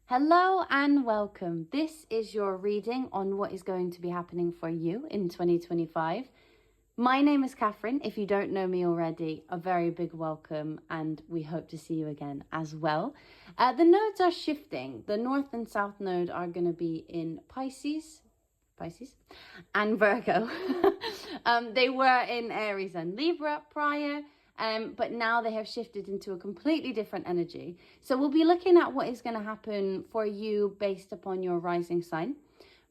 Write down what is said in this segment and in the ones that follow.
Hello and welcome. This is your reading on what is going to be happening for you in 2025. My name is Catherine. If you don't know me already, a very big welcome and we hope to see you again as well. The nodes are shifting. The North and South node are going to be in Pisces and Virgo. They were in Aries and Libra prior. But now they have shifted into a completely different energy. So we'll be looking at what is going to happen for you based upon your rising sign.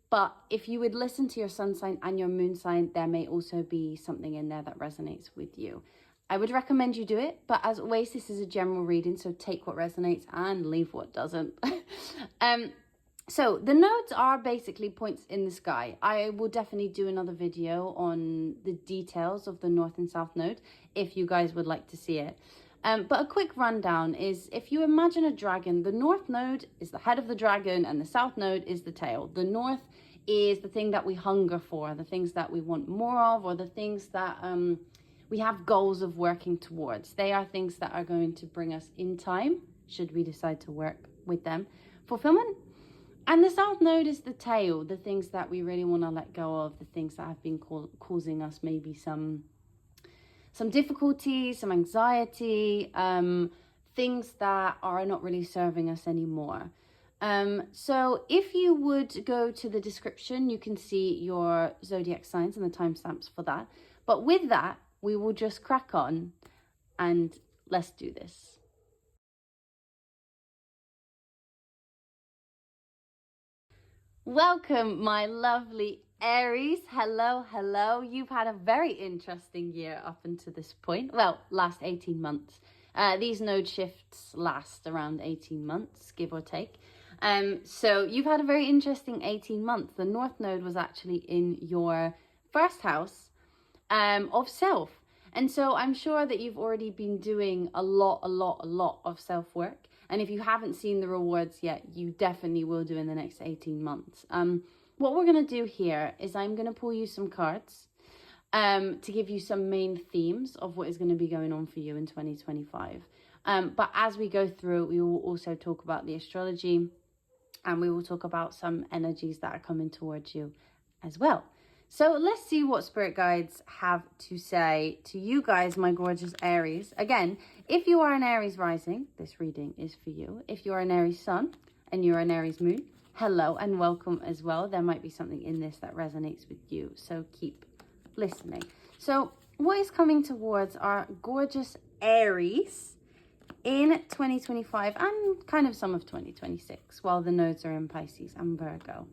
But if you would listen to your sun sign and your moon sign, there may also be something in there that resonates with you. I would recommend you do it. But as always, this is a general reading. So take what resonates and leave what doesn't. So the nodes are basically points in the sky. I will definitely do another video on the details of the North and South node if you guys would like to see it. But a quick rundown is, if you imagine a dragon, the North node is the head of the dragon and the South node is the tail. The North is the thing that we hunger for, the things that we want more of, or the things that we have goals of working towards. They are things that are going to bring us in time, should we decide to work with them, fulfillment. And the South node is the tail, the things that we really want to let go of, the things that have been causing us maybe some difficulty, some anxiety, things that are not really serving us anymore. So if you would go to the description, you can see your zodiac signs and the timestamps for that. But with that, we will just crack on and let's do this. Welcome, my lovely Aries. Hello. You've had a very interesting year up until this point. Well, last 18 months. These node shifts last around 18 months, give or take. So you've had a very interesting 18 months. The North node was actually in your first house of self. And so I'm sure that you've already been doing a lot of self-work. And if you haven't seen the rewards yet, you definitely will do in the next 18 months. What we're going to do here is I'm going to pull you some cards to give you some main themes of what is going to be going on for you in 2025. But as we go through, we will also talk about the astrology and we will talk about some energies that are coming towards you as well. So let's see what spirit guides have to say to you guys, my gorgeous Aries. Again, if you are an Aries rising, this reading is for you. If you're an Aries sun and you're an Aries moon, hello and welcome as well. There might be something in this that resonates with you, so keep listening. So what is coming towards our gorgeous Aries in 2025 and kind of some of 2026 while the nodes are in Pisces and Virgo?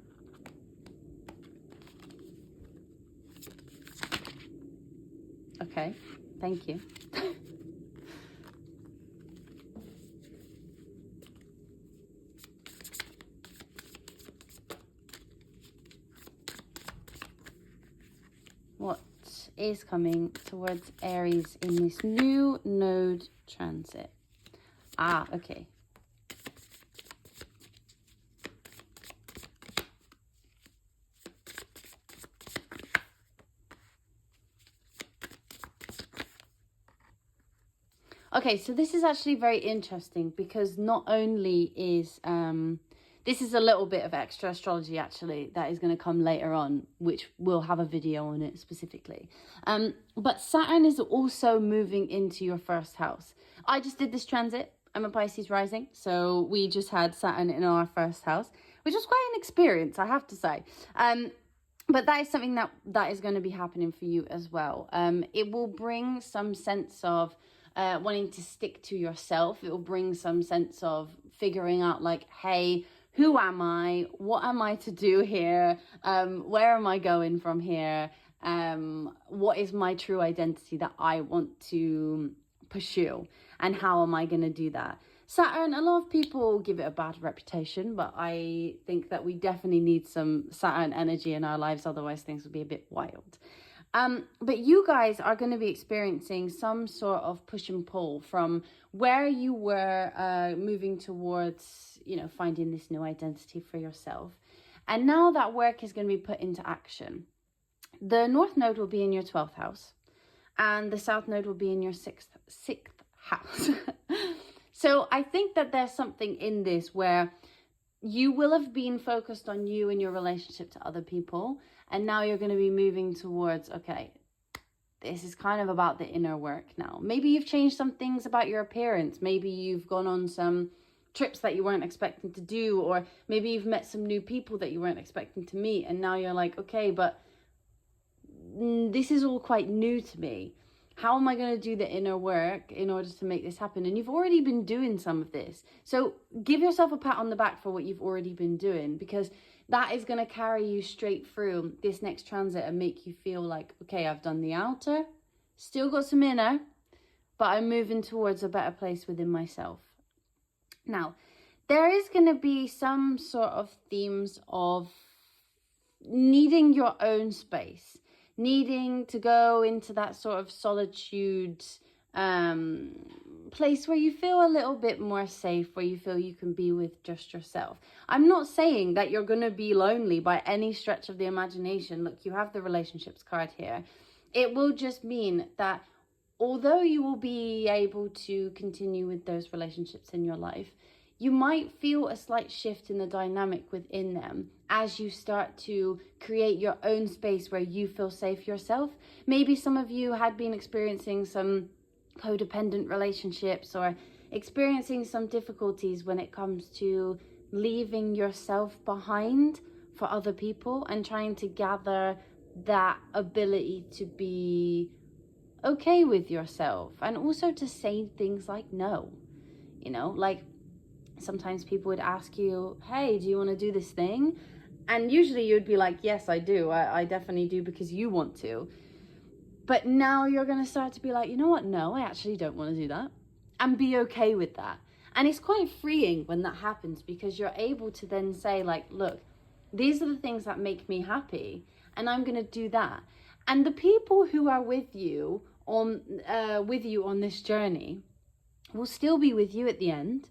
Okay, thank you. What is coming towards Aries in this new node transit? Okay. Okay, so this is actually very interesting because not only is, this is a little bit of extra astrology actually that is going to come later on, which we'll have a video on it specifically. But Saturn is also moving into your first house. I just did this transit. I'm a Pisces rising, so we just had Saturn in our first house, which was quite an experience, I have to say. But that is something that is going to be happening for you as well. It will bring some sense of wanting to stick to yourself. It will bring some sense of figuring out like, hey, who am I? What am I to do here? Where am I going from here? What is my true identity that I want to pursue? And how am I going to do that? Saturn, a lot of people give it a bad reputation, but I think that we definitely need some Saturn energy in our lives. Otherwise, things will be a bit wild. But you guys are going to be experiencing some sort of push and pull from where you were moving towards, finding this new identity for yourself. And now that work is going to be put into action. The North node will be in your 12th house and the South node will be in your sixth house. So I think that there's something in this where you will have been focused on you and your relationship to other people. And now you're going to be moving towards, okay, this is kind of about the inner work now. Maybe you've changed some things about your appearance. Maybe you've gone on some trips that you weren't expecting to do, or maybe you've met some new people that you weren't expecting to meet. And now you're like, okay, but this is all quite new to me. How am I going to do the inner work in order to make this happen? And you've already been doing some of this. So give yourself a pat on the back for what you've already been doing, because that is going to carry you straight through this next transit and make you feel like, okay, I've done the outer, still got some inner, but I'm moving towards a better place within myself. Now, there is going to be some sort of themes of needing your own space, needing to go into that sort of solitude place where you feel a little bit more safe, where you feel you can be with just yourself. I'm not saying that you're going to be lonely by any stretch of the imagination. Look, you have the relationships card here. It will just mean that although you will be able to continue with those relationships in your life, you might feel a slight shift in the dynamic within them as you start to create your own space where you feel safe yourself. Maybe some of you had been experiencing some codependent relationships or experiencing some difficulties when it comes to leaving yourself behind for other people and trying to gather that ability to be okay with yourself, and also to say things like no. You know, like sometimes people would ask you, hey, do you want to do this thing? And usually you'd be like, yes, I do. I definitely do, because you want to. But now you're going to start to be like, you know what? No, I actually don't want to do that. And be okay with that. And it's quite freeing when that happens, because you're able to then say like, look, these are the things that make me happy, and I'm going to do that. And the people who are with you on this journey will still be with you at the end.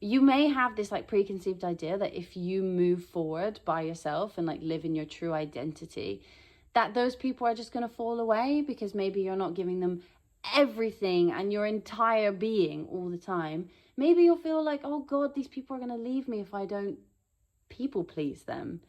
You may have this like preconceived idea that if you move forward by yourself and like live in your true identity, that those people are just going to fall away because maybe you're not giving them everything and your entire being all the time. Maybe you'll feel like, oh God, these people are going to leave me if I don't people please them.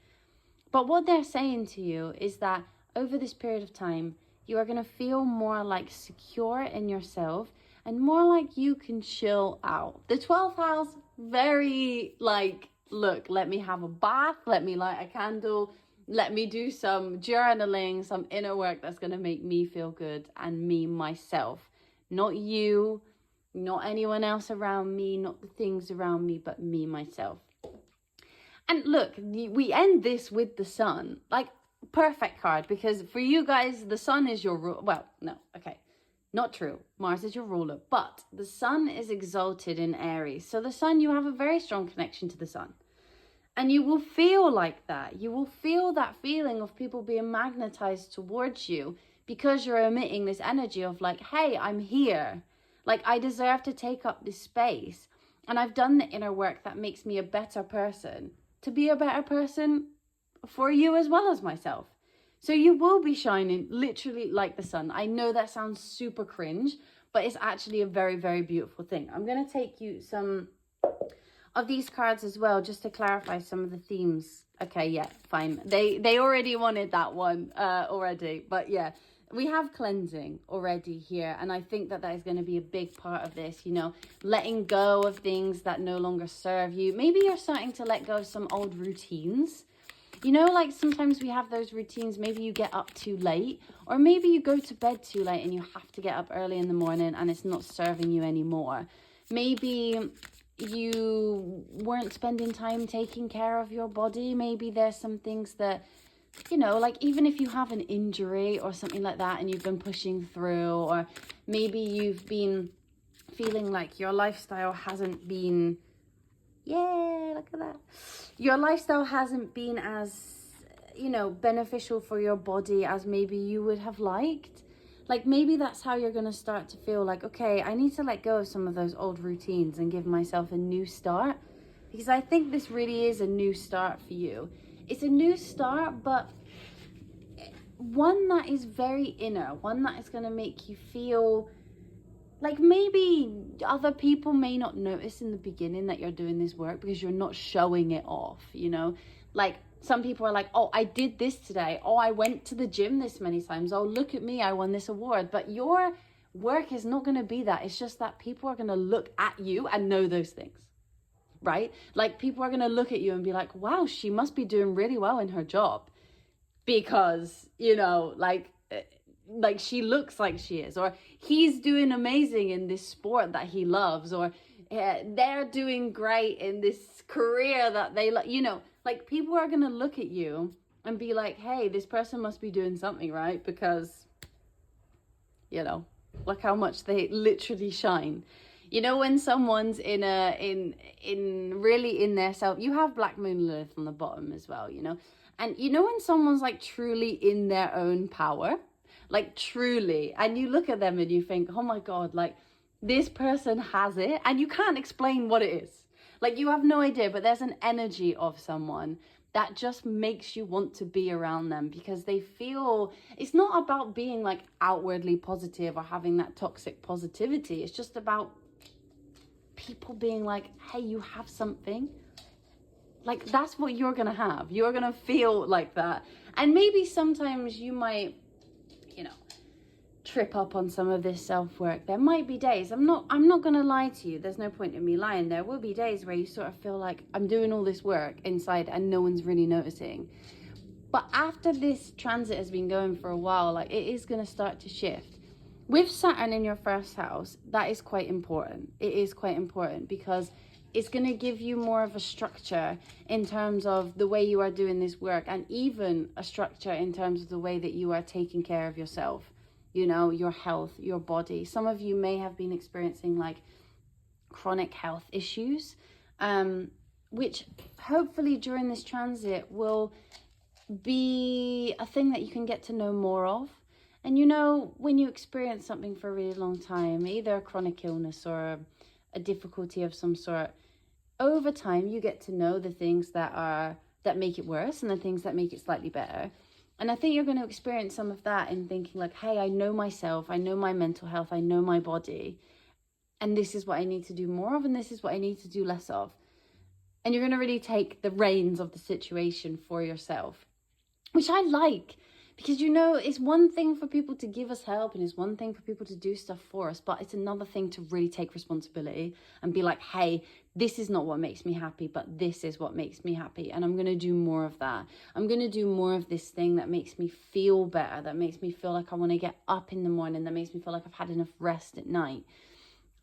But what they're saying to you is that over this period of time, you are going to feel more like secure in yourself and more like you can chill out. The 12th house, very like, look, let me have a bath, let me light a candle, let me do some journaling, some inner work that's going to make me feel good and me, myself. Not you, not anyone else around me, not the things around me, but me, myself. And look, we end this with the sun. Like, perfect card, because for you guys, the sun is your ruler. Well, no, okay. Not true. Mars is your ruler, but the sun is exalted in Aries. So the sun, you have a very strong connection to the sun. And you will feel like that. You will feel that feeling of people being magnetized towards you because you're emitting this energy of like, hey, I'm here. Like, I deserve to take up this space. And I've done the inner work that makes me a better person. To be a better person for you as well as myself. So you will be shining literally like the sun. I know that sounds super cringe, but it's actually a very, very beautiful thing. I'm going to take you some of these cards as well, just to clarify some of the themes. Okay, yeah, fine. They already wanted that one already. But yeah, we have cleansing already here. And I think that is going to be a big part of this, you know, letting go of things that no longer serve you. Maybe you're starting to let go of some old routines. You know, like sometimes we have those routines, maybe you get up too late, or maybe you go to bed too late and you have to get up early in the morning and it's not serving you anymore. Maybe you weren't spending time taking care of your body. Maybe there's some things that, you know, like even if you have an injury or something like that and you've been pushing through, or maybe you've been feeling like your lifestyle hasn't been, yeah, look at that. Your lifestyle hasn't been as, you know, beneficial for your body as maybe you would have liked. Like maybe that's how you're going to start to feel like, okay, I need to let go of some of those old routines and give myself a new start. Because I think this really is a new start for you. It's a new start, but one that is very inner, one that is going to make you feel like maybe other people may not notice in the beginning that you're doing this work because you're not showing it off, you know? Like some people are like, oh, I did this today. Oh, I went to the gym this many times. Oh, look at me, I won this award. But your work is not going to be that. It's just that people are going to look at you and know those things, right? Like people are going to look at you and be like, wow, she must be doing really well in her job because, you know, like she looks like she is, or he's doing amazing in this sport that he loves, or they're doing great in this career that they like, you know, like people are going to look at you and be like, hey, this person must be doing something right because, you know, look how much they literally shine. You know, when someone's in really in their self, you have Black Moon Lilith on the bottom as well, you know, and you know when someone's like truly in their own power, like truly, and you look at them and you think, oh my God, like this person has it, and you can't explain what it is. Like you have no idea, but there's an energy of someone that just makes you want to be around them because they feel, it's not about being like outwardly positive or having that toxic positivity. It's just about people being like, hey, you have something. Like that's what you're gonna have. You're gonna feel like that. And maybe sometimes you might, you know, trip up on some of this self-work. There might be days, I'm not gonna lie to you, there's no point in me lying. There will be days where you sort of feel like I'm doing all this work inside and no one's really noticing. But after this transit has been going for a while, like it is gonna start to shift. With Saturn in your first house, that is quite important. It is quite important because it's going to give you more of a structure in terms of the way you are doing this work, and even a structure in terms of the way that you are taking care of yourself, you know, your health, your body. Some of you may have been experiencing like chronic health issues, which hopefully during this transit will be a thing that you can get to know more of. And you know, when you experience something for a really long time, either a chronic illness or a difficulty of some sort, over time you get to know the things that make it worse and the things that make it slightly better. And I think you're going to experience some of that in thinking like, hey, I know myself, I know my mental health, I know my body, and this is what I need to do more of, and this is what I need to do less of. And you're going to really take the reins of the situation for yourself, which I like. Because, you know, it's one thing for people to give us help and it's one thing for people to do stuff for us, but it's another thing to really take responsibility and be like, hey, this is not what makes me happy, but this is what makes me happy. And I'm going to do more of that. I'm going to do more of this thing that makes me feel better, that makes me feel like I want to get up in the morning, that makes me feel like I've had enough rest at night.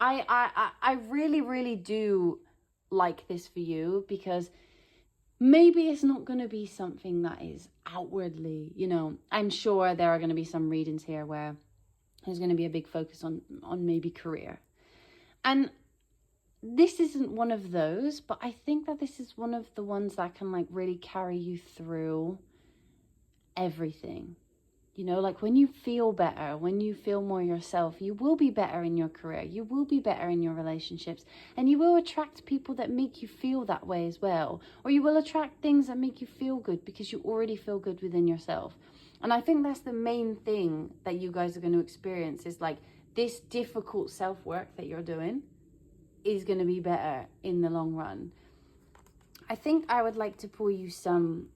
I really, really do like this for you, because maybe it's not going to be something that is outwardly, you know, I'm sure there are going to be some readings here where there's going to be a big focus on maybe career. And this isn't one of those, but I think that this is one of the ones that can like really carry you through everything. You know, like when you feel better, when you feel more yourself, you will be better in your career, you will be better in your relationships, and you will attract people that make you feel that way as well. Or you will attract things that make you feel good because you already feel good within yourself. And I think that's the main thing that you guys are going to experience, is like this difficult self-work that you're doing is going to be better in the long run. I think I would like to pull you some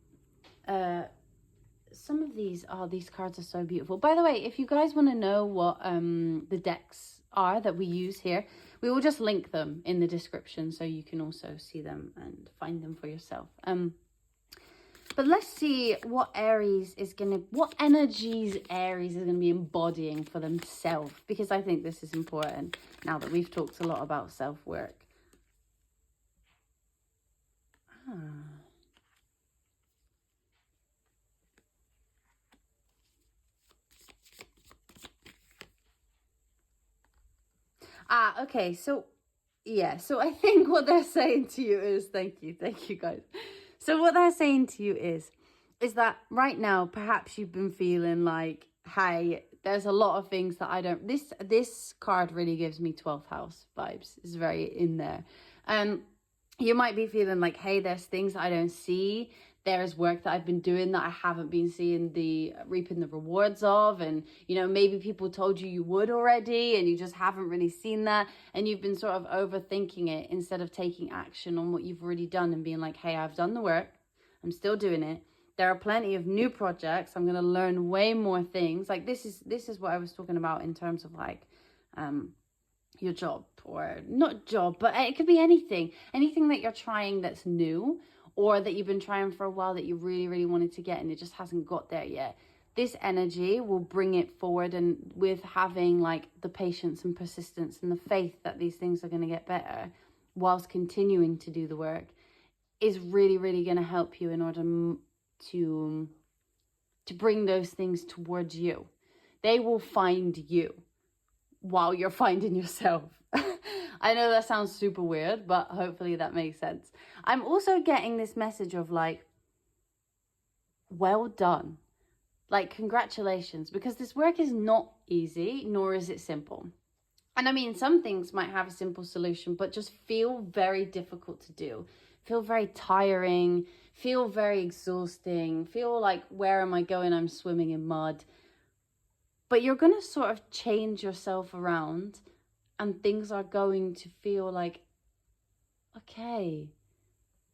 of these cards are so beautiful. By the way, if you guys want to know what the decks are that we use here, we will just link them in the description so you can also see them and find them for yourself. But let's see what energies Aries is going to be embodying for themselves, because I think this is important now that we've talked a lot about self-work. Okay, so yeah, so I think what they're saying to you is, thank you guys. So what they're saying to you is that right now, perhaps you've been feeling like, hey, there's a lot of things that I don't, this card really gives me 12th house vibes. It's very in there. You might be feeling like, hey, there's things I don't see. there's work that I've been doing that I haven't been reaping the rewards of. And, you know, maybe people told you would already and you just haven't really seen that. And you've been sort of overthinking it instead of taking action on what you've already done and being like, hey, I've done the work. I'm still doing it. There are plenty of new projects. I'm going to learn way more things. Like this is what I was talking about in terms of like your job, or not job, but it could be anything that you're trying that's new, or that you've been trying for a while that you really, really wanted to get and it just hasn't got there yet. This energy will bring it forward, and with having like the patience and persistence and the faith that these things are going to get better whilst continuing to do the work is really, really going to help you in order to bring those things towards you. They will find you while you're finding yourself. I know that sounds super weird, but hopefully that makes sense. I'm also getting this message of like, well done. Like, congratulations, because this work is not easy, nor is it simple. And I mean, some things might have a simple solution, but just feel very difficult to do. Feel very tiring, feel very exhausting, feel like, where am I going? I'm swimming in mud. But you're going to sort of change yourself around and things are going to feel like, okay,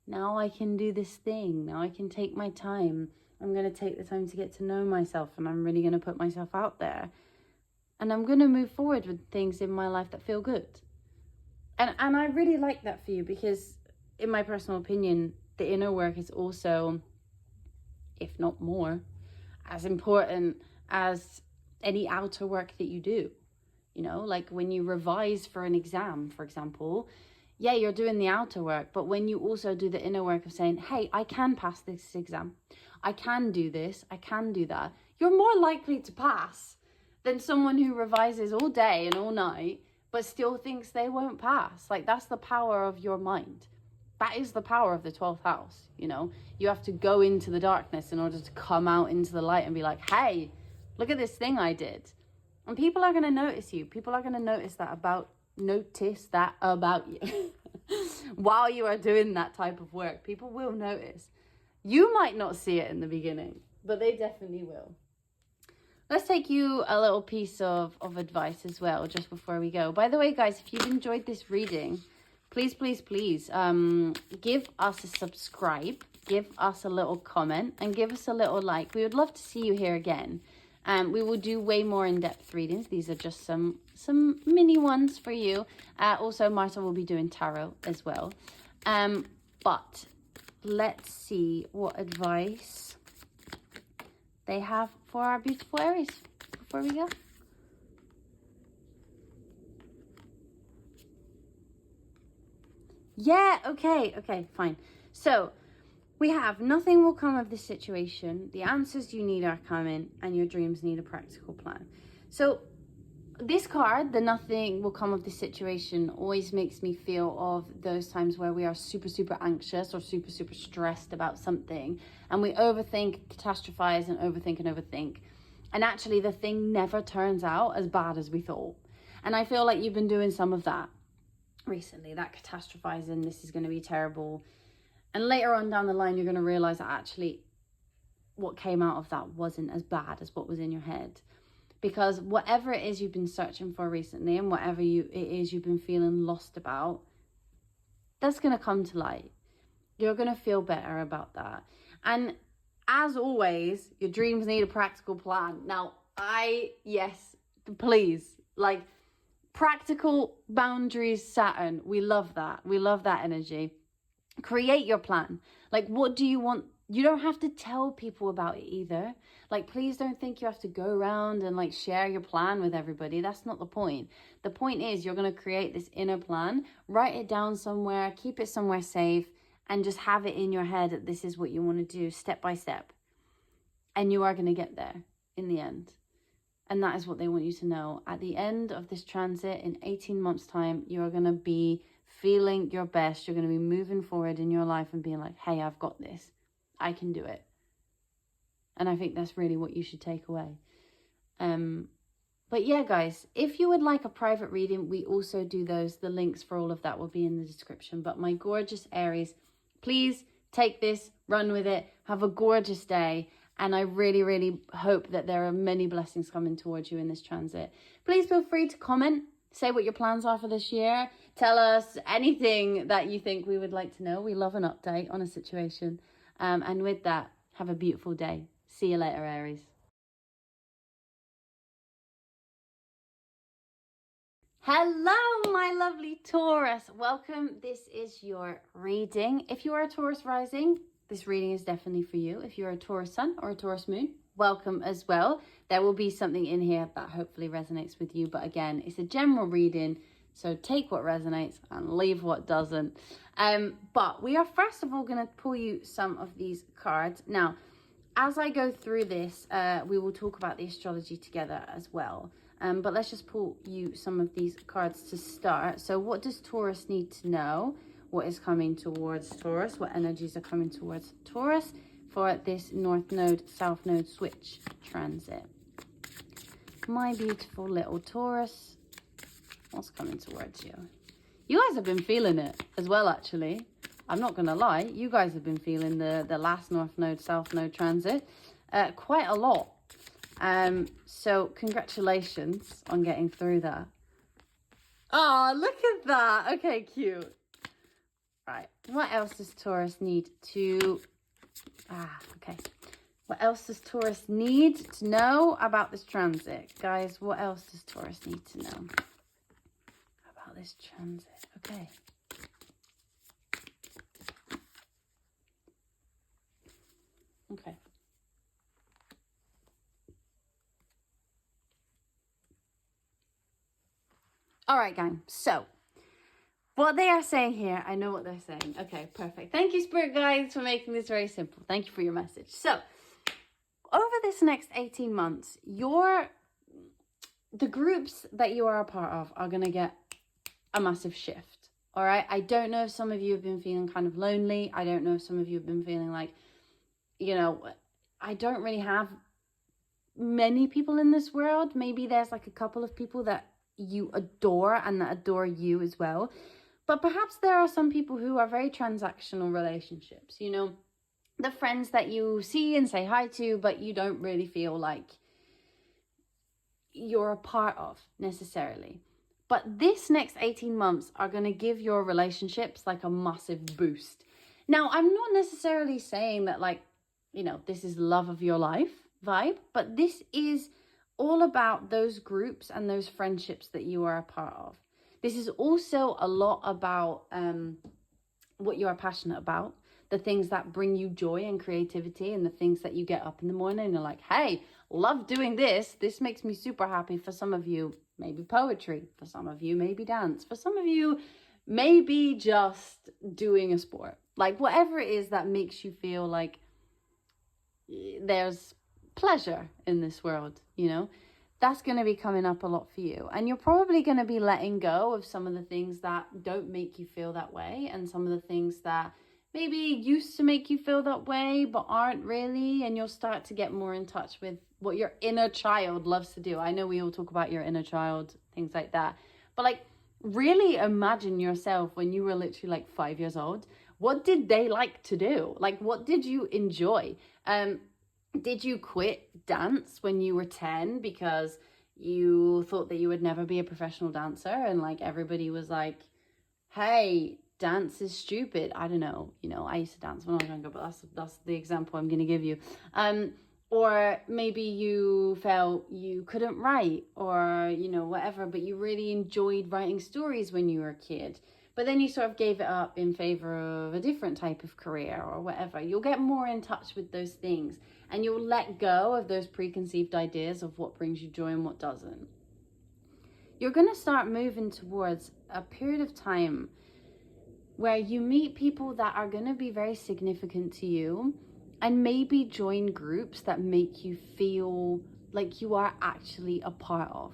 now I can do this thing. Now I can take my time. I'm going to take the time to get to know myself, and I'm really going to put myself out there. And I'm going to move forward with things in my life that feel good. And I really like that for you, because in my personal opinion, the inner work is also, if not more, as important as any outer work that you do. You know, like when you revise for an exam, for example, yeah, you're doing the outer work, but when you also do the inner work of saying, hey, I can pass this exam, I can do this, I can do that, you're more likely to pass than someone who revises all day and all night, but still thinks they won't pass. Like, that's the power of your mind. That is the power of the 12th house, you know? You have to go into the darkness in order to come out into the light and be like, hey, look at this thing I did. And people are going to notice you. People are going to notice that about you. While you are doing that type of work, people will notice. You might not see it in the beginning, but they definitely will. Let's take you a little piece of advice as well, just before we go. By the way, guys, if you've enjoyed this reading, please, please, please, give us a subscribe, give us a little comment, and give us a little like. We would love to see you here again. We will do way more in-depth readings. These are just some mini ones for you. Also, Marta will be doing tarot as well. But let's see what advice they have for our beautiful Aries before we go. Yeah, okay, fine. So, we have nothing will come of this situation. The answers you need are coming, and your dreams need a practical plan. So this card, the nothing will come of this situation, always makes me feel of those times where we are super, super anxious or super, super stressed about something, and we overthink, catastrophize, and overthink. And actually the thing never turns out as bad as we thought. And I feel like you've been doing some of that recently, that catastrophizing, this is going to be terrible. And later on down the line, you're going to realize that actually what came out of that wasn't as bad as what was in your head. Because whatever it is you've been searching for recently, and whatever it is you've been feeling lost about, that's going to come to light. You're going to feel better about that. And as always, your dreams need a practical plan. Now, yes, please, like, practical boundaries, Saturn, we love that. We love that energy. Create your plan. Like, what do you want? You don't have to tell people about it either. Like, please don't think you have to go around and like share your plan with everybody. That's not the point. The point is you're going to create this inner plan, write it down somewhere, keep it somewhere safe, and just have it in your head that this is what you want to do step by step. And you are going to get there in the end. And that is what they want you to know. At the end of this transit, in 18 months' time, you're going to be feeling your best. You're going to be moving forward in your life and being like, hey, I've got this. I can do it. And I think that's really what you should take away. But yeah, guys, if you would like a private reading, we also do those. The links for all of that will be in the description. But my gorgeous Aries, please take this, run with it, have a gorgeous day. And I really, really hope that there are many blessings coming towards you in this transit. Please feel free to comment. Say what your plans are for this year. Tell us anything that you think we would like to know. We love an update on a situation. And with that, have a beautiful day. See you later, Aries. Hello, my lovely Taurus. Welcome. This is your reading. If you are a Taurus rising, this reading is definitely for you. If you're a Taurus sun or a Taurus moon, welcome as well. There will be something in here that hopefully resonates with you. But again, it's a general reading. So take what resonates and leave what doesn't. But we are first of all going to pull you some of these cards. Now, as I go through this, we will talk about the astrology together as well. But let's just pull you some of these cards to start. So what does Taurus need to know? What is coming towards Taurus? What energies are coming towards Taurus for this North Node, South Node switch transit? My beautiful little Taurus, what's coming towards you? You guys have been feeling it as well, actually. I'm not going to lie. You guys have been feeling the last North Node, South Node transit quite a lot. So congratulations on getting through that. Oh, look at that. Okay, cute. Right. What else does Taurus need to... okay. What else does Taurus need to know about this transit? Guys, what else does Taurus need to know about this transit? Okay. Okay. All right, gang. So, what they are saying here, I know what they're saying. Okay, perfect. Thank you, Spirit Guides, for making this very simple. Thank you for your message. So, over this next 18 months, the groups that you are a part of are going to get a massive shift. All right? I don't know if some of you have been feeling kind of lonely. I don't know if some of you have been feeling like, you know, I don't really have many people in this world. Maybe there's like a couple of people that you adore and that adore you as well. But perhaps there are some people who are very transactional relationships, you know, the friends that you see and say hi to, but you don't really feel like you're a part of necessarily. But this next 18 months are going to give your relationships like a massive boost. Now, I'm not necessarily saying that like, you know, this is love of your life vibe, but this is all about those groups and those friendships that you are a part of. This is also a lot about what you are passionate about, the things that bring you joy and creativity, and the things that you get up in the morning and you're like, hey, love doing this. This makes me super happy. For some of you, maybe poetry. For some of you, maybe dance. For some of you, maybe just doing a sport. Like whatever it is that makes you feel like there's pleasure in this world, you know, that's going to be coming up a lot for you. And you're probably going to be letting go of some of the things that don't make you feel that way, and some of the things that maybe used to make you feel that way but aren't really. And you'll start to get more in touch with what your inner child loves to do. I know we all talk about your inner child, things like that, but like really imagine yourself when you were literally like 5 years old. What did they like to do? Like, what did you enjoy? Did you quit dance when you were 10 because you thought that you would never be a professional dancer, and like everybody was like, hey, dance is stupid? I don't know. You know, I used to dance when I was younger, but that's the example I'm going to give you. Or maybe you felt you couldn't write, or, you know, whatever, but you really enjoyed writing stories when you were a kid. But then you sort of gave it up in favor of a different type of career or whatever. You'll get more in touch with those things, and you'll let go of those preconceived ideas of what brings you joy and what doesn't. You're going to start moving towards a period of time where you meet people that are going to be very significant to you, and maybe join groups that make you feel like you are actually a part of.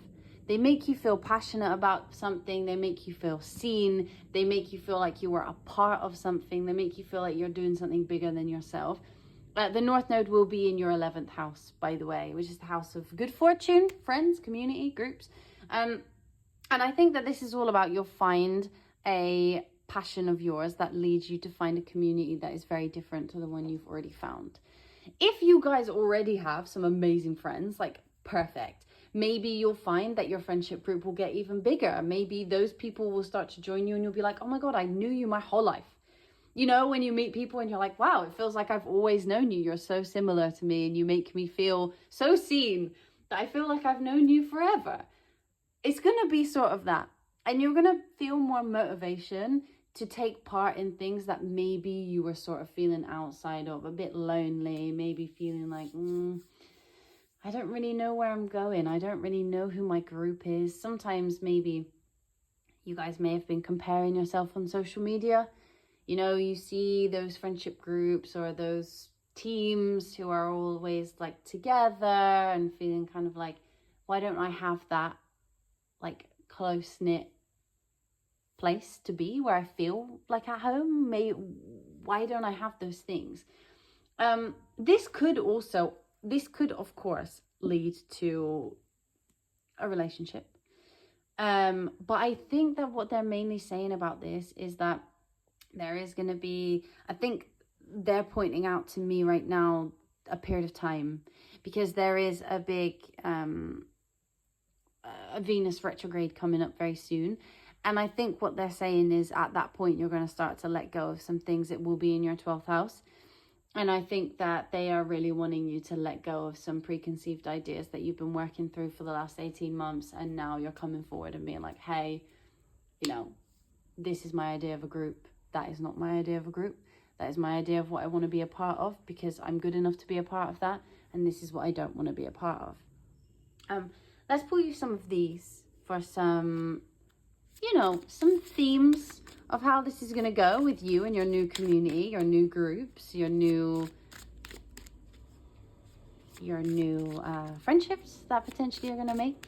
They make you feel passionate about something. They make you feel seen. They make you feel like you are a part of something. They make you feel like you're doing something bigger than yourself. The North Node will be in your 11th house, by the way, which is the house of good fortune, friends, community, groups. And I think that this is all about you'll find a passion of yours that leads you to find a community that is very different to the one you've already found. If you guys already have some amazing friends, like perfect. Maybe you'll find that your friendship group will get even bigger. Maybe those people will start to join you and you'll be like, oh my God, I knew you my whole life. You know, when you meet people and you're like, wow, it feels like I've always known you. You're so similar to me and you make me feel so seen that I feel like I've known you forever. It's going to be sort of that. And you're going to feel more motivation to take part in things that maybe you were sort of feeling outside of, a bit lonely, maybe feeling like, I don't really know where I'm going. I don't really know who my group is. Sometimes maybe you guys may have been comparing yourself on social media. You know, you see those friendship groups or those teams who are always like together and feeling kind of like, why don't I have that like close-knit place to be where I feel like at home? Why don't I have those things? This could of course lead to a relationship. But I think that what they're mainly saying about this is that there is going to be, I think they're pointing out to me right now, a period of time, because there is a big a Venus retrograde coming up very soon. And I think what they're saying is at that point, you're going to start to let go of some things that will be in your 12th house. And I think that they are really wanting you to let go of some preconceived ideas that you've been working through for the last 18 months. And now you're coming forward and being like, hey, you know, this is my idea of a group. That is not my idea of a group. That is my idea of what I want to be a part of because I'm good enough to be a part of that. And this is what I don't want to be a part of. Let's pull you some of these for some, you know, some themes of how this is going to go with you and your new community, your new groups, your new friendships that potentially you're going to make.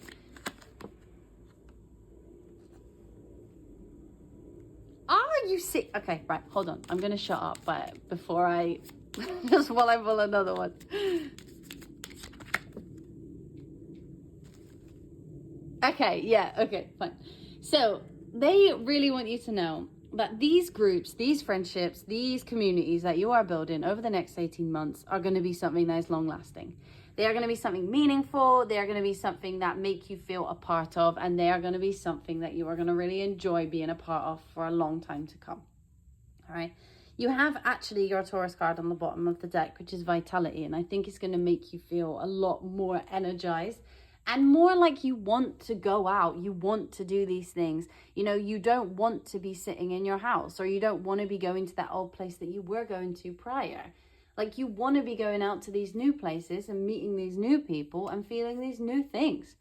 Are you sick? Okay, right, hold on. I'm going to shut up before I, just while I pull another one. Okay, yeah, okay, fine. So they really want you to know that these groups, these friendships, these communities that you are building over the next 18 months are going to be something that is long lasting. They are going to be something meaningful. They are going to be something that make you feel a part of, and they are going to be something that you are going to really enjoy being a part of for a long time to come. All right. You have actually your Taurus card on the bottom of the deck, which is vitality. And I think it's going to make you feel a lot more energized and more like you want to go out. You want to do these things. You know, you don't want to be sitting in your house, or you don't want to be going to that old place that you were going to prior. Like, you want to be going out to these new places and meeting these new people and feeling these new things.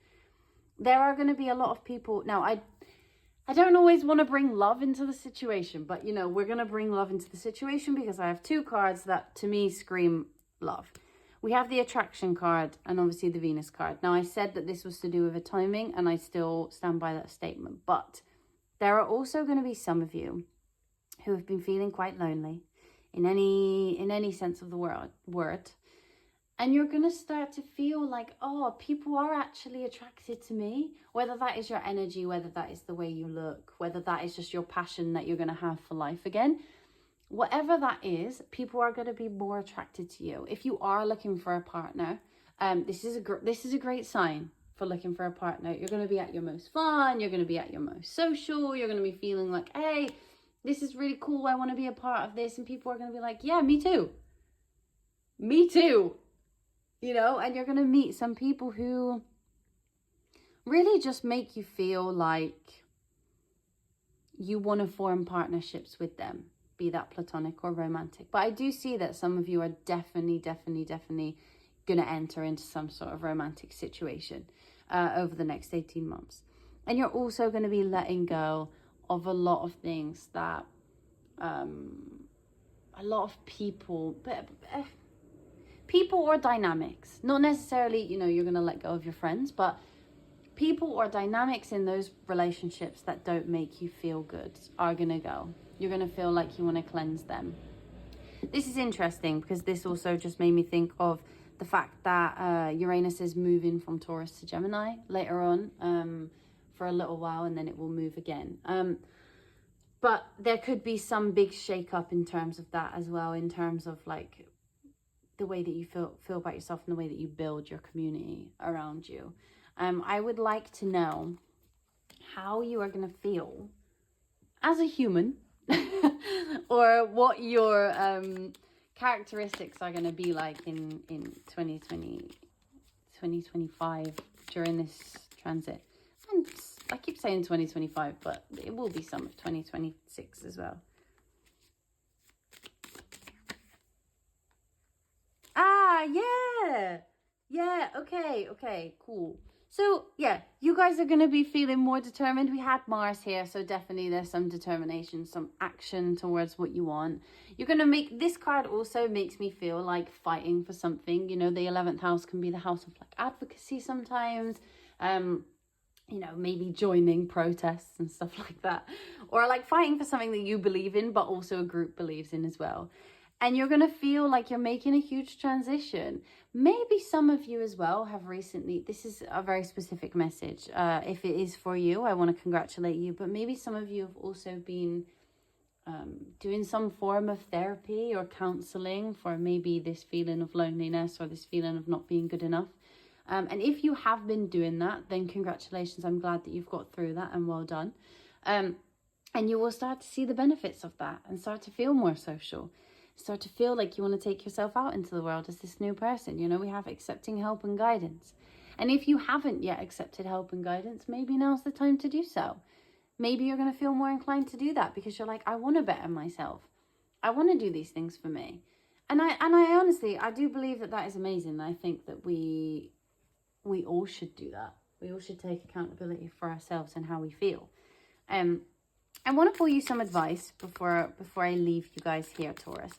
There are going to be a lot of people. Now, I don't always want to bring love into the situation, but, you know, we're going to bring love into the situation because I have two cards that, to me, scream love. We have the attraction card and obviously the Venus card. Now, I said that this was to do with a timing, and I still stand by that statement. But there are also going to be some of you who have been feeling quite lonely in any sense of the word. And you're going to start to feel like, oh, people are actually attracted to me. Whether that is your energy, whether that is the way you look, whether that is just your passion that you're going to have for life again. Whatever that is, people are going to be more attracted to you. If you are looking for a partner, this is a great sign for looking for a partner. You're going to be at your most fun. You're going to be at your most social. You're going to be feeling like, hey, this is really cool. I want to be a part of this. And people are going to be like, yeah, me too. Me too. You know, and you're going to meet some people who really just make you feel like you want to form partnerships with them, be that platonic or romantic. But I do see that some of you are definitely going to enter into some sort of romantic situation over the next 18 months. And you're also going to be letting go of a lot of things that a lot of people or dynamics, not necessarily, you know, you're going to let go of your friends, but people or dynamics in those relationships that don't make you feel good are going to go. You're going to feel like you want to cleanse them. This is interesting because this also just made me think of the fact that Uranus is moving from Taurus to Gemini later on for a little while, and then it will move again. But there could be some big shake-up in terms of that as well, in terms of like the way that you feel about yourself and the way that you build your community around you. I would like to know how you are going to feel as a human or what your characteristics are going to be like in 2025 during this transit. And I keep saying 2025, but it will be some of 2026 as well. Ah, yeah, okay, cool. So yeah, you guys are going to be feeling more determined. We had Mars here, so definitely there's some determination, some action towards what you want. You're going to make, this card also makes me feel like fighting for something. You know, the 11th house can be the house of like advocacy sometimes. You know, maybe joining protests and stuff like that. Or like fighting for something that you believe in, but also a group believes in as well. And you're going to feel like you're making a huge transition. Maybe some of you as well have recently, this is a very specific message. If it is for you, I want to congratulate you. But maybe some of you have also been doing some form of therapy or counseling for maybe this feeling of loneliness or this feeling of not being good enough. And if you have been doing that, then congratulations. I'm glad that you've got through that and well done. And you will start to see the benefits of that and start to feel more social. Start to feel like you want to take yourself out into the world as this new person. You know, we have accepting help and guidance. And if you haven't yet accepted help and guidance, maybe now's the time to do so. Maybe you're going to feel more inclined to do that because you're like, I want to better myself. I want to do these things for me. And I honestly, I do believe that that is amazing. I think that we all should do that. We all should take accountability for ourselves and how we feel. I want to pull you some advice before I leave you guys here, Taurus.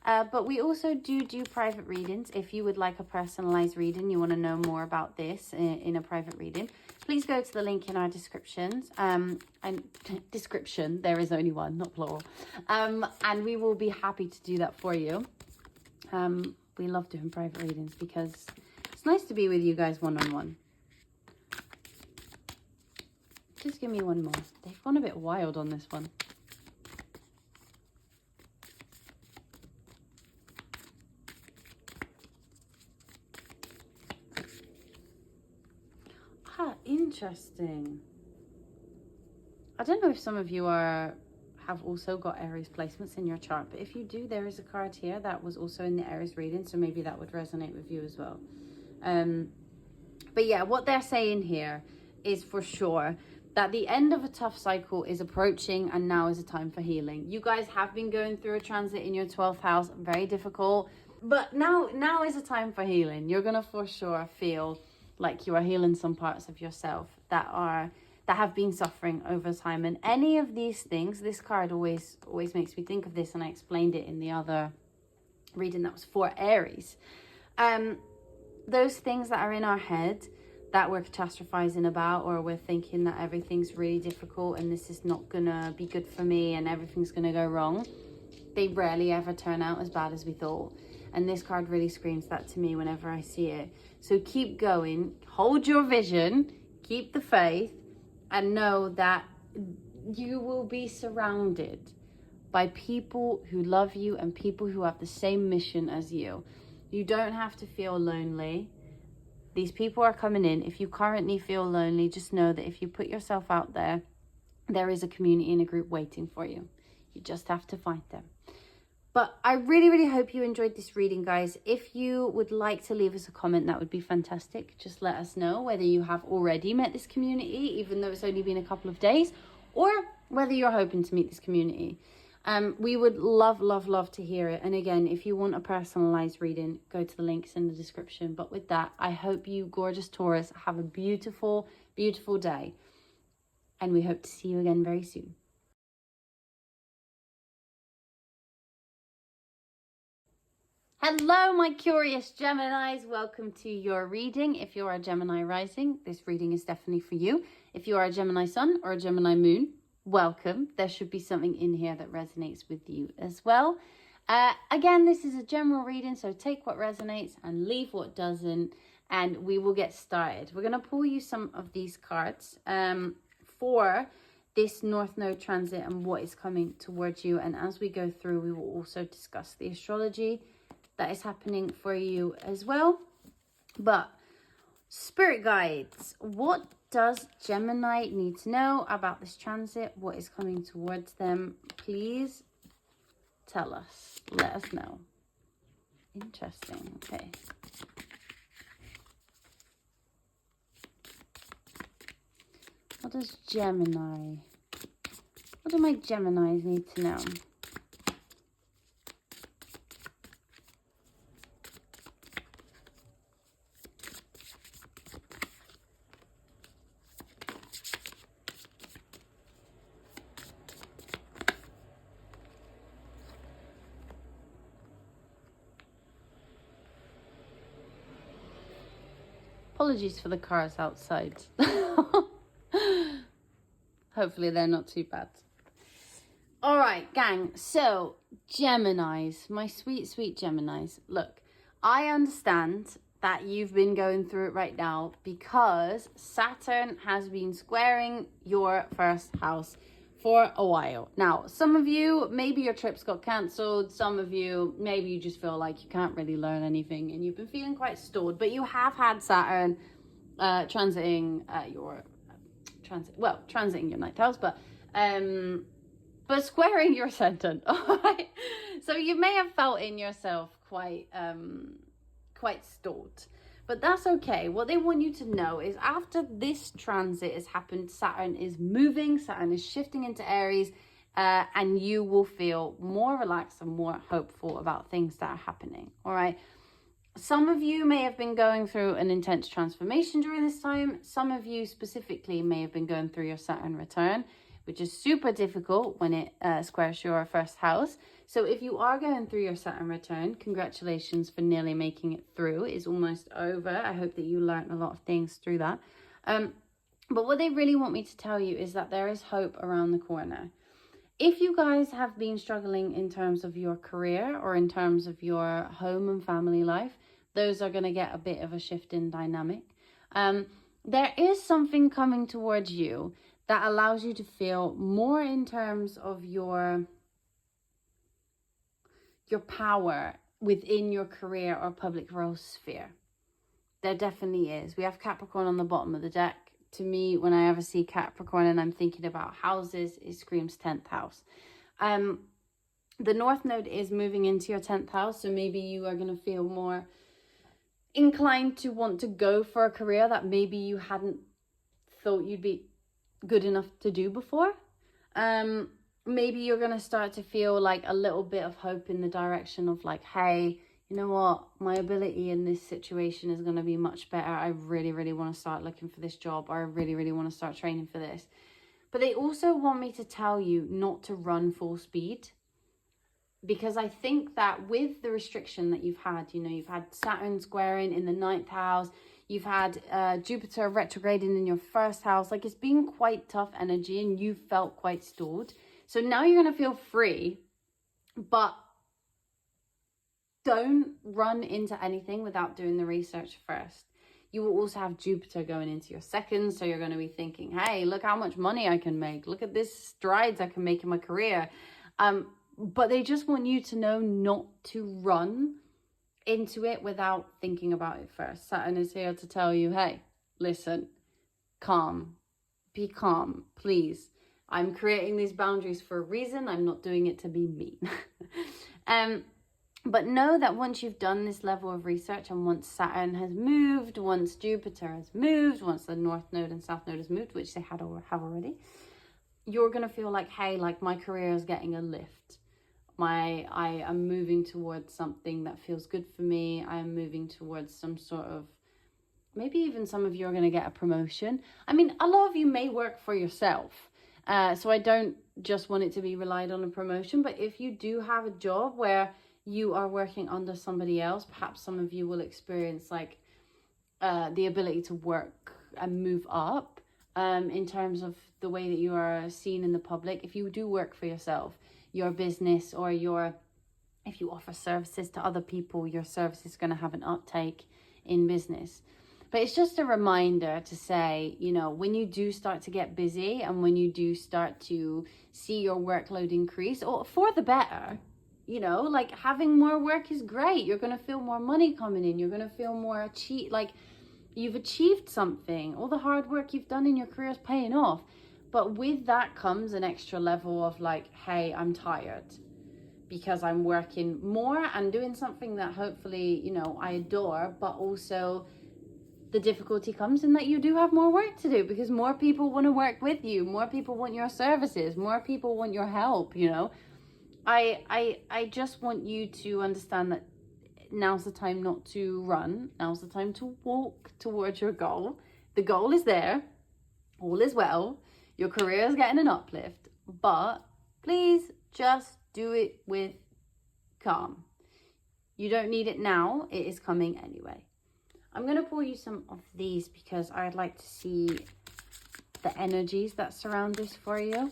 But we also do private readings. If you would like a personalized reading, you want to know more about this in a private reading, please go to the link in our descriptions. And description, there is only one, not plural. And we will be happy to do that for you. We love doing private readings because it's nice to be with you guys one-on-one. Just give me one more. They've gone a bit wild on this one. Ah, interesting. I don't know if some of you have also got Aries placements in your chart, but if you do, there is a card here that was also in the Aries reading, so maybe that would resonate with you as well. But yeah, what they're saying here is for sure that the end of a tough cycle is approaching and now is a time for healing. You guys have been going through a transit in your 12th house, very difficult, but now is a time for healing. You're going to for sure feel like you are healing some parts of yourself that have been suffering over time. And any of these things, this card always makes me think of this, and I explained it in the other reading that was for Aries. Those things that are in our head that we're catastrophizing about, or we're thinking that everything's really difficult and this is not gonna be good for me and everything's gonna go wrong, they rarely ever turn out as bad as we thought. And this card really screams that to me whenever I see it. So keep going, hold your vision, keep the faith, and know that you will be surrounded by people who love you and people who have the same mission as you. You don't have to feel lonely. These people are coming in. If you currently feel lonely, just know that if you put yourself out there, there is a community and a group waiting for you. You just have to find them. But I really, really hope you enjoyed this reading, guys. If you would like to leave us a comment, that would be fantastic. Just let us know whether you have already met this community, even though it's only been a couple of days, or whether you're hoping to meet this community. We would love to hear it. And again, if you want a personalized reading, go to the links in the description. But with that, I hope you, gorgeous Taurus, have a beautiful, beautiful day. And we hope to see you again very soon. Hello, my curious Geminis. Welcome to your reading. If you're a Gemini rising, this reading is definitely for you. If you are a Gemini sun or a Gemini moon, welcome. There should be something in here that resonates with you as well. Again, this is a general reading, so take what resonates and leave what doesn't, and we will get started. We're going to pull you some of these cards for this North Node transit and what is coming towards you. And as we go through, we will also discuss the astrology that is happening for you as well. But spirit guides, what does Gemini need to know about this transit? What is coming towards them? Please tell us. Let us know. Interesting. Okay. What does Gemini? What do my Geminis need to know? Apologies for the cars outside. Hopefully they're not too bad. All right, gang. So, Geminis, my sweet, sweet Geminis. Look, I understand that you've been going through it right now because Saturn has been squaring your first house for a while. Now, some of you, maybe your trips got cancelled. Some of you, maybe you just feel like you can't really learn anything and you've been feeling quite stalled. But you have had Saturn transiting transiting your ninth house, but squaring your ascendant. All right. So you may have felt in yourself quite stalled. But that's okay. What they want you to know is after this transit has happened, Saturn is moving, Saturn is shifting into Aries, and you will feel more relaxed and more hopeful about things that are happening. All right. Some of you may have been going through an intense transformation during this time. Some of you specifically may have been going through your Saturn return, which is super difficult when it squares your first house. So if you are going through your Saturn return, congratulations for nearly making it through. It's almost over. I hope that you learned a lot of things through that. But what they really want me to tell you is that there is hope around the corner. If you guys have been struggling in terms of your career or in terms of your home and family life, those are going to get a bit of a shift in dynamic. There is something coming towards you that allows you to feel more in terms of your power within your career or public role sphere. There definitely is. We have Capricorn on the bottom of the deck. To me, when I ever see Capricorn and I'm thinking about houses, it screams 10th house. The North Node is moving into your 10th house, so maybe you are going to feel more inclined to want to go for a career that maybe you hadn't thought you'd be good enough to do before. Maybe you're going to start to feel like a little bit of hope in the direction of like, hey, you know what, my ability in this situation is going to be much better. I really, really want to start looking for this job, or I really, really want to start training for this. But they also want me to tell you not to run full speed, because I think that with the restriction that you've had, you know, you've had Saturn squaring in the 9th house, you've had Jupiter retrograding in your first house. Like, it's been quite tough energy and you felt quite stalled. So now you're going to feel free, but don't run into anything without doing the research first. You will also have Jupiter going into your second. So you're going to be thinking, hey, look how much money I can make. Look at this strides I can make in my career. But they just want you to know not to run into it without thinking about it first. Saturn is here to tell you, hey, listen, calm, be calm, please. I'm creating these boundaries for a reason. I'm not doing it to be mean. But know that once you've done this level of research, and once Saturn has moved, once Jupiter has moved, once the North Node and South Node has moved, which they have already, you're going to feel like, hey, like my career is getting a lift. I am moving towards something that feels good for me. I am moving towards some sort of, maybe even some of you are going to get a promotion. I mean, a lot of you may work for yourself. So I don't just want it to be relied on a promotion. But if you do have a job where you are working under somebody else, perhaps some of you will experience like the ability to work and move up in terms of the way that you are seen in the public. If you do work for yourself, your business, or if you offer services to other people, your service is going to have an uptake in business. But it's just a reminder to say, you know, when you do start to get busy and when you do start to see your workload increase, or for the better, you know, like having more work is great. You're going to feel more money coming in. You're going to feel more like you've achieved something. All the hard work you've done in your career is paying off. But with that comes an extra level of like, hey, I'm tired because I'm working more and doing something that hopefully, you know, I adore, but also the difficulty comes in that you do have more work to do because more people want to work with you. More people want your services. More people want your help, you know. I just want you to understand that now's the time not to run. Now's the time to walk towards your goal. The goal is there. All is well. Your career is getting an uplift. But please just do it with calm. You don't need it now. It is coming anyway. I'm going to pour you some of these because I'd like to see the energies that surround this for you.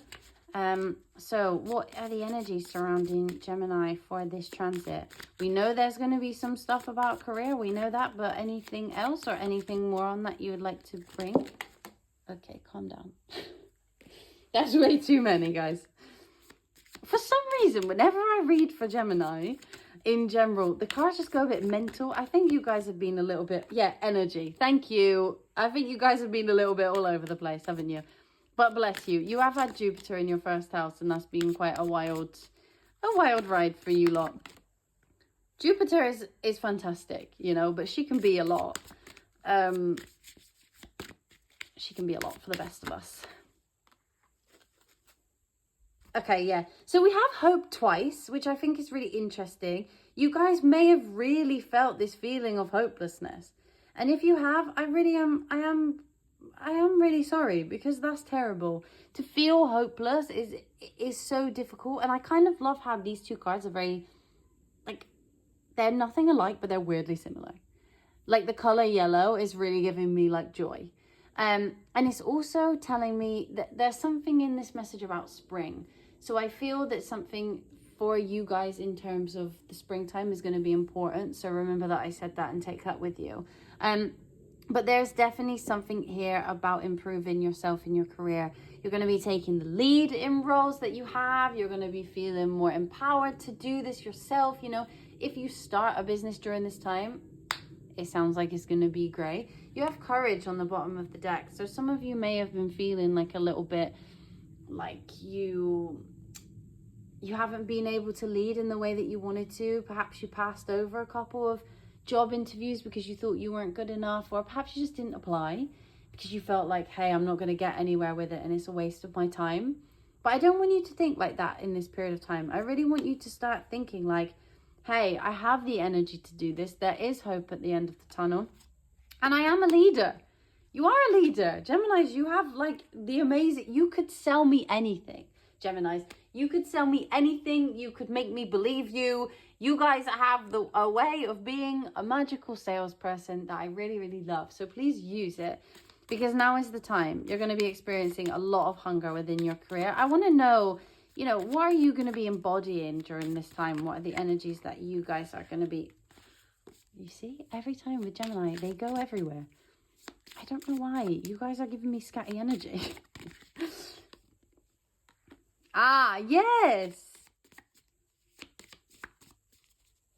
So what are the energies surrounding Gemini for this transit? We know there's going to be some stuff about career. We know that, but anything else or anything more on that you would like to bring? Okay, calm down. That's way too many, guys. For some reason, whenever I read for Gemini, in general, the cards just go a bit mental. I think you guys have been a little bit, energy. Thank you. I think you guys have been a little bit all over the place, haven't you? But bless you. You have had Jupiter in your first house, and that's been quite a wild ride for you lot. Jupiter is fantastic, you know, but she can be a lot. She can be a lot for the best of us. Okay, yeah. So we have hope twice, which I think is really interesting. You guys may have really felt this feeling of hopelessness. And if you have, I am really sorry, because that's terrible. To feel hopeless is so difficult. And I kind of love how these two cards are very, like, they're nothing alike, but they're weirdly similar. Like the color yellow is really giving me like joy. And it's also telling me that there's something in this message about spring. So I feel that something for you guys in terms of the springtime is going to be important. So remember that I said that and take that with you. But there's definitely something here about improving yourself in your career. You're going to be taking the lead in roles that you have. You're going to be feeling more empowered to do this yourself. You know, if you start a business during this time, it sounds like it's going to be great. You have courage on the bottom of the deck. So some of you may have been feeling like a little bit like you haven't been able to lead in the way that you wanted to. Perhaps you passed over a couple of job interviews because you thought you weren't good enough, or perhaps you just didn't apply because you felt like, hey, I'm not going to get anywhere with it and it's a waste of my time. But I don't want you to think like that in this period of time. I really want you to start thinking like, hey, I have the energy to do this. There is hope at the end of the tunnel. And I am a leader. You are a leader. Geminis, you have like the amazing, you could sell me anything. Geminis, you could sell me anything. You could make me believe you. You guys have a way of being a magical salesperson that I really, really love. So please use it, because now is the time. You're going to be experiencing a lot of hunger within your career. I want to know, you know, what are you going to be embodying during this time? What are the energies that you guys are going to be? You see, every time with Gemini, they go everywhere. I don't know why. You guys are giving me scatty energy. Ah, yes.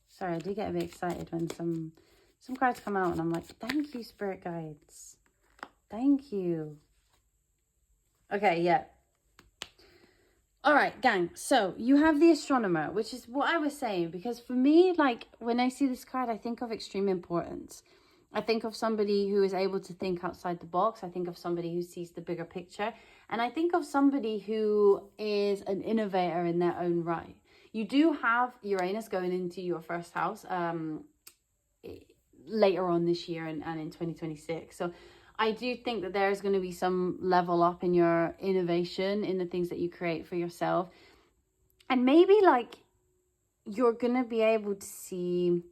Sorry, I do get a bit excited when some cards come out and I'm like, thank you, spirit guides. Thank you. Okay, yeah. All right, gang. So you have the astronomer, which is what I was saying, because for me, like when I see this card, I think of extreme importance. I think of somebody who is able to think outside the box. I think of somebody who sees the bigger picture. And I think of somebody who is an innovator in their own right. You do have Uranus going into your first house later on this year and in 2026. So I do think that there's going to be some level up in your innovation, in the things that you create for yourself. And maybe like you're going to be able to see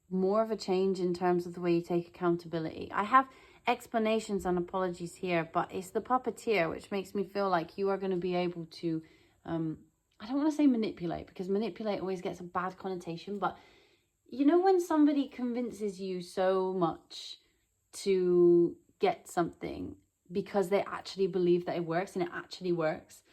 more of a change in terms of the way you take accountability. I have explanations and apologies here, but it's the puppeteer, which makes me feel like you are going to be able to, I don't want to say manipulate, because manipulate always gets a bad connotation, but you know when somebody convinces you so much to get something because they actually believe that it works, and it actually works.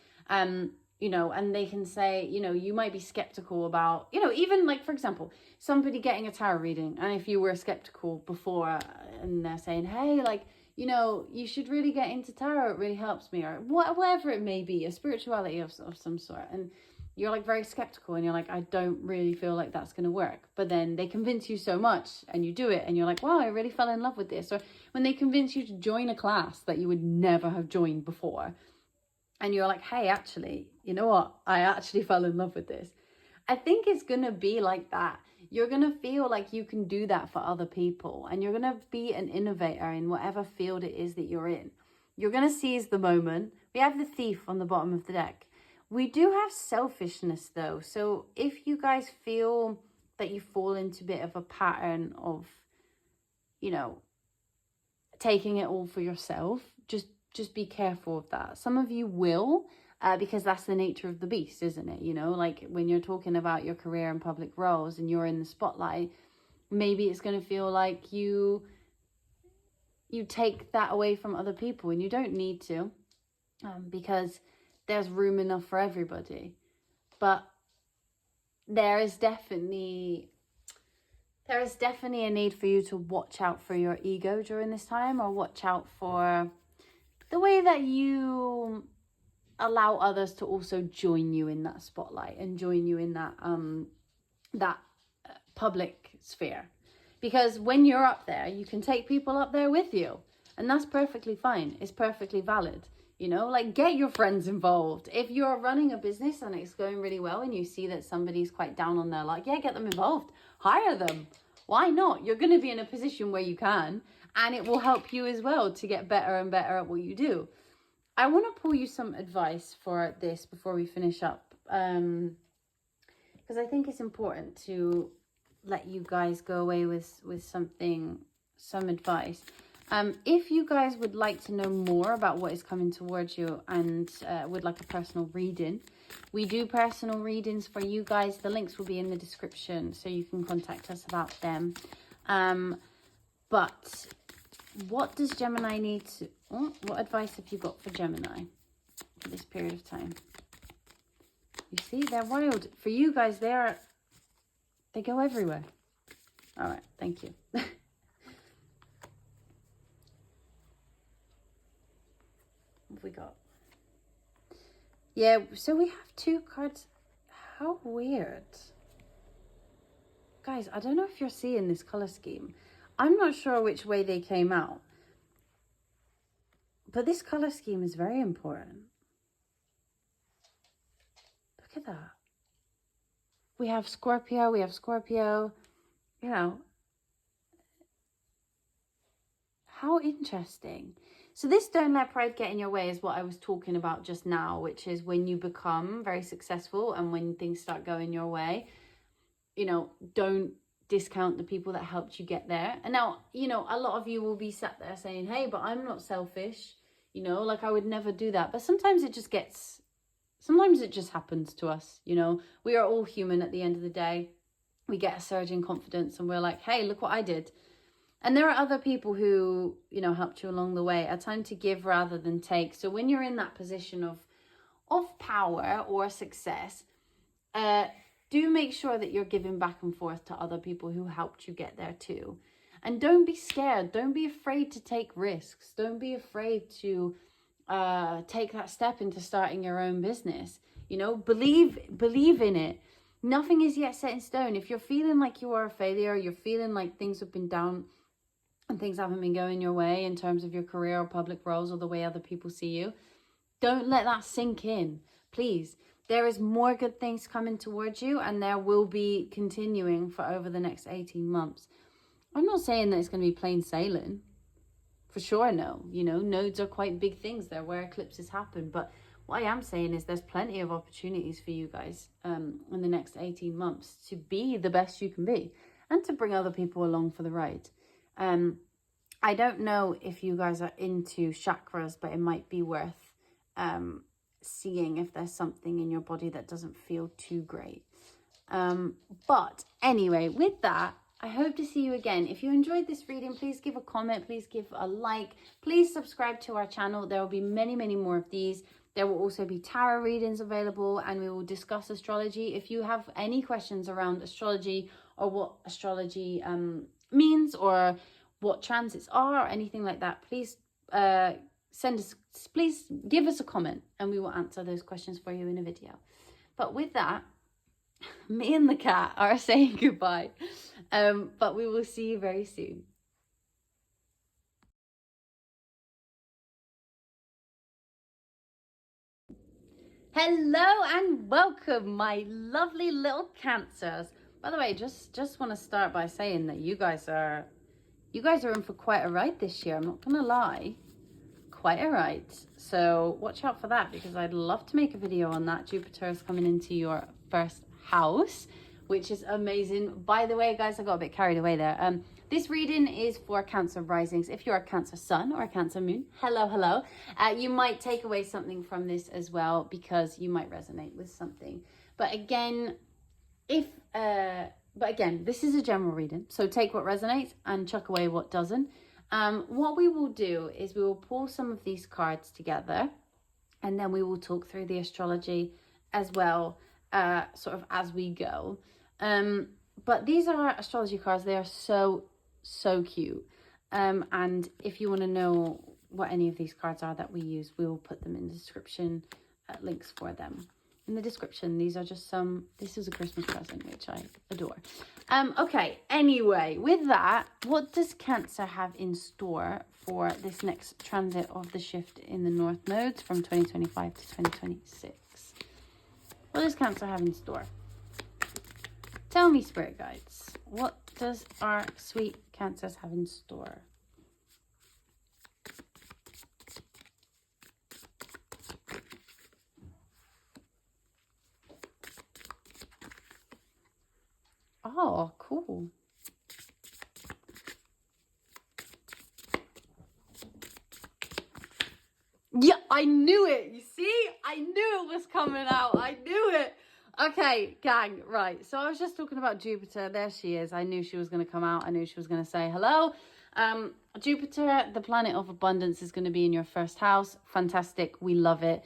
You know, and they can say, you know, you might be skeptical about, you know, even like, for example, somebody getting a tarot reading, and if you were skeptical before and they're saying, hey, like, you know, you should really get into tarot, it really helps me, or whatever it may be, a spirituality of some sort, and you're like very skeptical and you're like, I don't really feel like that's going to work. But then they convince you so much and you do it and you're like, wow, I really fell in love with this. Or when they convince you to join a class that you would never have joined before, and you're like, hey, actually, you know what? I actually fell in love with this. I think it's going to be like that. You're going to feel like you can do that for other people, and you're going to be an innovator in whatever field it is that you're in. You're going to seize the moment. We have the Thief on the bottom of the deck. We do have selfishness though. So if you guys feel that you fall into a bit of a pattern of, you know, taking it all for yourself, just be careful of that. Some of you will, because that's the nature of the beast, isn't it? You know, like when you're talking about your career and public roles and you're in the spotlight, maybe it's going to feel like you take that away from other people, and you don't need to, because there's room enough for everybody. But there is definitely a need for you to watch out for your ego during this time, or watch out for the way that you allow others to also join you in that spotlight and join you in that public sphere. Because when you're up there, you can take people up there with you, and that's perfectly fine. It's perfectly valid. You know, like, get your friends involved. If you're running a business and it's going really well and you see that somebody's quite down on their luck, yeah, get them involved. Hire them. Why not? You're going to be in a position where you can, and it will help you as well to get better and better at what you do. I want to pull you some advice for this before we finish up, because I think it's important to let you guys go away with some advice. If you guys would like to know more about what is coming towards you and would like a personal reading, we do personal readings for you guys. The links will be in the description, so you can contact us about them. But what does Gemini need to... what advice have you got for Gemini for this period of time? You see, they're wild. For you guys, they go everywhere. All right, thank you. What have we got? Yeah, so we have 2 cards. How weird. Guys, I don't know if you're seeing this color scheme. I'm not sure which way they came out, but this color scheme is very important. Look at that. We have Scorpio, you know. How interesting. So this don't let pride get in your way is what I was talking about just now, which is when you become very successful and when things start going your way, you know, don't discount the people that helped you get there. And now, you know, a lot of you will be sat there saying, hey, but I'm not selfish, you know, like I would never do that. But sometimes it just happens to us, you know. We are all human at the end of the day. We get a surge in confidence and we're like, hey, look what I did. And there are other people who, you know, helped you along the way. A time to give rather than take. So when you're in that position of power or success, do make sure that you're giving back and forth to other people who helped you get there too. And don't be scared. Don't be afraid to take risks. Don't be afraid to take that step into starting your own business. You know, believe in it. Nothing is yet set in stone. If you're feeling like you are a failure, you're feeling like things have been down and things haven't been going your way in terms of your career or public roles or the way other people see you, don't let that sink in, please. There is more good things coming towards you, and there will be continuing for over the next 18 months. I'm not saying that it's going to be plain sailing. For sure, no. You know, nodes are quite big things. They're where eclipses happen. But what I am saying is there's plenty of opportunities for you guys in the next 18 months to be the best you can be and to bring other people along for the ride. I don't know if you guys are into chakras, but it might be worth seeing if there's something in your body that doesn't feel too great. But anyway, with that, I hope to see you again. If you enjoyed this reading, please give a comment, please give a like, please subscribe to our channel. There will be many, many more of these. There will also be tarot readings available, and we will discuss astrology. If you have any questions around astrology or what astrology means, or what transits are, or anything like that, please please give us a comment and we will answer those questions for you in a video. But with that, me and the cat are saying goodbye, but we will see you very soon. Hello and welcome, my lovely little Cancers. By the way, just want to start by saying that you guys are in for quite a ride this year. I'm not gonna lie, quite a ride. So watch out for that, because I'd love to make a video on that. Jupiter is coming into your first house, which is amazing. By the way, guys, I got a bit carried away there. This reading is for Cancer risings. If you're a Cancer sun or a Cancer moon, hello. You might take away something from this as well, because you might resonate with something. But again, this is a general reading, so take what resonates and chuck away what doesn't. What we will do is we will pull some of these cards together, and then we will talk through the astrology as well, sort of as we go. But these are astrology cards. They are so cute. And if you want to know what any of these cards are that we use, we will put them in the description, links for them in the description. These are just this is a Christmas present, which I adore. Okay, anyway, with that, what does Cancer have in store for this next transit of the shift in the North nodes from 2025 to 2026? What does Cancer have in store? Tell me, spirit guides, what does our sweet Cancers have in store? Oh, cool. Yeah, I knew it. You see? I knew it was coming out. I knew it. Okay, gang, right. So I was just talking about Jupiter. There she is. I knew she was going to come out. I knew she was going to say hello. Jupiter, the planet of abundance, is going to be in your first house. Fantastic. We love it.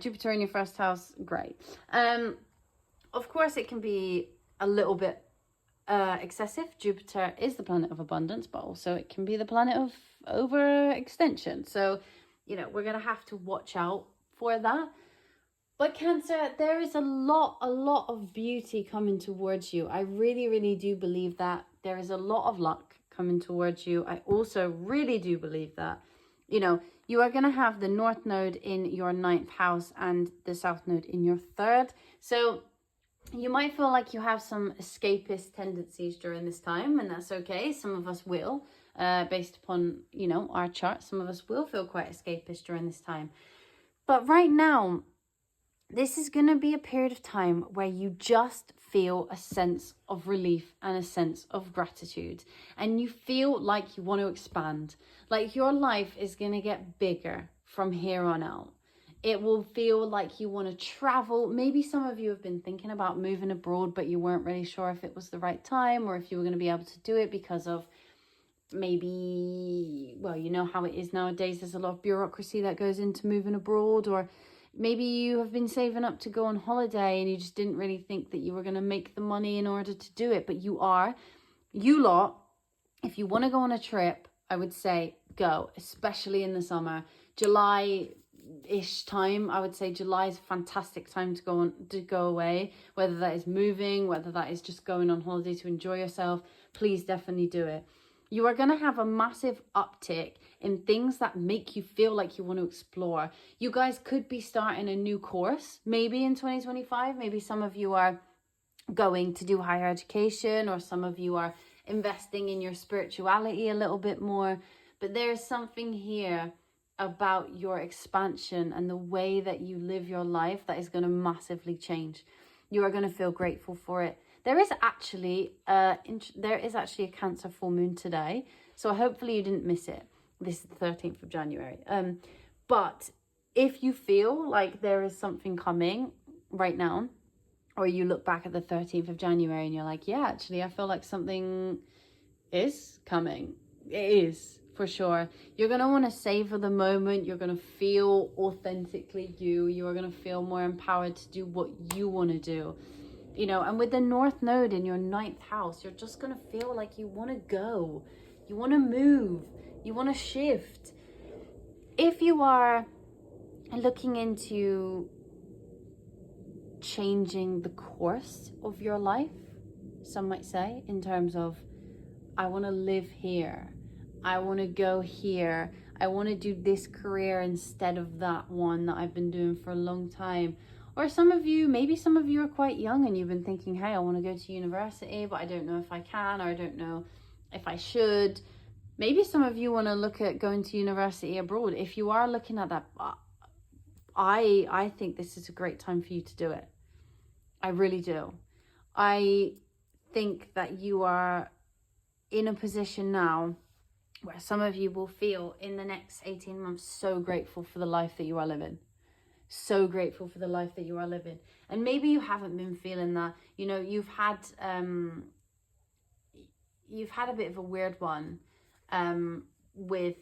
Jupiter in your first house, great. Of course, it can be a little bit excessive. Jupiter is the planet of abundance, but also it can be the planet of overextension. So, you know, we're going to have to watch out for that. But Cancer, there is a lot of beauty coming towards you. I really do believe that there is a lot of luck coming towards you. I also really do believe that, you know, you are going to have the North node in your 9th house and the South node in your 3rd. So you might feel like you have some escapist tendencies during this time, and that's okay. Some of us will, based upon, you know, our chart. Some of us will feel quite escapist during this time. But right now, this is going to be a period of time where you just feel a sense of relief and a sense of gratitude. And you feel like you want to expand. Like your life is going to get bigger from here on out. It will feel like you want to travel. Maybe some of you have been thinking about moving abroad, but you weren't really sure if it was the right time or if you were going to be able to do it because of maybe, well, you know how it is nowadays. There's a lot of bureaucracy that goes into moving abroad, or maybe you have been saving up to go on holiday and you just didn't really think that you were going to make the money in order to do it, but you are. You lot, if you want to go on a trip, I would say go, especially in the summer. July-ish time, I would say July is a fantastic time to go away, whether that is moving, whether that is just going on holiday to enjoy yourself. Please definitely do it. You are going to have a massive uptick in things that make you feel like you want to explore. You guys could be starting a new course, maybe in 2025. Maybe some of you are going to do higher education, or some of you are investing in your spirituality a little bit more. But there's something here about your expansion and the way that you live your life that is going to massively change. You are going to feel grateful for it. There is actually a Cancer full moon today, so hopefully you didn't miss it. This is the 13th of January. But if you feel like there is something coming right now, or you look back at the 13th of January and you're like, yeah, actually, I feel like something is coming. It is, for sure. You're going to want to savor the moment. You're going to feel authentically you. You are going to feel more empowered to do what you want to do. You know, and with the North Node in your 9th house, you're just going to feel like you want to go. You want to move. You want to shift. If you are looking into changing the course of your life, some might say, in terms of, I want to live here, I want to go here, I want to do this career instead of that one that I've been doing for a long time. Or some of you, maybe some of you are quite young and you've been thinking, hey, I want to go to university, but I don't know if I can, or I don't know if I should. Maybe some of you want to look at going to university abroad. If you are looking at that, I think this is a great time for you to do it. I really do. I think that you are in a position now where some of you will feel in the next 18 months so grateful for the life that you are living. So grateful for the life that you are living. And maybe you haven't been feeling that. You know, you've had a bit of a weird one with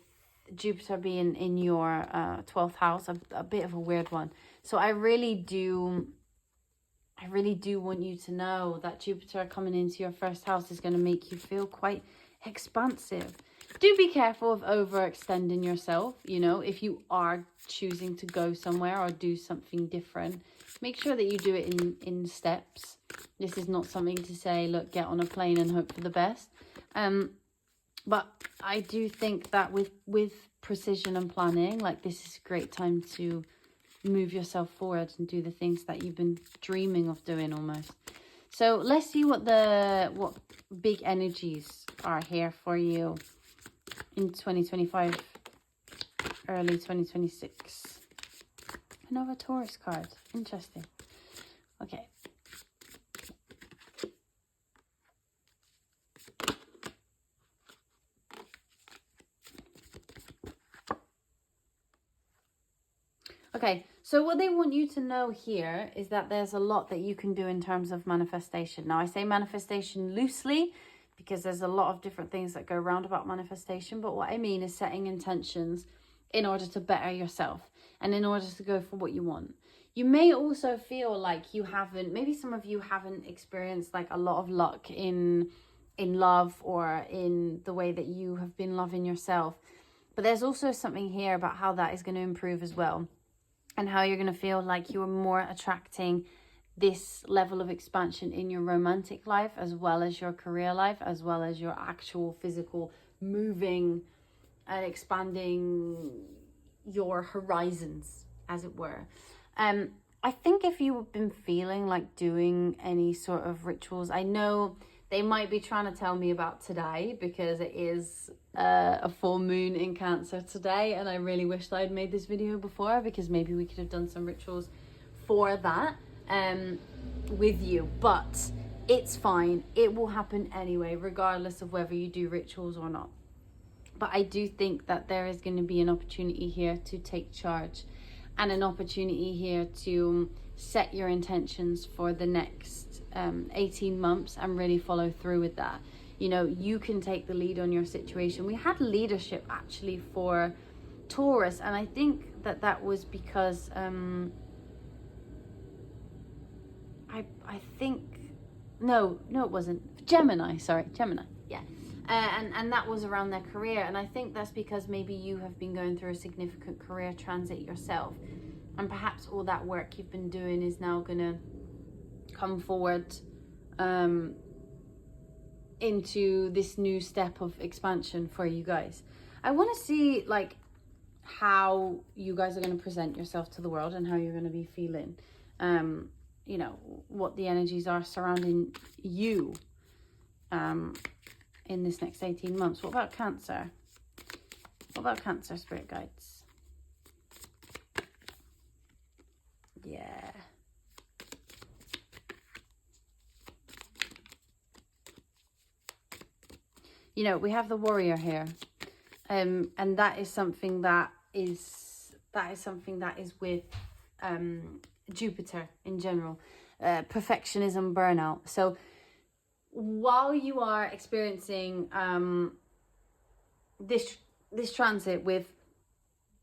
Jupiter being in your 12th house, a bit of a weird one. So I really do want you to know that Jupiter coming into your 1st house is going to make you feel quite expansive. Do be careful of overextending yourself. You know, if you are choosing to go somewhere or do something different, make sure that you do it in steps. This is not something to say, look, get on a plane and hope for the best. But I do think that with precision and planning, like, this is a great time to move yourself forward and do the things that you've been dreaming of doing almost. So let's see what big energies are here for you in 2025, early 2026. Another Taurus card. Interesting. Okay. Okay, so what they want you to know here is that there's a lot that you can do in terms of manifestation. Now, I say manifestation loosely because there's a lot of different things that go around about manifestation. But what I mean is setting intentions in order to better yourself and in order to go for what you want. You may also feel like you haven't, maybe some of you haven't experienced like a lot of luck in love or in the way that you have been loving yourself. But there's also something here about how that is going to improve as well. And how you're going to feel like you are more attracting this level of expansion in your romantic life, as well as your career life, as well as your actual physical moving and expanding your horizons, as it were. I think if you've been feeling like doing any sort of rituals, I know they might be trying to tell me about today because it is a full moon in Cancer today, and I really wished I'd made this video before because maybe we could have done some rituals for that with you, but it's fine. It will happen anyway, regardless of whether you do rituals or not. But I do think that there is going to be an opportunity here to take charge and an opportunity here to set your intentions for the next 18 months and really follow through with that. You know, you can take the lead on your situation. We had leadership actually for Taurus, and I think that that was because I think no it wasn't Gemini, yeah. And that was around their career, and I think that's because maybe you have been going through a significant career transit yourself, and perhaps all that work you've been doing is now gonna come forward into this new step of expansion for you guys. I want to see like how you guys are going to present yourself to the world and how you're going to be feeling, you know, what the energies are surrounding you in this next 18 months. What about Cancer? What about Cancer, spirit guides? Yeah. You know, we have the Warrior here, and that is something that is with Jupiter in general. perfectionism, burnout. So while you are experiencing this transit with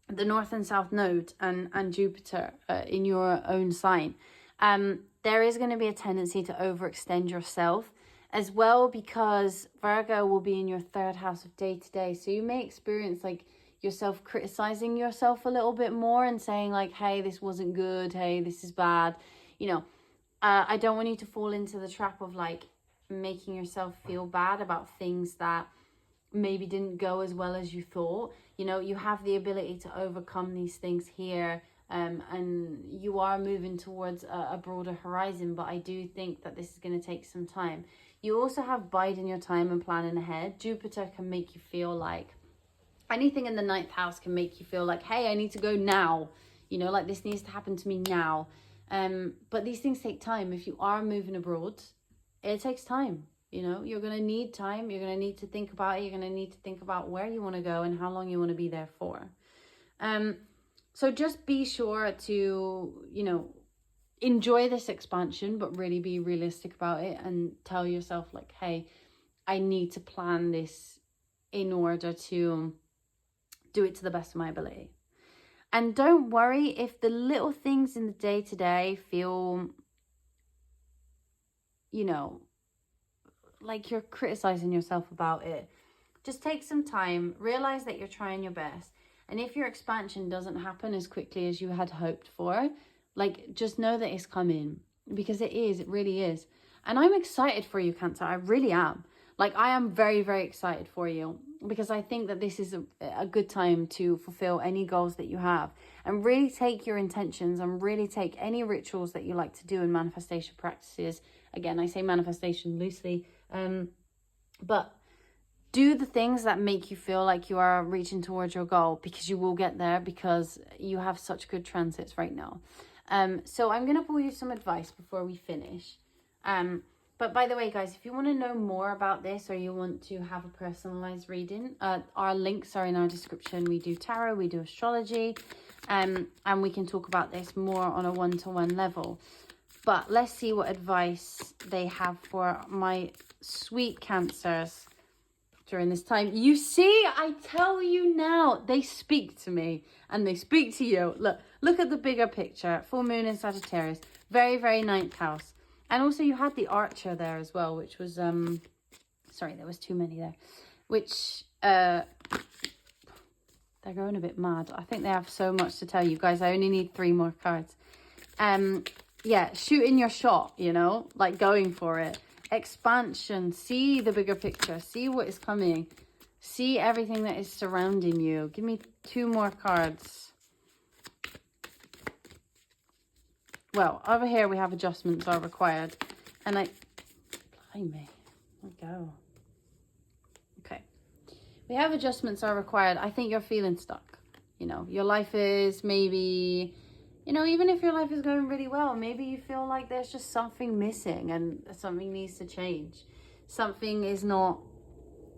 the North and South node and Jupiter in your own sign, there is going to be a tendency to overextend yourself as well, because Virgo will be in your 3rd house of day-to-day. So you may experience like yourself criticizing yourself a little bit more and saying like, hey, this wasn't good, hey, this is bad. You know, I don't want you to fall into the trap of like making yourself feel bad about things that maybe didn't go as well as you thought. You know, you have the ability to overcome these things here, and you are moving towards a broader horizon, but I do think that this is going to take some time. You also have biding your time and planning ahead. Jupiter can make you feel like, anything in the 9th house can make you feel like, hey, I need to go now. You know, like this needs to happen to me now. But these things take time. If you are moving abroad, it takes time. You know, you're going to need time. You're going to need to think about it. You're going to need to think about where you want to go and how long you want to be there for. So just be sure to, you know, enjoy this expansion, but really be realistic about it and tell yourself like, hey, I need to plan this in order to do it to the best of my ability. And don't worry if the little things in the day-to-day feel, you know, like you're criticizing yourself about it. Just take some time, realize that you're trying your best. And if your expansion doesn't happen as quickly as you had hoped for, like, just know that it's coming, because it really is. And I'm excited for you, Cancer. I really am. Like, I am very, very excited for you, because I think that this is a good time to fulfill any goals that you have, and really take your intentions and really take any rituals that you like to do in manifestation practices. Again, I say manifestation loosely, but do the things that make you feel like you are reaching towards your goal, because you will get there, because you have such good transits right now. So I'm going to pull you some advice before we finish. But by the way, guys, if you want to know more about this, or you want to have a personalized reading, our links are in our description. We do tarot, we do astrology, and we can talk about this more on a one-to-one level. But let's see what advice they have for my sweet Cancers during this time. You see, I tell you now, they speak to me and they speak to you. Look at the bigger picture. Full moon in Sagittarius, very, very 9th house. And also you had the Archer there as well, which was, sorry, there was too many there, which, they're going a bit mad. I think they have so much to tell you guys. I only need 3 more cards. Yeah, shooting your shot, you know, like going for it. Expansion, see the bigger picture, see what is coming, see everything that is surrounding you. Give me 2 more cards. Well, over here we have adjustments are required, and blimey, let go. Okay, we have adjustments are required. I think you're feeling stuck. You know, your life is maybe, you know, even if your life is going really well, maybe you feel like there's just something missing and something needs to change. Something is not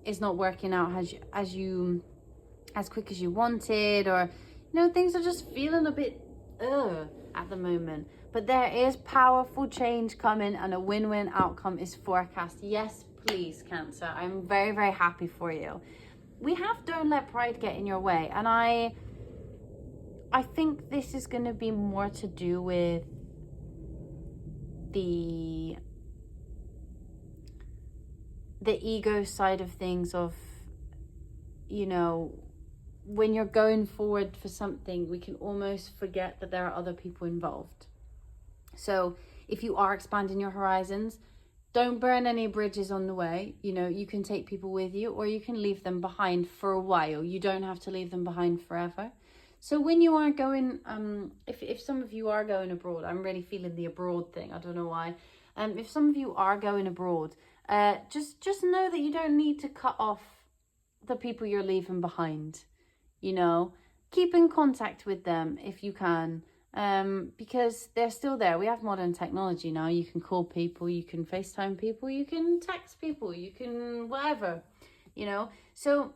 working out as quick as you wanted, or, you know, things are just feeling a bit at the moment. But there is powerful change coming, and a win-win outcome is forecast. Yes, please, Cancer. I'm very, very happy for you. We have don't let pride get in your way, and I think this is going to be more to do with the ego side of things, of, you know, when you're going forward for something, we can almost forget that there are other people involved. So if you are expanding your horizons, don't burn any bridges on the way. You know, you can take people with you, or you can leave them behind for a while. You don't have to leave them behind forever. So when you are going, if some of you are going abroad, I'm really feeling the abroad thing. I don't know why. If some of you are going abroad, just know that you don't need to cut off the people you're leaving behind. You know, keep in contact with them if you can, because they're still there. We have modern technology now. You can call people, you can FaceTime people, you can text people, you can whatever, you know. So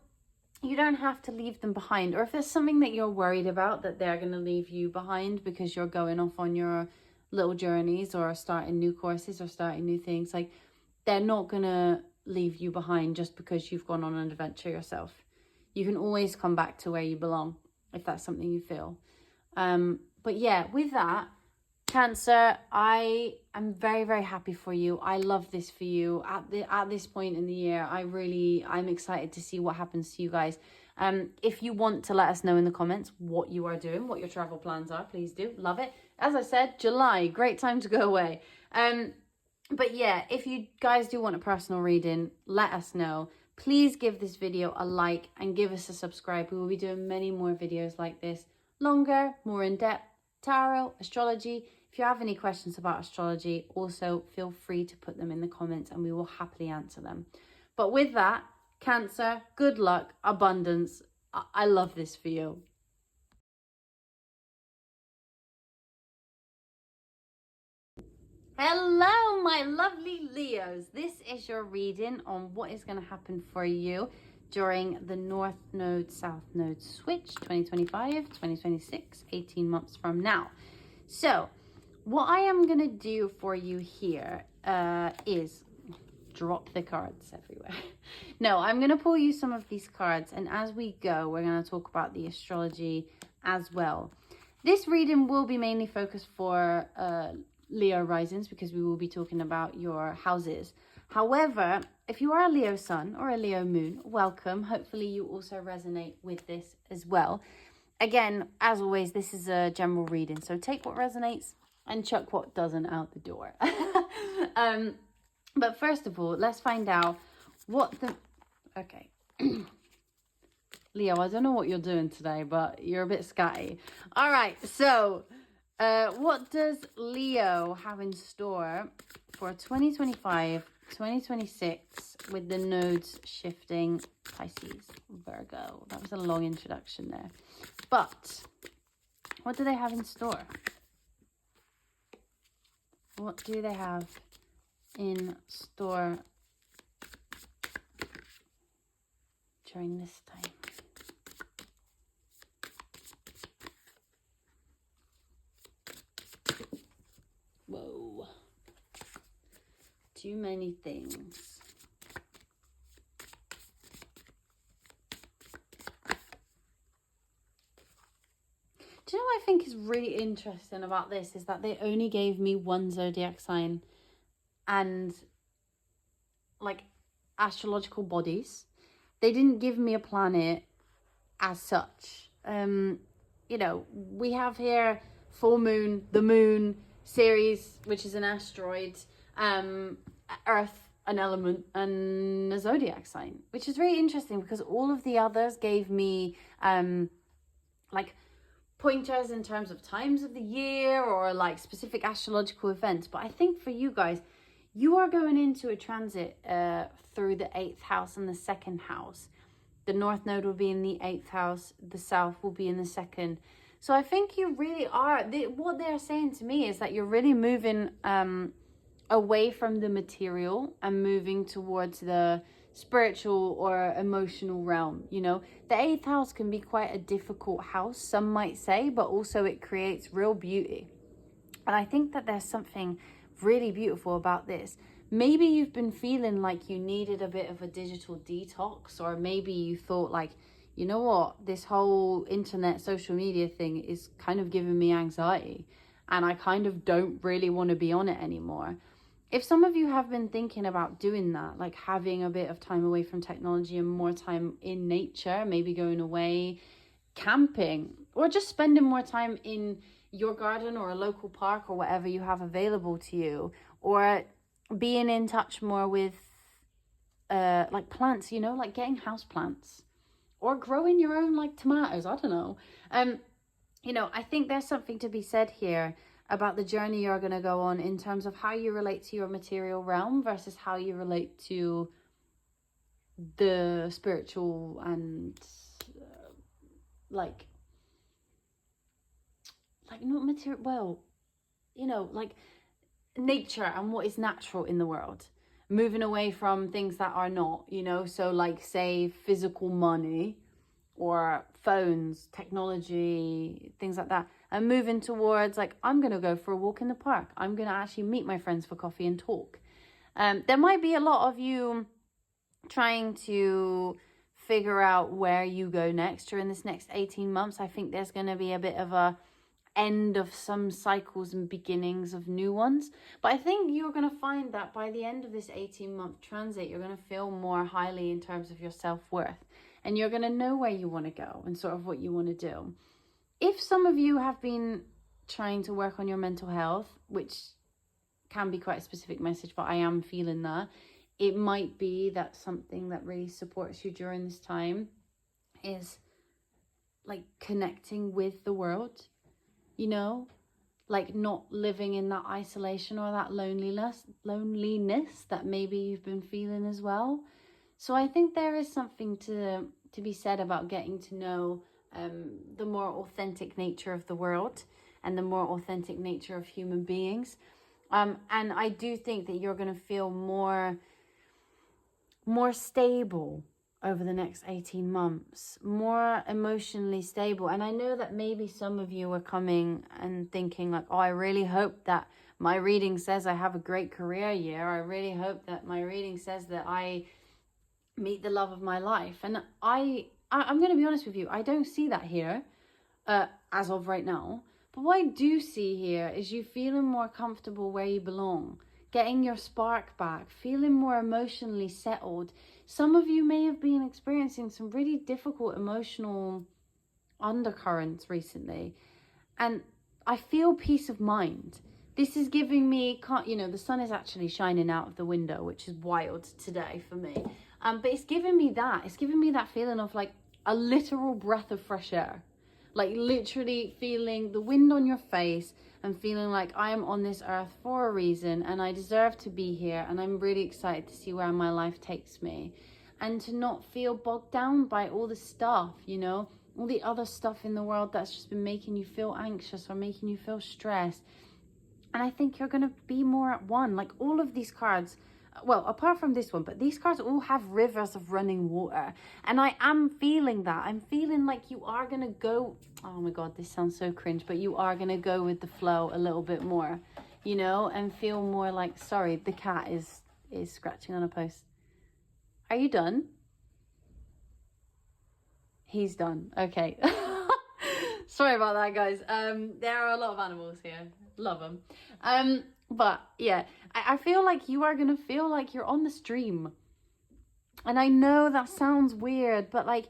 you don't have to leave them behind. Or if there's something that you're worried about that they're going to leave you behind because you're going off on your little journeys or starting new courses or starting new things. Like, they're not gonna leave you behind just because you've gone on an adventure yourself. You can always come back to where you belong if that's something you feel. But yeah, with that, Cancer, I am very, very happy for you. I love this for you at this point in the year. I'm excited to see what happens to you guys. If you want to let us know in the comments what you are doing, what your travel plans are, please do. Love it. As I said, July, great time to go away. But yeah, if you guys do want a personal reading, let us know. Please give this video a like and give us a subscribe. We will be doing many more videos like this, longer, more in-depth, tarot, astrology. If you have any questions about astrology, also feel free to put them in the comments and we will happily answer them. But with that, Cancer, good luck, abundance. I love this for you. Hello, my lovely Leos. This is your reading on what is going to happen for you during the North Node, South Node switch 2025, 2026, 18 months from now. So, what I am going to do for you here is drop the cards everywhere. No, I'm going to pull you some of these cards, and as we go, we're going to talk about the astrology as well. This reading will be mainly focused for Leo risings because we will be talking about your houses. However, if you are a Leo sun or a Leo moon, welcome. Hopefully you also resonate with this as well. Again, as always, this is a general reading, so take what resonates and chuck what doesn't out the door. But first of all, let's find out what the... Okay. Leo, I don't know what you're doing today, but you're a bit scatty. All right, so what does Leo have in store for 2025, 2026 with the nodes shifting Pisces, Virgo? That was a long introduction there. But what do they have in store? What do they have in store during this time? Whoa. Too many things. Do you know what I think is really interesting about this is that they only gave me one zodiac sign and like astrological bodies. They didn't give me a planet as such. You know, we have here full moon, the moon, Ceres, which is an asteroid, Earth, an element, and a zodiac sign, which is very interesting because all of the others gave me like pointers in terms of times of the year or like specific astrological events. But I think for you guys, you are going into a transit through the 8th house and the 2nd house. The North Node will be in the 8th house. The South will be in the 2nd. So I think you really are, what they're saying to me is that you're really moving away from the material and moving towards the spiritual or emotional realm. You know, the 8th house can be quite a difficult house, some might say, but also it creates real beauty. And I think that there's something really beautiful about this. Maybe you've been feeling like you needed a bit of a digital detox, or maybe you thought like, you know what, this whole internet social media thing is kind of giving me anxiety and I kind of don't really want to be on it anymore. If some of you have been thinking about doing that, like having a bit of time away from technology and more time in nature, maybe going away, camping, or just spending more time in your garden or a local park or whatever you have available to you, or being in touch more with like plants, you know, like getting house plants or growing your own like tomatoes, I don't know. You know, I think there's something to be said here about the journey you're going to go on in terms of how you relate to your material realm versus how you relate to the spiritual and like not material, well, you know, like nature and what is natural in the world, moving away from things that are not, you know, so like say physical money or phones, technology, things like that, and moving towards like, I'm going to go for a walk in the park. I'm going to actually meet my friends for coffee and talk. There might be a lot of you trying to figure out where you go next during this next 18 months. I think there's going to be a bit of a end of some cycles and beginnings of new ones. But I think you're going to find that by the end of this 18-month transit, you're going to feel more highly in terms of your self-worth. And you're going to know where you want to go and sort of what you want to do. If some of you have been trying to work on your mental health, which can be quite a specific message, but I am feeling that, it might be that something that really supports you during this time is like connecting with the world, you know, like not living in that isolation or that loneliness that maybe you've been feeling as well. So I think there is something to be said about getting to know the more authentic nature of the world and the more authentic nature of human beings. And I do think that you're going to feel more stable over the next 18 months, more emotionally stable. And I know that maybe some of you are coming and thinking like, oh, I really hope that my reading says I have a great career year. I really hope that my reading says that I meet the love of my life. And I'm going to be honest with you, I don't see that here as of right now. But what I do see here is you feeling more comfortable where you belong, getting your spark back, feeling more emotionally settled. Some of you may have been experiencing some really difficult emotional undercurrents recently. And I feel peace of mind. This is giving me, you know, the sun is actually shining out of the window, which is wild today for me. But it's giving me that. It's giving me that feeling of like a literal breath of fresh air. Like literally feeling the wind on your face and feeling like I am on this earth for a reason and I deserve to be here, and I'm really excited to see where my life takes me. And to not feel bogged down by all the stuff, you know, all the other stuff in the world that's just been making you feel anxious or making you feel stressed. And I think you're going to be more at one. Like all of these cards, well, apart from this one, but these cards all have rivers of running water. And I am feeling that. I'm feeling like you are going to go, oh my God, this sounds so cringe, but you are going to go with the flow a little bit more, you know, and feel more like, sorry, the cat is scratching on a post. Are you done? He's done. Okay. Sorry about that, guys. There are a lot of animals here. Love them. But yeah, I feel like you are going to feel like you're on the stream. And I know that sounds weird, but like,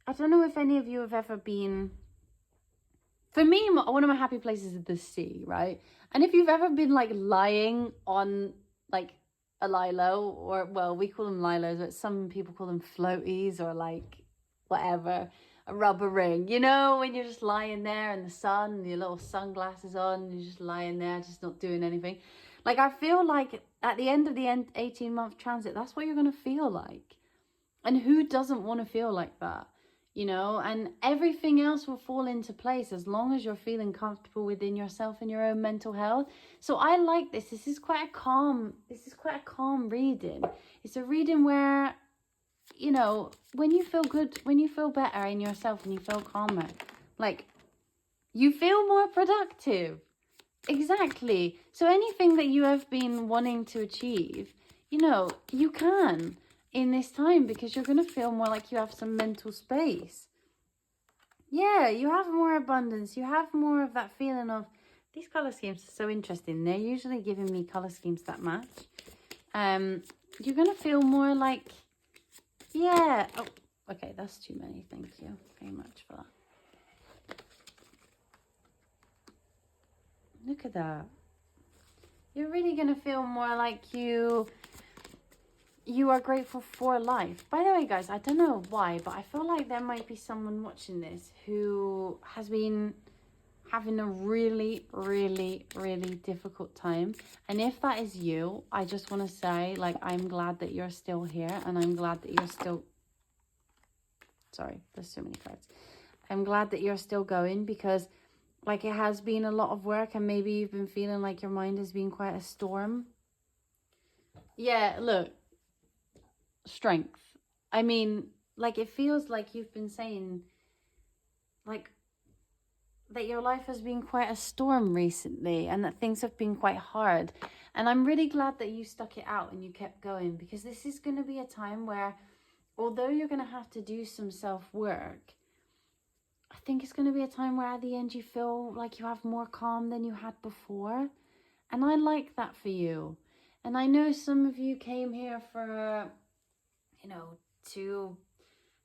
I don't know if any of you have ever been... For me, one of my happy places is the sea, right? And if you've ever been like lying on like a lilo, or well, we call them lilos, but some people call them floaties or like whatever, a rubber ring, you know, when you're just lying there in the sun, your little sunglasses on, and you're just lying there, just not doing anything. Like, I feel like at the end of the 18-month transit, that's what you're going to feel like. And who doesn't want to feel like that, you know? And everything else will fall into place as long as you're feeling comfortable within yourself and your own mental health. So I like this. This is quite a calm reading. It's a reading where, you know, when you feel good, when you feel better in yourself and you feel calmer, like, you feel more productive. Exactly. So anything that you have been wanting to achieve, you know, you can in this time, because you're going to feel more like you have some mental space. Yeah, you have more abundance. You have more of that feeling of, these color schemes are so interesting. They're usually giving me color schemes that match. You're going to feel more like, yeah. Oh, okay, that's too many. Thank you very much for that. Look at that. You're really going to feel more like you are grateful for life. By the way, guys, I don't know why, but I feel like there might be someone watching this who has been having a really, really, really difficult time. And if that is you, I just want to say, like, I'm glad that you're still here, and I'm glad that you're still... Sorry, there's so many cards. I'm glad that you're still going, because like, it has been a lot of work, and maybe you've been feeling like your mind has been quite a storm. Yeah, look. Strength. I mean, like, it feels like you've been saying, like, that your life has been quite a storm recently and that things have been quite hard. And I'm really glad that you stuck it out and you kept going, because this is going to be a time where, although you're going to have to do some self-work, I think it's going to be a time where at the end you feel like you have more calm than you had before. And I like that for you. And I know some of you came here for, you know, to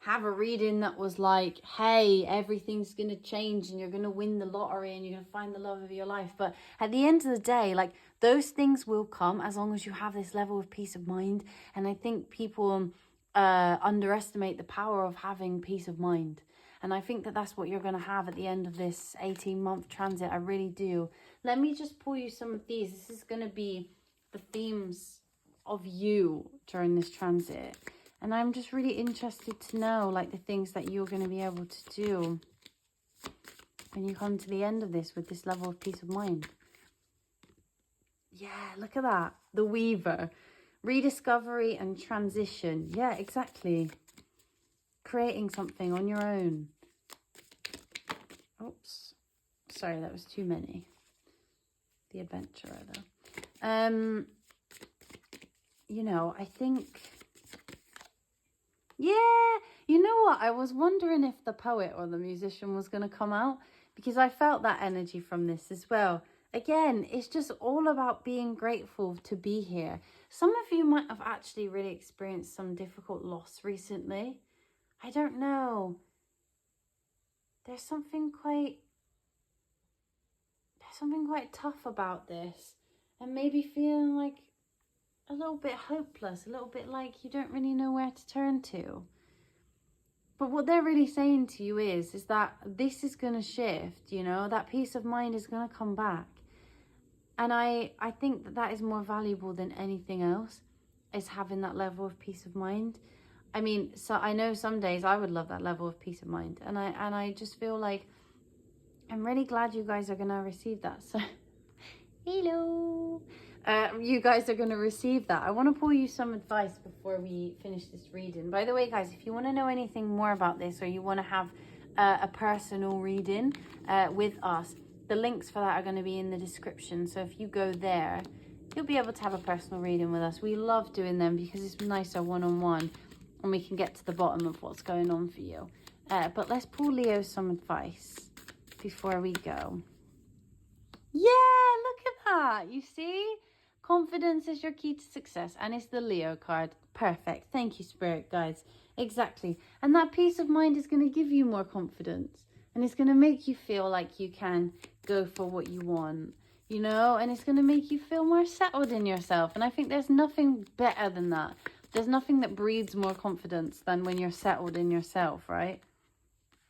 have a reading that was like, hey, everything's going to change and you're going to win the lottery and you're going to find the love of your life. But at the end of the day, like, those things will come as long as you have this level of peace of mind. And I think people underestimate the power of having peace of mind. And I think that that's what you're going to have at the end of this 18-month transit. I really do. Let me just pull you some of these. This is going to be the themes of you during this transit. And I'm just really interested to know, like, the things that you're going to be able to do when you come to the end of this with this level of peace of mind. Yeah, look at that. The Weaver. Rediscovery and transition. Yeah, exactly. Creating something on your own. Oops. Sorry, that was too many. The Adventurer, though. You know, I think... Yeah, you know what? I was wondering if the poet or the musician was going to come out, because I felt that energy from this as well. Again, it's just all about being grateful to be here. Some of you might have actually really experienced some difficult loss recently. I don't know. There's something quite tough about this. And maybe feeling like a little bit hopeless, a little bit like you don't really know where to turn to. But what they're really saying to you is that this is going to shift, you know, that peace of mind is going to come back. And I think that is more valuable than anything else, is having that level of peace of mind. I mean, so I know some days I would love that level of peace of mind. And I just feel like I'm really glad you guys are going to receive that. So, hello. You guys are going to receive that. I want to pull you some advice before we finish this reading. By the way, guys, if you want to know anything more about this, or you want to have a personal reading with us, the links for that are going to be in the description. So if you go there, you'll be able to have a personal reading with us. We love doing them because it's nicer one-on-one, and we can get to the bottom of what's going on for you. But let's pull Leo some advice before we go. Yeah, look at that. You see? Confidence is your key to success, and it's the Leo card. Perfect. Thank you, Spirit, guys. Exactly. And that peace of mind is going to give you more confidence, and it's going to make you feel like you can go for what you want, you know, and it's going to make you feel more settled in yourself. And I think there's nothing better than that. There's nothing that breeds more confidence than when you're settled in yourself, right?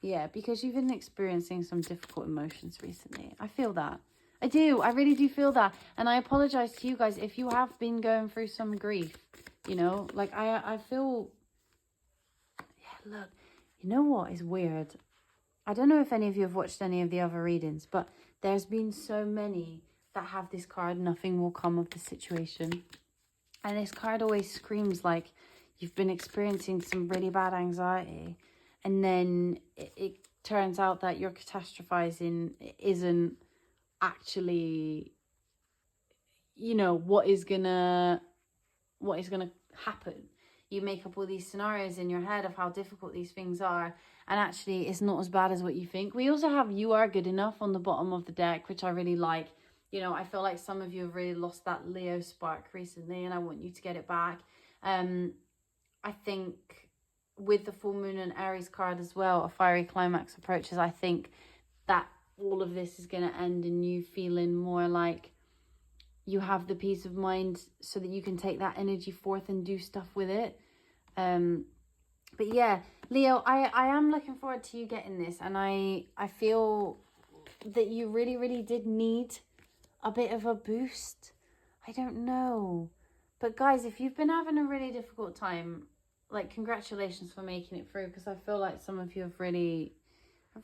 Yeah, because you've been experiencing some difficult emotions recently. I feel that. I do. I really do feel that. And I apologize to you guys if you have been going through some grief, you know, like I feel, yeah, look, you know what is weird? I don't know if any of you have watched any of the other readings, but there's been so many that have this card, nothing will come of the situation. And this card always screams like you've been experiencing some really bad anxiety. And then it turns out that your catastrophizing isn't actually, you know, what is gonna happen. You make up all these scenarios in your head of how difficult these things are, and actually it's not as bad as what you think. We also have You Are Good Enough on the bottom of the deck, which I really like. You know, I feel like some of you have really lost that Leo spark recently, and I want you to get it back. I think with the full moon and Aries card as well, a fiery climax approaches. I think that all of this is going to end in you feeling more like you have the peace of mind so that you can take that energy forth and do stuff with it. But yeah, Leo, I am looking forward to you getting this, and I feel that you really, really did need a bit of a boost. I don't know. But guys, if you've been having a really difficult time, like, congratulations for making it through, because I feel like some of you have really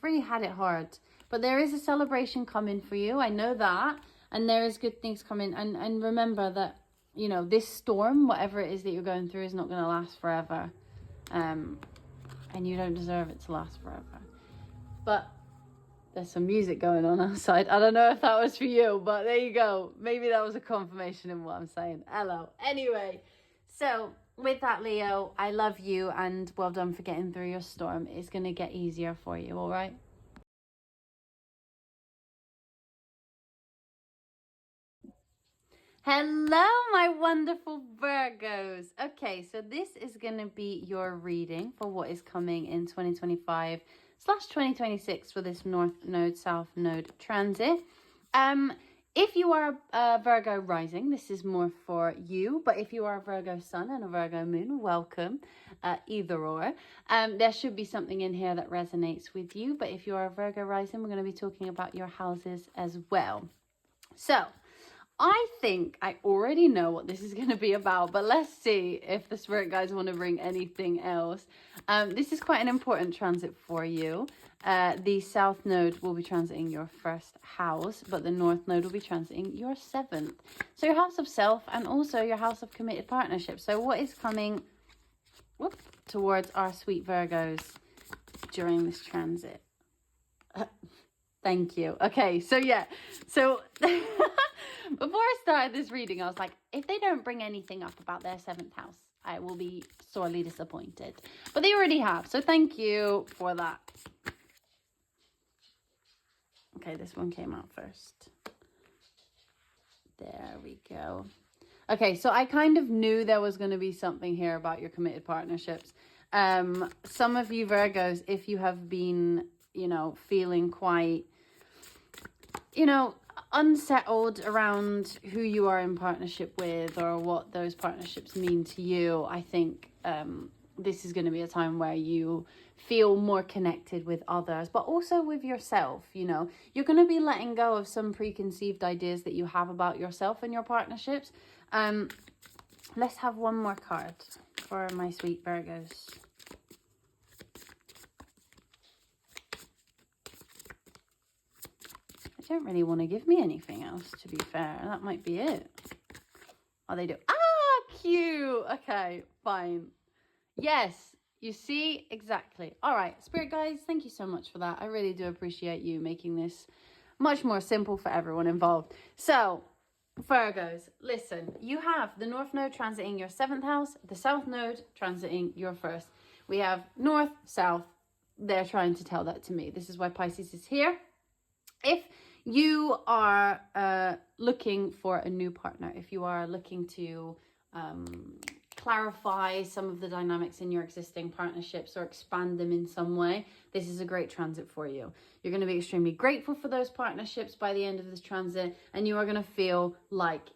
had it hard. But there is a celebration coming for you. I know that. And there is good things coming. And remember that, you know, this storm, whatever it is that you're going through, is not going to last forever. and you don't deserve it to last forever. But there's some music going on outside. I don't know if that was for you, but there you go. Maybe that was a confirmation in what I'm saying. Hello. Anyway, so with that, Leo, I love you and well done for getting through your storm. It's going to get easier for you, all right? Hello, my wonderful Virgos. Okay, so this is going to be your reading for what is coming in 2025/2026 for this North Node, South Node transit. If you are a Virgo rising, this is more for you. But if you are a Virgo sun and a Virgo moon, welcome, either or. There should be something in here that resonates with you. But if you are a Virgo rising, we're going to be talking about your houses as well. So I think I already know what this is going to be about, but let's see if the spirit guides want to bring anything else. This is quite an important transit for you. The South Node will be transiting your first house, but the North Node will be transiting your 7th. So your house of self and also your house of committed partnerships. So what is coming towards our sweet Virgos during this transit? Thank you. Okay, so yeah. So before I started this reading, I was like, if they don't bring anything up about their 7th house, I will be sorely disappointed. But they already have, so thank you for that. Okay, this one came out first. There we go. Okay, so I kind of knew there was going to be something here about your committed partnerships. Some of you Virgos, if you have been, feeling quite, unsettled around who you are in partnership with or what those partnerships mean to you, I think this is going to be a time where you feel more connected with others, but also with yourself. You're going to be letting go of some preconceived ideas that you have about yourself and your partnerships. Let's have one more card for my sweet Virgos. Don't really want to give me anything else, to be fair. That might be it. Oh, they do. Ah, cute. Okay, fine. Yes, you see, exactly. All right, spirit guys, thank you so much for that. I really do appreciate you making this much more simple for everyone involved. So, Virgos, listen, you have the North Node transiting your 7th house, the South Node transiting your 1st. We have North, South. They're trying to tell that to me. This is why Pisces is here. If you are looking for a new partner, if you are looking to clarify some of the dynamics in your existing partnerships or expand them in some way, this is a great transit for you. You're going to be extremely grateful for those partnerships by the end of this transit, and you are going to feel like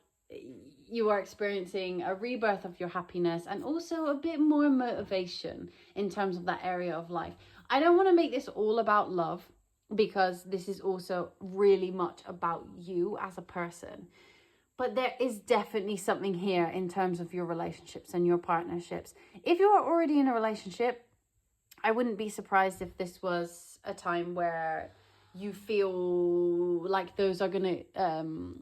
you are experiencing a rebirth of your happiness and also a bit more motivation in terms of that area of life. I don't want to make this all about love, because this is also really much about you as a person. But there is definitely something here in terms of your relationships and your partnerships. If you are already in a relationship, I wouldn't be surprised if this was a time where you feel like those are going to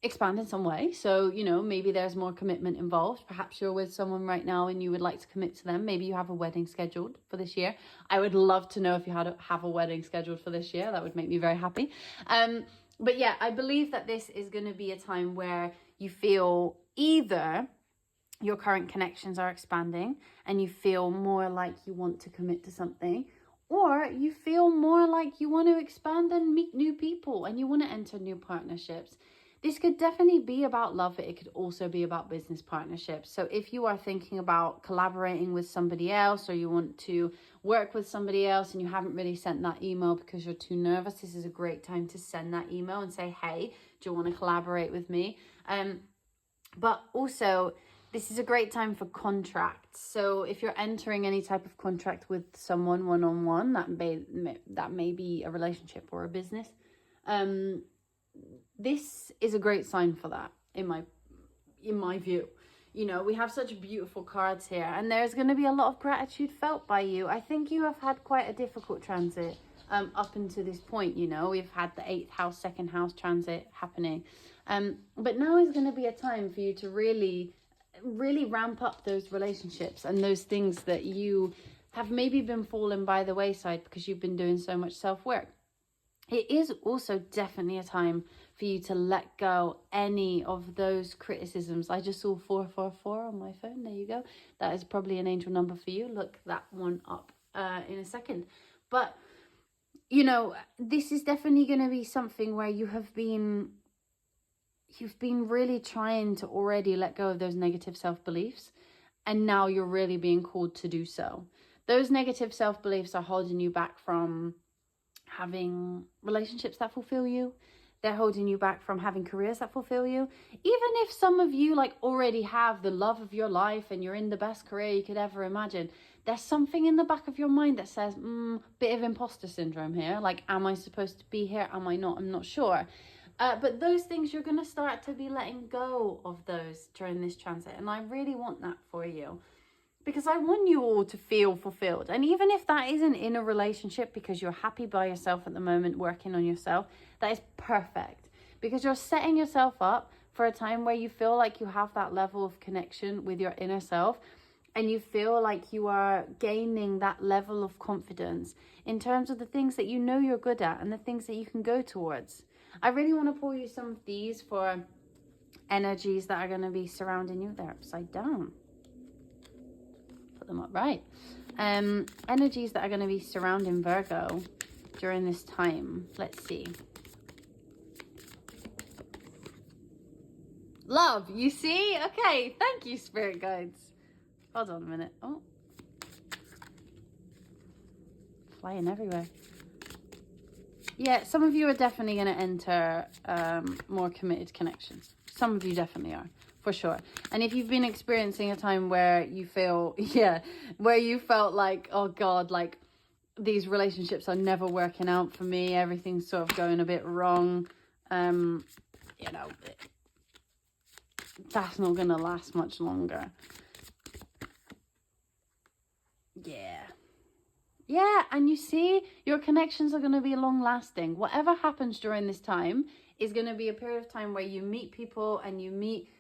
expand in some way. So, maybe there's more commitment involved. Perhaps you're with someone right now and you would like to commit to them. Maybe you have a wedding scheduled for this year. I would love to know if you have a wedding scheduled for this year. That would make me very happy. But yeah, I believe that this is going to be a time where you feel either your current connections are expanding and you feel more like you want to commit to something, or you feel more like you want to expand and meet new people and you want to enter new partnerships. This could definitely be about love, but it could also be about business partnerships. So if you are thinking about collaborating with somebody else, or you want to work with somebody else and you haven't really sent that email because you're too nervous, this is a great time to send that email and say, hey, do you want to collaborate with me? But also, this is a great time for contracts. So if you're entering any type of contract with someone one-on-one, that may be a relationship or a business. This is a great sign for that, in my view. We have such beautiful cards here, and there's going to be a lot of gratitude felt by you. I think you have had quite a difficult transit up until this point. We've had the 8th house, 2nd house transit happening. But now is going to be a time for you to really ramp up those relationships and those things that you have maybe been fallen by the wayside because you've been doing so much self-work. It is also definitely a time for you to let go any of those criticisms. I just saw 444 on my phone. There you go. That is probably an angel number for you. Look that one up in a second. But, you know, this is definitely going to be something where you've been really trying to already let go of those negative self-beliefs. And now you're really being called to do so. Those negative self-beliefs are holding you back from having relationships that fulfill you. They're holding you back from having careers that fulfill you. Even if some of you like already have the love of your life and you're in the best career you could ever imagine, there's something in the back of your mind that says, bit of imposter syndrome here. Like, am I supposed to be here? Am I not? I'm not sure. But those things, you're going to start to be letting go of those during this transit. And I really want that for you. Because I want you all to feel fulfilled. And even if that isn't in a relationship because you're happy by yourself at the moment, working on yourself, that is perfect. Because you're setting yourself up for a time where you feel like you have that level of connection with your inner self. And you feel like you are gaining that level of confidence in terms of the things that you know you're good at and the things that you can go towards. I really want to pull you some of these for energies that are going to be surrounding you. They're upside down. Them up right. Energies that are going to be surrounding Virgo during this time. Let's see. Love, you see? Okay, thank you, spirit guides. Hold on a minute. Oh, flying everywhere. Yeah, some of you are definitely going to enter more committed connections. Some of you definitely are. For sure. And if you've been experiencing a time where you feel, where you felt like, oh God, like these relationships are never working out for me, everything's sort of going a bit wrong, you know, that's not going to last much longer. Yeah, and you see, your connections are going to be long lasting. Whatever happens during this time is going to be a period of time where you meet people and you meet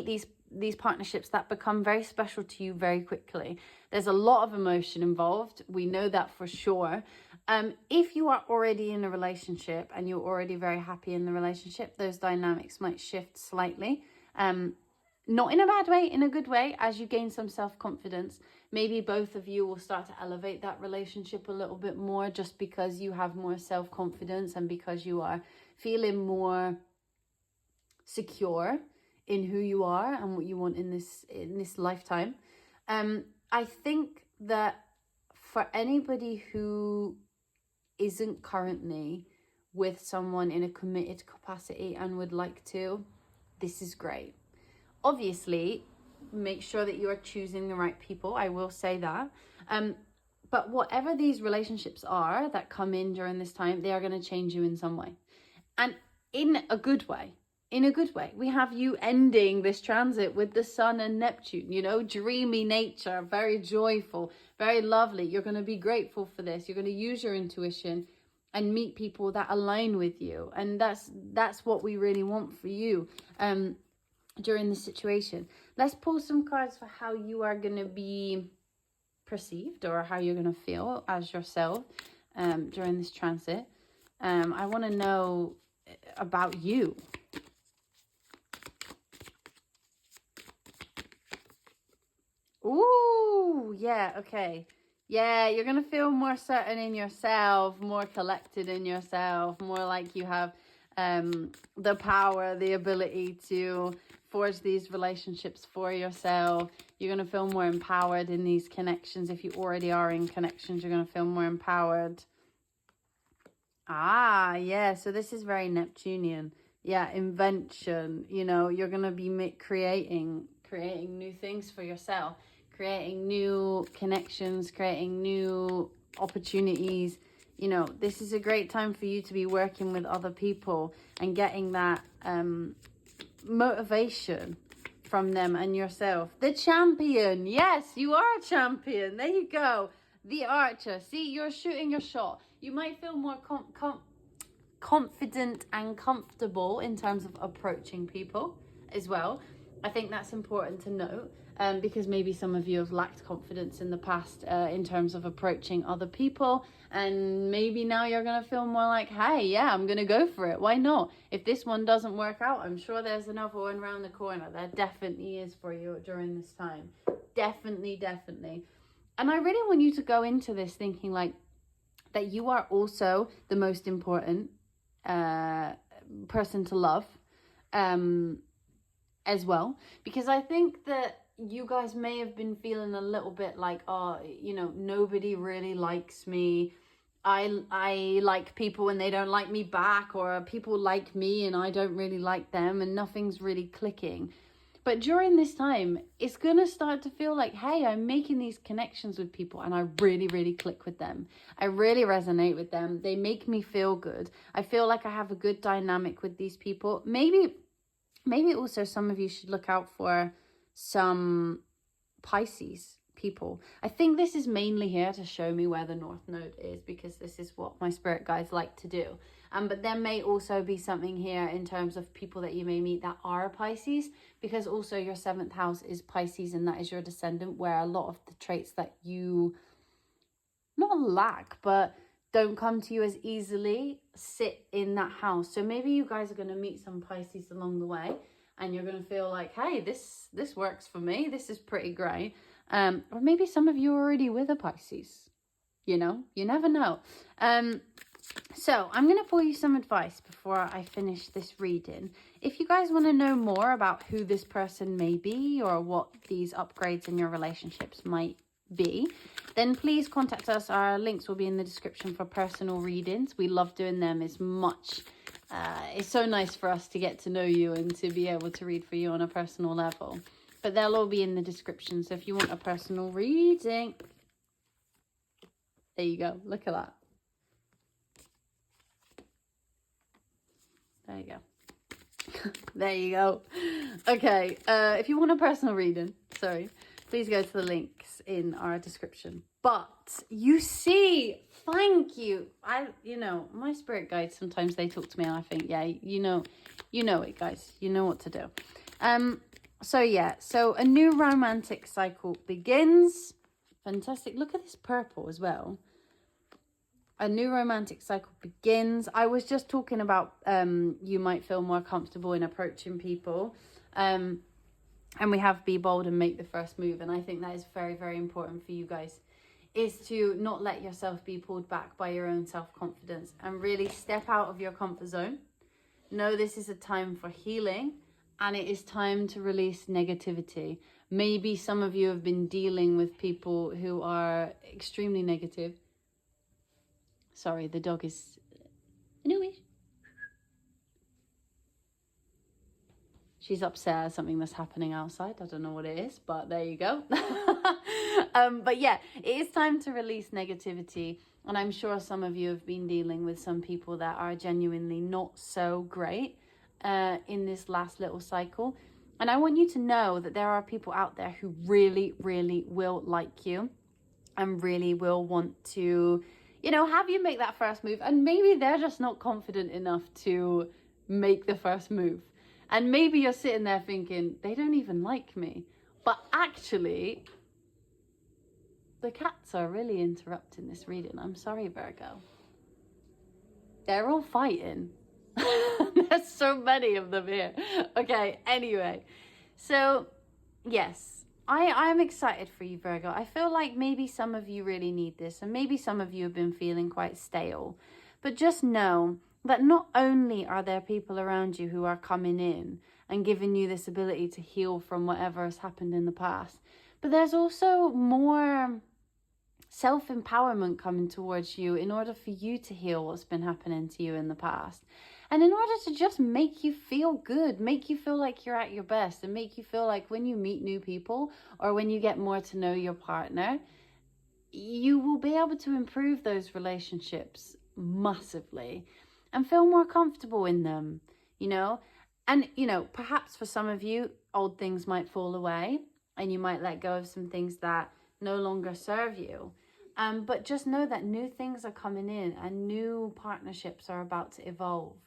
these partnerships that become very special to you very quickly. There's a lot of emotion involved. We know that for sure. If you are already in a relationship and you're already very happy in the relationship, those dynamics might shift slightly. Not in a bad way, in a good way, as you gain some self-confidence. Maybe both of you will start to elevate that relationship a little bit more just because you have more self-confidence and because you are feeling more secure in who you are and what you want in this lifetime. I think that for anybody who isn't currently with someone in a committed capacity and would like to, this is great. Obviously, make sure that you are choosing the right people. I will say that. But whatever these relationships are that come in during this time, they are going to change you in some way. And in a good way. In a good way. We have you ending this transit with the Sun and Neptune, you know, dreamy nature, very joyful, very lovely. You're going to be grateful for this. You're going to use your intuition and meet people that align with you. And that's what we really want for you during this situation. Let's pull some cards for how you are going to be perceived or how you're going to feel as yourself during this transit. I want to know about you. Ooh, yeah, okay. Yeah, you're going to feel more certain in yourself, more collected in yourself, more like you have the power, the ability to forge these relationships for yourself. You're going to feel more empowered in these connections. If you already are in connections, you're going to feel more empowered. Ah, yeah, so this is very Neptunian. Yeah, invention, you know, you're going to be creating new things for yourself, creating new connections, creating new opportunities. You know, this is a great time for you to be working with other people and getting that motivation from them and yourself. The champion. Yes, you are a champion. There you go. The archer. See, you're shooting your shot. You might feel more confident and comfortable in terms of approaching people as well. I think that's important to note. because maybe some of you have lacked confidence in the past in terms of approaching other people, and maybe now you're going to feel more like, hey, yeah, I'm going to go for it. Why not? If this one doesn't work out, I'm sure there's another one around the corner. There definitely is for you during this time. Definitely, definitely. And I really want you to go into this thinking like that you are also the most important person to love as well, because I think that you guys may have been feeling a little bit like, oh, you know, nobody really likes me. I like people and they don't like me back, or people like me and I don't really like them, and nothing's really clicking. But during this time, it's going to start to feel like, hey, I'm making these connections with people and I really, really click with them. I really resonate with them. They make me feel good. I feel like I have a good dynamic with these people. Maybe also some of you should look out for some Pisces people. I think this is mainly here to show me where the North Node is, because this is what my spirit guides like to do. But there may also be something here in terms of people that you may meet that are Pisces, because also your 7th house is Pisces, and that is your descendant, where a lot of the traits that you not lack but don't come to you as easily sit in that house. So maybe you guys are going to meet some Pisces along the way, and you're going to feel like, hey, this works for me. This is pretty great. Or maybe some of you are already with a Pisces. You know, you never know. So I'm going to pour you some advice before I finish this reading. If you guys want to know more about who this person may be, or what these upgrades in your relationships might be, then please contact us. Our links will be in the description for personal readings. We love doing them. It's so nice for us to get to know you and to be able to read for you on a personal level. But they'll all be in the description. So if you want a personal reading, there you go. Look at that. There you go. There you go. Okay. If you want a personal reading, please go to the links in our description. But you see, thank you. My spirit guides, sometimes they talk to me and I think, yeah, you know it, guys. You know what to do. So a new romantic cycle begins. Fantastic. Look at this purple as well. A new romantic cycle begins. I was just talking about you might feel more comfortable in approaching people. And we have be bold and make the first move. And I think that is very, very important for you guys, is to not let yourself be pulled back by your own self-confidence and really step out of your comfort zone. Know this is a time for healing, and it is time to release negativity. Maybe some of you have been dealing with people who are extremely negative. Sorry, the dog is... She's upset at something that's happening outside. I don't know what it is, but there you go. But yeah, it is time to release negativity. And I'm sure some of you have been dealing with some people that are genuinely not so great in this last little cycle. And I want you to know that there are people out there who really, really will like you and really will want to, have you make that first move. And maybe they're just not confident enough to make the first move. And maybe you're sitting there thinking, they don't even like me. But actually, the cats are really interrupting this reading. I'm sorry, Virgo. They're all fighting. There's so many of them here. Okay, anyway. So, yes, I'm excited for you, Virgo. I feel like maybe some of you really need this. And maybe some of you have been feeling quite stale. But just know that not only are there people around you who are coming in and giving you this ability to heal from whatever has happened in the past, but there's also more self-empowerment coming towards you in order for you to heal what's been happening to you in the past. And in order to just make you feel good, make you feel like you're at your best, and make you feel like when you meet new people or when you get more to know your partner, you will be able to improve those relationships massively and feel more comfortable in them, And, perhaps for some of you, old things might fall away and you might let go of some things that no longer serve you. But just know that new things are coming in and new partnerships are about to evolve.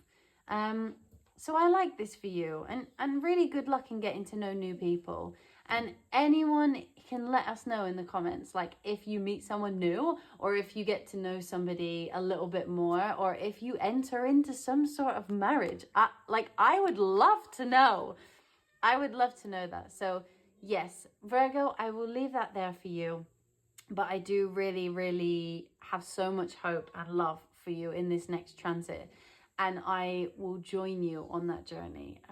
So I like this for you, and really good luck in getting to know new people And anyone can let us know in the comments, like if you meet someone new, or if you get to know somebody a little bit more, or if you enter into some sort of marriage. I would love to know. I would love to know that. So yes, Virgo, I will leave that there for you. But I do really, really have so much hope and love for you in this next transit. And I will join you on that journey.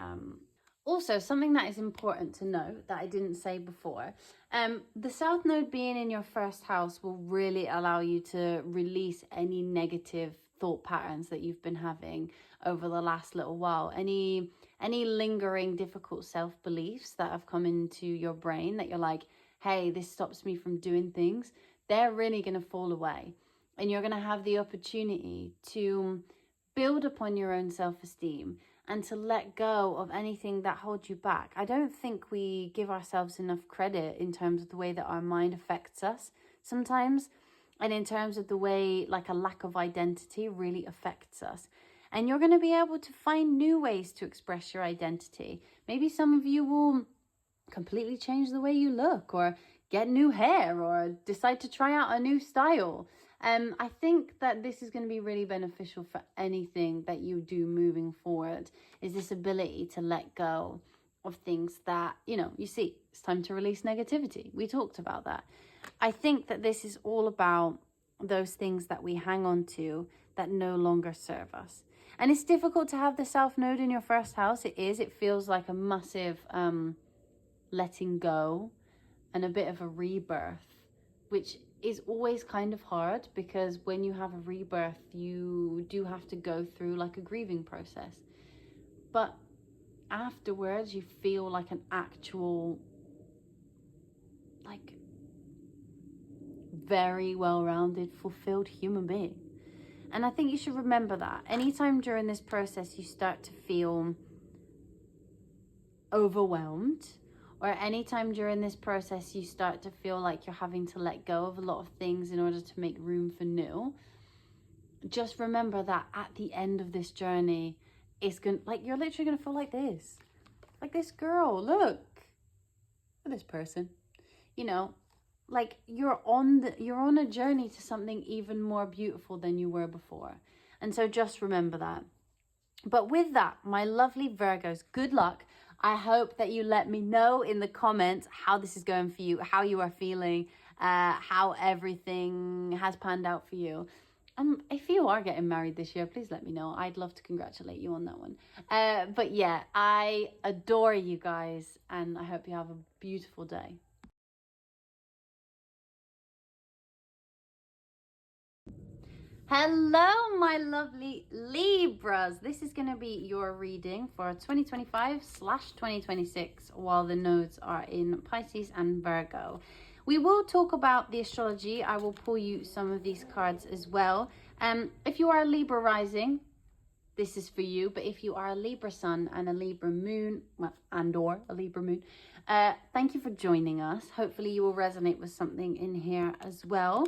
Also, something that is important to note that I didn't say before, the South Node being in your first house will really allow you to release any negative thought patterns that you've been having over the last little while. Any lingering difficult self-beliefs that have come into your brain that you're like, hey, this stops me from doing things, they're really going to fall away. And you're going to have the opportunity to build upon your own self-esteem and to let go of anything that holds you back. I don't think we give ourselves enough credit in terms of the way that our mind affects us sometimes, and in terms of the way like a lack of identity really affects us. And you're going to be able to find new ways to express your identity. Maybe some of you will completely change the way you look, or get new hair, or decide to try out a new style. I think that this is going to be really beneficial for anything that you do moving forward, is this ability to let go of things that, you see, it's time to release negativity. We talked about that. I think that this is all about those things that we hang on to that no longer serve us. And it's difficult to have the South Node in your first house. It is. It feels like a massive letting go and a bit of a rebirth, which is always kind of hard, because when you have a rebirth, you do have to go through like a grieving process. But afterwards, you feel like an actual, like, very well-rounded, fulfilled human being. And I think you should remember that. Anytime during this process you start to feel overwhelmed, or anytime during this process you start to feel like you're having to let go of a lot of things in order to make room for new, just remember that at the end of this journey, it's gonna, like, you're literally gonna feel like this girl, look at this person, like you're on a journey to something even more beautiful than you were before. And so just remember that. But with that, my lovely Virgos, good luck. I hope that you let me know in the comments how this is going for you, how you are feeling, how everything has panned out for you. If you are getting married this year, please let me know. I'd love to congratulate you on that one. But yeah, I adore you guys, and I hope you have a beautiful day. Hello, my lovely Libras. This is going to be your reading for 2025/2026 while the nodes are in Pisces and Virgo. We will talk about the astrology. I will pull you some of these cards as well. If you are a Libra rising, this is for you. But if you are a Libra sun and a Libra moon, or a Libra moon, thank you for joining us. Hopefully you will resonate with something in here as well.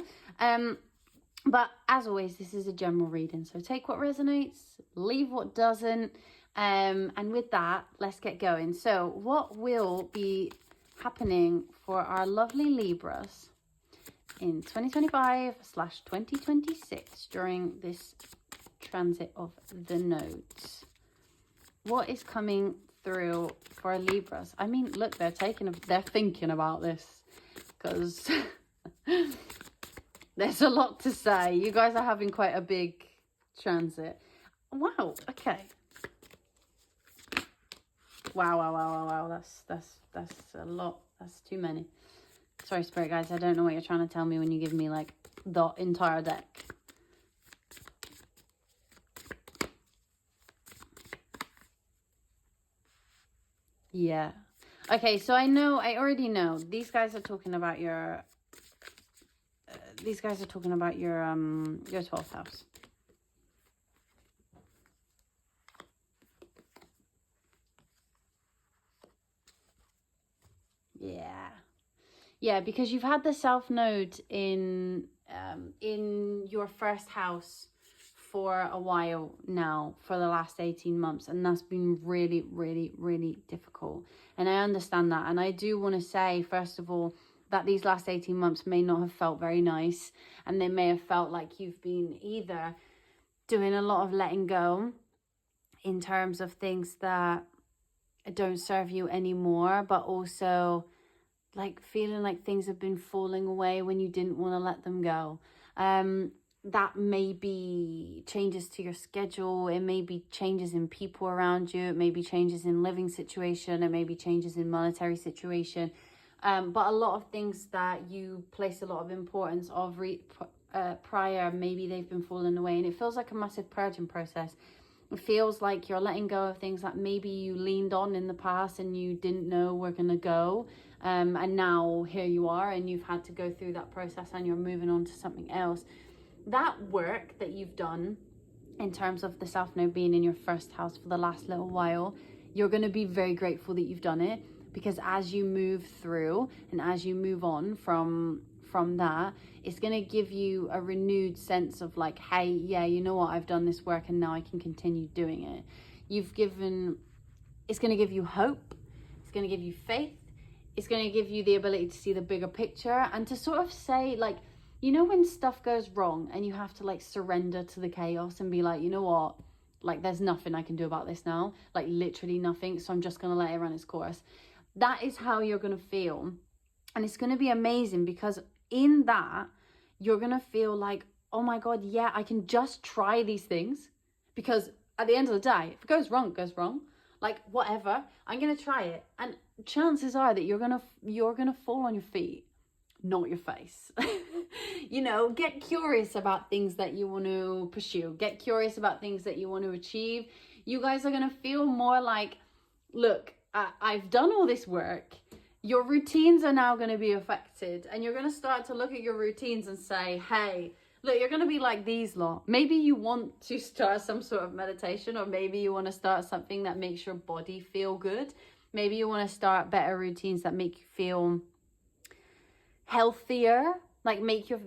But as always, this is a general reading, so take what resonates, leave what doesn't, and with that, let's get going. So what will be happening for our lovely Libras in 2025/2026 during this transit of the nodes? What is coming through for Libras? I mean, look, they're thinking about this, because there's a lot to say. You guys are having quite a big transit. Wow. Okay. Wow. That's a lot. That's too many. Sorry, Spirit guys. I don't know what you're trying to tell me when you give me like the entire deck. Yeah. Okay. So I already know these guys are talking about your. These guys are talking about your 12th house. Yeah, because you've had the South Node in your first house for a while now, for the last 18 months, and that's been really, really, really difficult. And I understand that. And I do want to say, first of all, that these last 18 months may not have felt very nice, and they may have felt like you've been either doing a lot of letting go in terms of things that don't serve you anymore, but also like feeling like things have been falling away when you didn't want to let them go. That may be changes to your schedule, it may be changes in people around you, it may be changes in living situation, it may be changes in monetary situation, but a lot of things that you place a lot of importance of prior, maybe they've been falling away, and it feels like a massive purging process. It feels like you're letting go of things that maybe you leaned on in the past and you didn't know were going to go. And now here you are, and you've had to go through that process, and you're moving on to something else. That work that you've done in terms of the South Node being in your first house for the last little while, you're going to be very grateful that you've done it, because as you move through and as you move on from that, it's going to give you a renewed sense of like, hey, yeah, you know what, I've done this work and now I can continue doing it. It's going to give you hope, it's going to give you faith, it's going to give you the ability to see the bigger picture, and to sort of say, like, you know, when stuff goes wrong and you have to like surrender to the chaos and be like, you know what, like there's nothing I can do about this now, like literally nothing, so I'm just going to let it run its course. That is how you're going to feel, and it's going to be amazing, because in that, you're going to feel like, oh my God, yeah, I can just try these things, because at the end of the day, if it goes wrong, it goes wrong. Like, whatever, I'm going to try it. And chances are that you're going to fall on your feet, not your face. You know, get curious about things that you want to pursue. Get curious about things that you want to achieve. You guys are going to feel more like, look, I've done all this work. Your routines are now going to be affected, and you're going to start to look at your routines and say, hey, look, you're going to be like these lot. Maybe you want to start some sort of meditation, or maybe you want to start something that makes your body feel good. Maybe you want to start better routines that make you feel healthier, like make you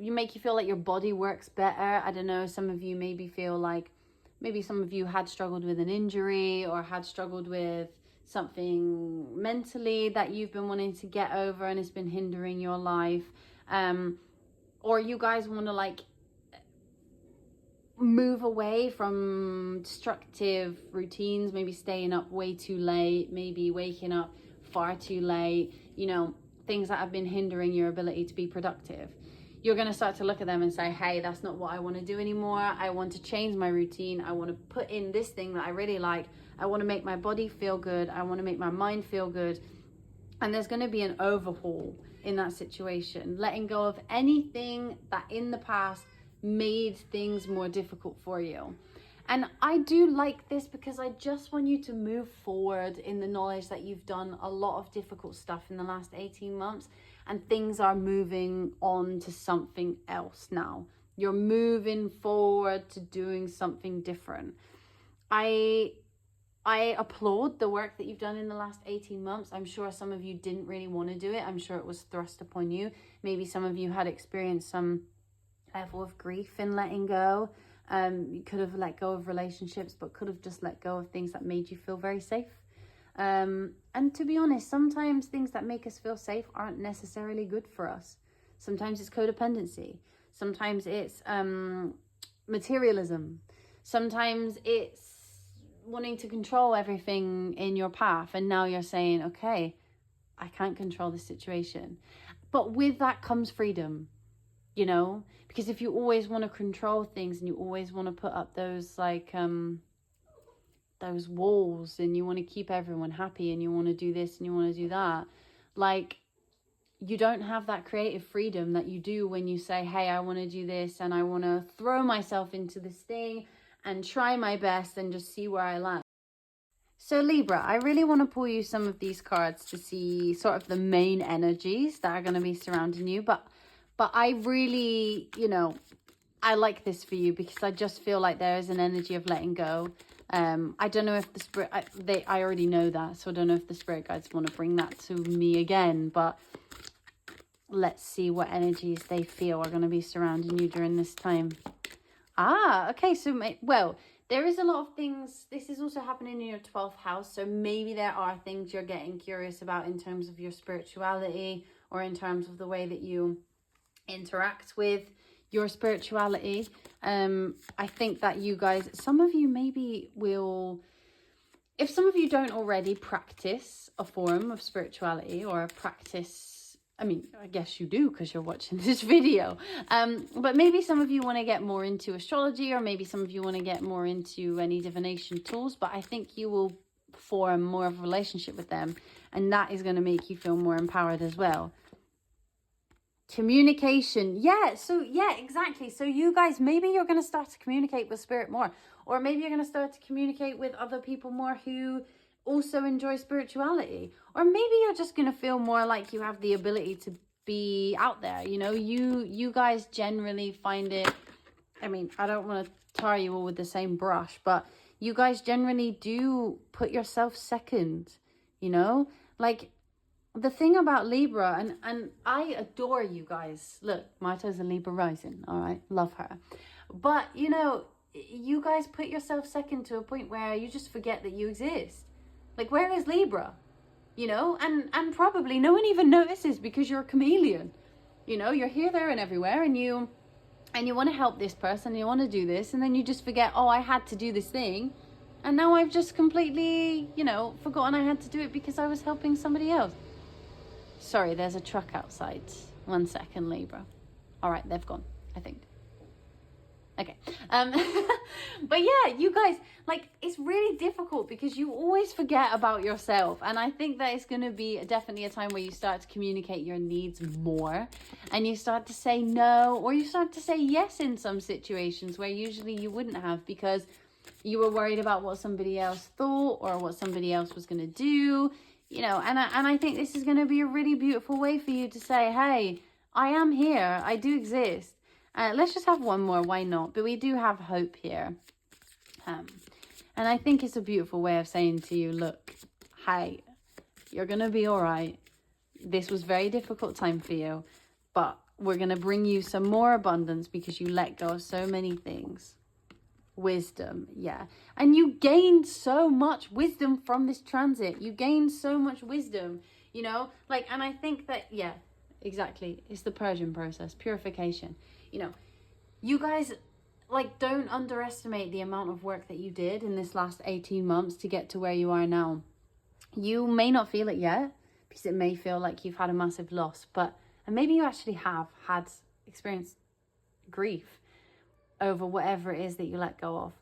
feel like your body works better. I don't know, some of you maybe feel like, maybe some of you had struggled with an injury, or had struggled with something mentally that you've been wanting to get over and it's been hindering your life, or you guys want to like move away from destructive routines, maybe staying up way too late, maybe waking up far too late, you know, things that have been hindering your ability to be productive. You're going to start to look at them and say, hey, that's not what I want to do anymore. I want to change my routine. I want to put in this thing that I really like. I want to make my body feel good. I want to make my mind feel good. And there's going to be an overhaul in that situation, letting go of anything that in the past made things more difficult for you. And I do like this, because I just want you to move forward in the knowledge that you've done a lot of difficult stuff in the last 18 months, and things are moving on to something else now. You're moving forward to doing something different. I applaud the work that you've done in the last 18 months. I'm sure some of you didn't really want to do it. I'm sure it was thrust upon you. Maybe some of you had experienced some level of grief in letting go. You could have let go of relationships, but could have just let go of things that made you feel very safe. And to be honest, sometimes things that make us feel safe aren't necessarily good for us. Sometimes it's codependency. Sometimes it's materialism. Sometimes it's wanting to control everything in your path, and now you're saying, okay, I can't control this situation. But with that comes freedom, you know, because if you always want to control things, and you always want to put up those like those walls, and you want to keep everyone happy, and you want to do this and you want to do that, like, you don't have that creative freedom that you do when you say, hey, I want to do this, and I want to throw myself into this thing and try my best and just see where I land. So Libra, I really want to pull you some of these cards to see sort of the main energies that are going to be surrounding you. But I really, you know, I like this for you, because I just feel like there is an energy of letting go. I don't know if the spirit, I already know that, so I don't know if the spirit guides want to bring that to me again, but let's see what energies they feel are going to be surrounding you during this time. Okay. So, well, there is a lot of things. This is also happening in your 12th house. So maybe there are things you're getting curious about in terms of your spirituality, or in terms of the way that you interact with your spirituality. I think that you guys, some of you maybe will, if some of you don't already practice a form of spirituality, or practice, I mean, I guess you do because you're watching this video. But maybe some of you want to get more into astrology, or maybe some of you want to get more into any divination tools. But I think you will form more of a relationship with them, and that is going to make you feel more empowered as well. Communication. Yeah, exactly. So you guys, maybe you're going to start to communicate with spirit more, or maybe you're going to start to communicate with other people more who also enjoy spirituality, or maybe you're just going to feel more like you have the ability to be out there. You know, you guys generally find it, I mean, I don't want to tar you all with the same brush, but you guys generally do put yourself second, you know, like the thing about Libra, and I adore you guys. Look, Marta's a Libra rising, all right? Love her. But, you know, you guys put yourself second to a point where you just forget that you exist. Like, where is Libra? You know, and probably no one even notices because you're a chameleon. You know, you're here, there, and everywhere, and you want to help this person, you want to do this, and then you just forget, oh, I had to do this thing, and now I've just completely, you know, forgotten I had to do it because I was helping somebody else. Sorry, there's a truck outside. 1 second, Libra. All right, they've gone, I think. Okay. But yeah, you guys, like, it's really difficult because you always forget about yourself. And I think that it's going to be definitely a time where you start to communicate your needs more, and you start to say no, or you start to say yes in some situations where usually you wouldn't have, because you were worried about what somebody else thought or what somebody else was going to do. You know, and I think this is going to be a really beautiful way for you to say, hey, I am here. I do exist. Let's just have one more. Why not? But we do have hope here. And I think it's a beautiful way of saying to you, look, hey, you're going to be all right. This was a very difficult time for you, but we're going to bring you some more abundance because you let go of so many things. Wisdom, yeah. And you gained so much wisdom from this transit. You gained so much wisdom, you know, like, and I think that, yeah, exactly. It's the purging process, purification. You know, you guys, like, don't underestimate the amount of work that you did in this last 18 months to get to where you are now. You may not feel it yet because it may feel like you've had a massive loss, and maybe you actually have experienced grief over whatever it is that you let go of.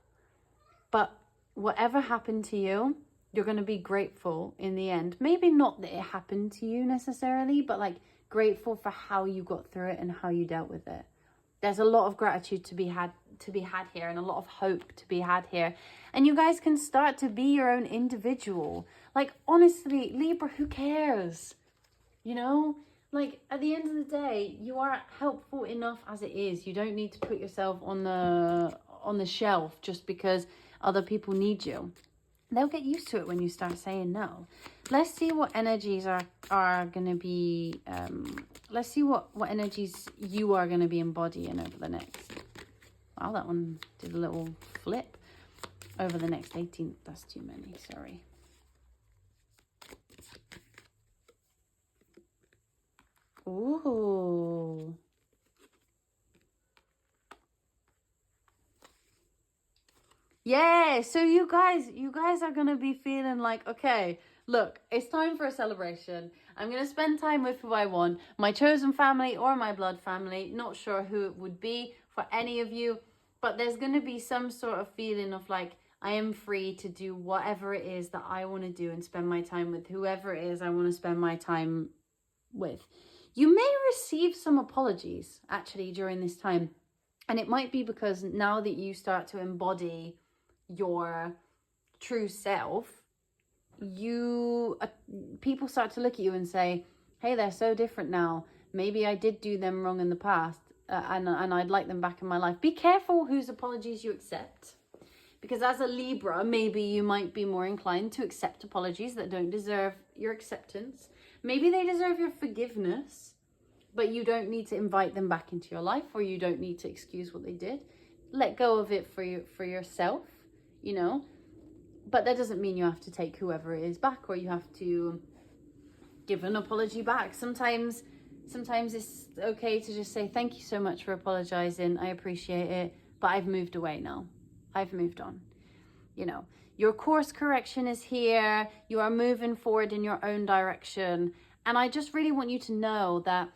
But whatever happened to you, you're going to be grateful in the end. Maybe not that it happened to you necessarily, but like grateful for how you got through it and how you dealt with it. There's a lot of gratitude to be had here, and a lot of hope to be had here. And you guys can start to be your own individual. Like, honestly, Libra, who cares? You know? Like, at the end of the day, you are helpful enough as it is. You don't need to put yourself on the shelf just because other people need you. They'll get used to it when you start saying no. Let's see what energies are going to be... let's see what energies you are going to be embodying over the next... Wow, that one did a little flip. Over the next 18... That's too many, sorry. Ooh. Yeah, so you guys are going to be feeling like, okay, look, it's time for a celebration. I'm going to spend time with who I want, my chosen family or my blood family. Not sure who it would be for any of you, but there's going to be some sort of feeling of like, I am free to do whatever it is that I want to do and spend my time with whoever it is I want to spend my time with. You may receive some apologies actually during this time. And it might be because now that you start to embody your true self, people start to look at you and say, hey, they're so different now. Maybe I did do them wrong in the past and I'd like them back in my life. Be careful whose apologies you accept. Because as a Libra, maybe you might be more inclined to accept apologies that don't deserve your acceptance. Maybe they deserve your forgiveness, but you don't need to invite them back into your life, or you don't need to excuse what they did. let go of it for yourself, you know. But that doesn't mean you have to take whoever it is back, or you have to give an apology back. Sometimes it's okay to just say, thank you so much for apologizing. I appreciate it, but I've moved away now. I've moved on. You know, your course correction is here. You are moving forward in your own direction. And I just really want you to know that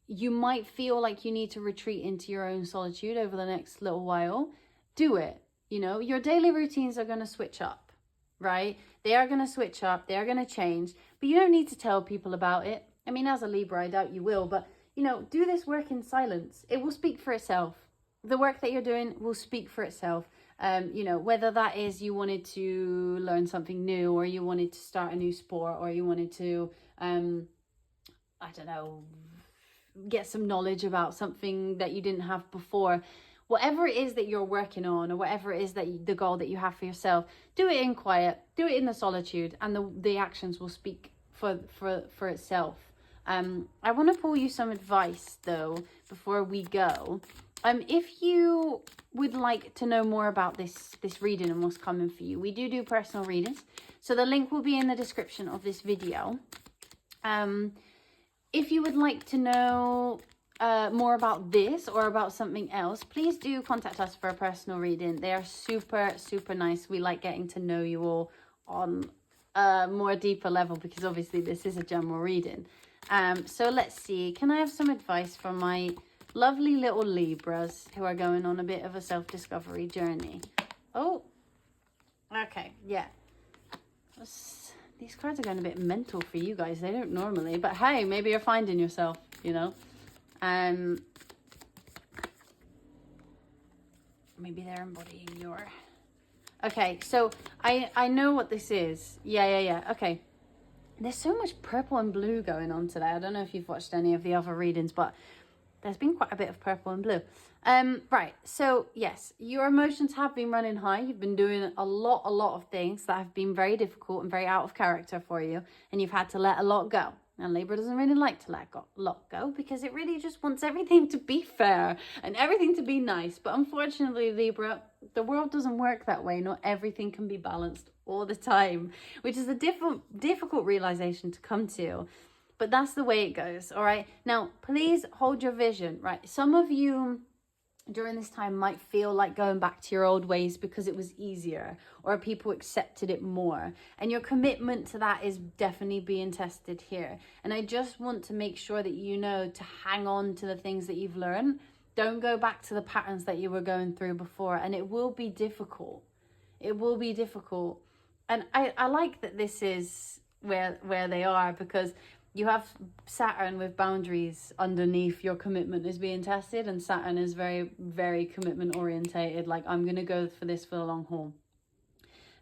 you might feel like you need to retreat into your own solitude over the next little while. Do it. You know, your daily routines are going to switch up, right? They are going to switch up. They are going to change. But you don't need to tell people about it. I mean, as a Libra, I doubt you will. But, you know, do this work in silence. It will speak for itself. The work that you're doing will speak for itself. You know, whether that is you wanted to learn something new, or you wanted to start a new sport, or you wanted to, I don't know, get some knowledge about something that you didn't have before. Whatever it is that you're working on, or whatever it is that the goal that you have for yourself, do it in quiet, do it in the solitude, and the actions will speak for itself. I want to pull you some advice though before we go. If you would like to know more about this reading and what's coming for you, we do personal readings, so the link will be in the description of this video. If you would like to know more about this or about something else, please do contact us for a personal reading. They are super nice. We like getting to know you all on a more deeper level, because obviously this is a general reading. So let's see, can I have some advice from my lovely little Libras who are going on a bit of a self-discovery journey? Oh, okay, yeah. These cards are going a bit mental for you guys. They don't normally, but hey, maybe you're finding yourself, you know. Maybe they're embodying your... Okay, so I know what this is. Yeah. Okay. There's so much purple and blue going on today. I don't know if you've watched any of the other readings, but there's been quite a bit of purple and blue. Right, so yes, your emotions have been running high. You've been doing a lot of things that have been very difficult and very out of character for you, and you've had to let a lot go. And Libra doesn't really like to let a lot go, because it really just wants everything to be fair and everything to be nice. But unfortunately, Libra, the world doesn't work that way. Not everything can be balanced all the time, which is a difficult realization to come to. But that's the way it goes, all right? Now, please hold your vision, right? Some of you during this time might feel like going back to your old ways because it was easier, or people accepted it more. And your commitment to that is definitely being tested here. And I just want to make sure that you know to hang on to the things that you've learned. Don't go back to the patterns that you were going through before. And it will be difficult. It will be difficult. And I like that this is where they are, because you have Saturn with boundaries underneath your commitment is being tested, and Saturn is very commitment orientated. Like, I'm going to go for this for the long haul.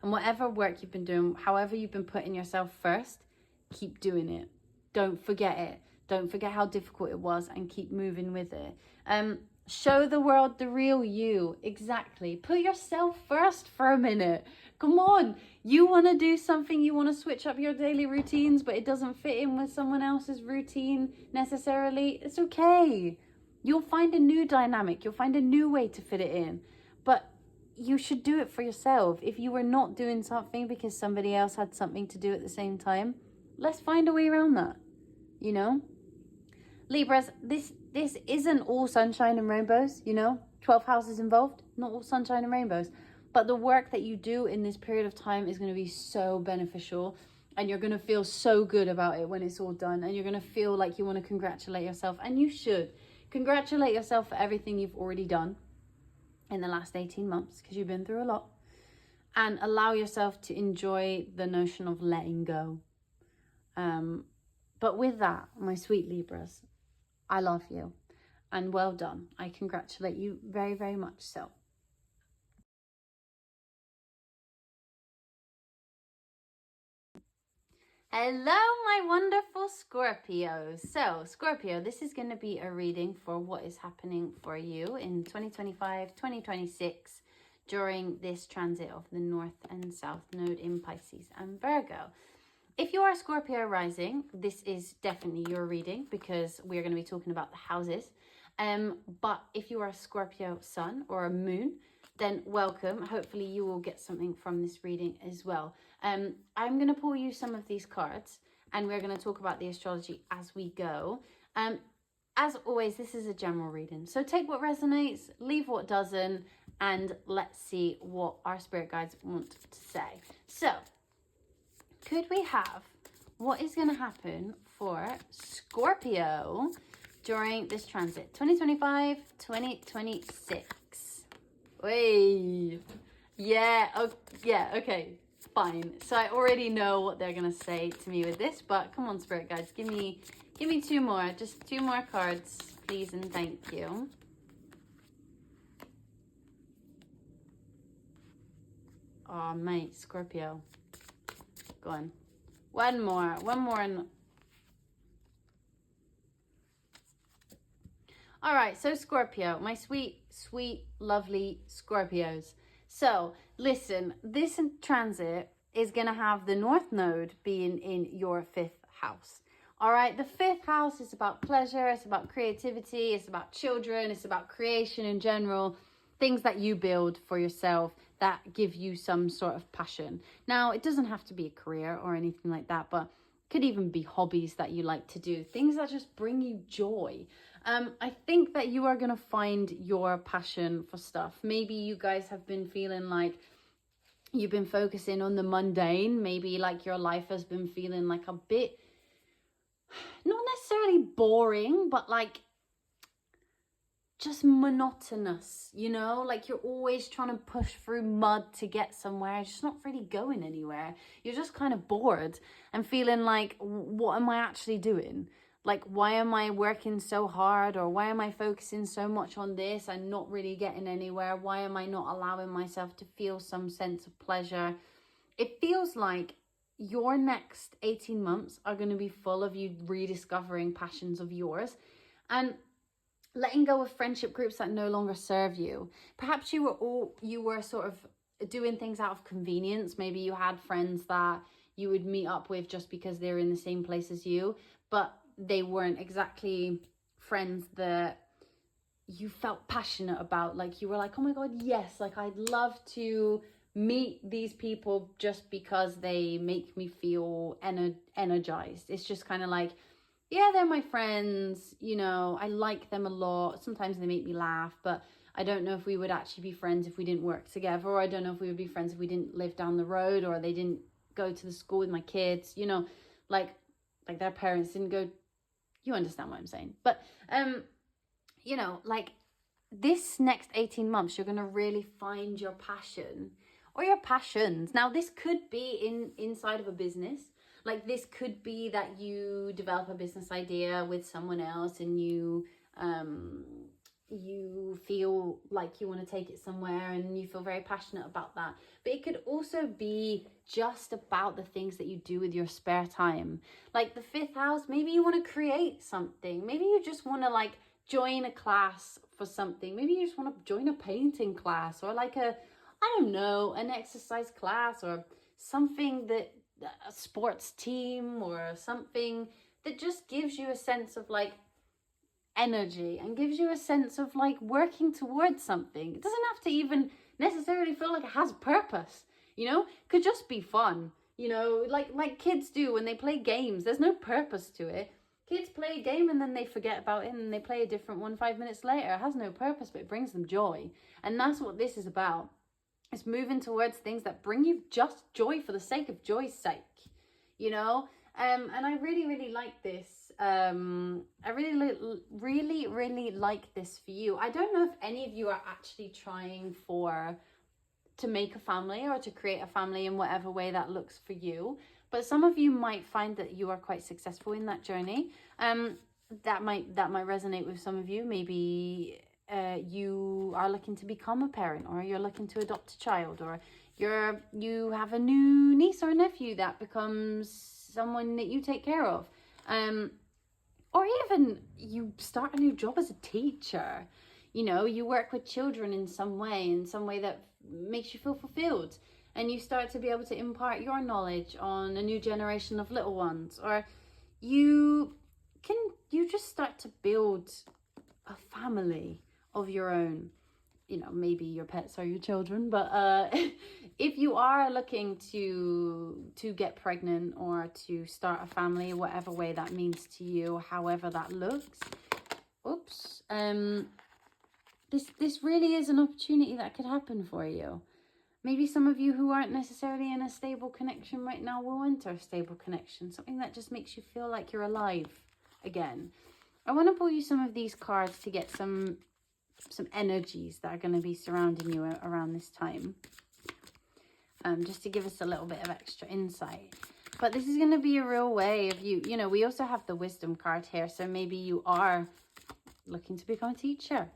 And whatever work you've been doing, however you've been putting yourself first, keep doing it. Don't forget it. Don't forget how difficult it was, and keep moving with it. Show the world the real you. Exactly. Put yourself first for a minute. Come on. You want to do something, you want to switch up your daily routines, but it doesn't fit in with someone else's routine necessarily. It's okay. You'll find a new dynamic. You'll find a new way to fit it in. But you should do it for yourself. If you were not doing something because somebody else had something to do at the same time, let's find a way around that, you know? Libras, this isn't all sunshine and rainbows, you know? 12 houses involved, not all sunshine and rainbows. But the work that you do in this period of time is going to be so beneficial, and you're going to feel so good about it when it's all done, and you're going to feel like you want to congratulate yourself, and you should. Congratulate yourself for everything you've already done in the last 18 months, because you've been through a lot, and allow yourself to enjoy the notion of letting go. But with that, my sweet Libras, I love you, and well done. I congratulate you very much so. Hello, my wonderful Scorpios. So, Scorpio, this is going to be a reading for what is happening for you in 2025, 2026, during this transit of the North and South Node in Pisces and Virgo. If you are Scorpio rising, this is definitely your reading, because we're going to be talking about the houses. But if you are a Scorpio sun or a moon, then welcome. Hopefully you will get something from this reading as well. I'm going to pull you some of these cards, and we're going to talk about the astrology as we go. As always, this is a general reading, so take what resonates, leave what doesn't, and let's see what our spirit guides want to say. So, could we have what is going to happen for Scorpio during this transit? 2025, 2026. Wait. Yeah, okay, fine. So I already know what they're going to say to me with this, but come on, spirit guides, give me two more. Just two more cards, please, and thank you. Oh, mate, Scorpio. Go on. One more. All right, so Scorpio, my sweet, sweet, lovely Scorpios. So, listen, this transit is going to have the North Node being in your 5th house. All right, the 5th house is about pleasure, it's about creativity, it's about children, it's about creation in general, things that you build for yourself that give you some sort of passion. Now, it doesn't have to be a career or anything like that, but it could even be hobbies that you like to do, things that just bring you joy. I think that you are going to find your passion for stuff. Maybe you guys have been feeling like you've been focusing on the mundane. Maybe like your life has been feeling like a bit, not necessarily boring, but like just monotonous, you know, like you're always trying to push through mud to get somewhere, just not really going anywhere. You're just kind of bored and feeling like, what am I actually doing? Like, why am I working so hard, or why am I focusing so much on this and not really getting anywhere? Why am I not allowing myself to feel some sense of pleasure? It feels like your next 18 months are going to be full of you rediscovering passions of yours and letting go of friendship groups that no longer serve you. Perhaps you were sort of doing things out of convenience. Maybe you had friends that you would meet up with just because they're in the same place as you, but they weren't exactly friends that you felt passionate about. Like you were like, oh my God, yes, like I'd love to meet these people just because they make me feel energized. It's just kind of like, yeah, they're my friends, you know, I like them a lot. Sometimes they make me laugh, but I don't know if we would actually be friends if we didn't work together, or I don't know if we would be friends if we didn't live down the road, or they didn't go to the school with my kids, you know, like their parents didn't go. You understand what I'm saying. But, you know, like this next 18 months, you're going to really find your passion or your passions. Now, this could be inside of a business. Like this could be that you develop a business idea with someone else and you feel like you want to take it somewhere and you feel very passionate about that. But it could also be just about the things that you do with your spare time. Like the 5th house, maybe you want to create something. Maybe you just want to like join a class for something. Maybe you just want to join a painting class, or like I don't know, an exercise class, or something that a sports team, or something that just gives you a sense of like energy and gives you a sense of like working towards something. It doesn't have to even necessarily feel like it has purpose, you know. It could just be fun, you know, like kids do when they play games. There's no purpose to it. Kids play a game and then they forget about it and they play a different one 5 minutes later. It has no purpose, but it brings them joy. And that's what this is about. It's moving towards things that bring you just joy for the sake of joy's sake, you know. And I really, really like this. I really like this for you. I don't know if any of you are actually trying to make a family or to create a family in whatever way that looks for you. But some of you might find that you are quite successful in that journey. That might resonate with some of you. Maybe you are looking to become a parent, or you're looking to adopt a child, or you have a new niece or nephew that becomes someone that you take care of, or even you start a new job as a teacher. You know, you work with children in some way that makes you feel fulfilled, and you start to be able to impart your knowledge on a new generation of little ones, or you just start to build a family of your own. You know, maybe your pets are your children, but if you are looking to get pregnant or to start a family, whatever way that means to you, however that looks, this really is an opportunity that could happen for you. Maybe some of you who aren't necessarily in a stable connection right now will enter a stable connection, something that just makes you feel like you're alive again. I want to pull you some of these cards to get some energies that are going to be surrounding you around this time, just to give us a little bit of extra insight. But this is going to be a real way of you know, we also have the wisdom card here, so maybe you are looking to become a teacher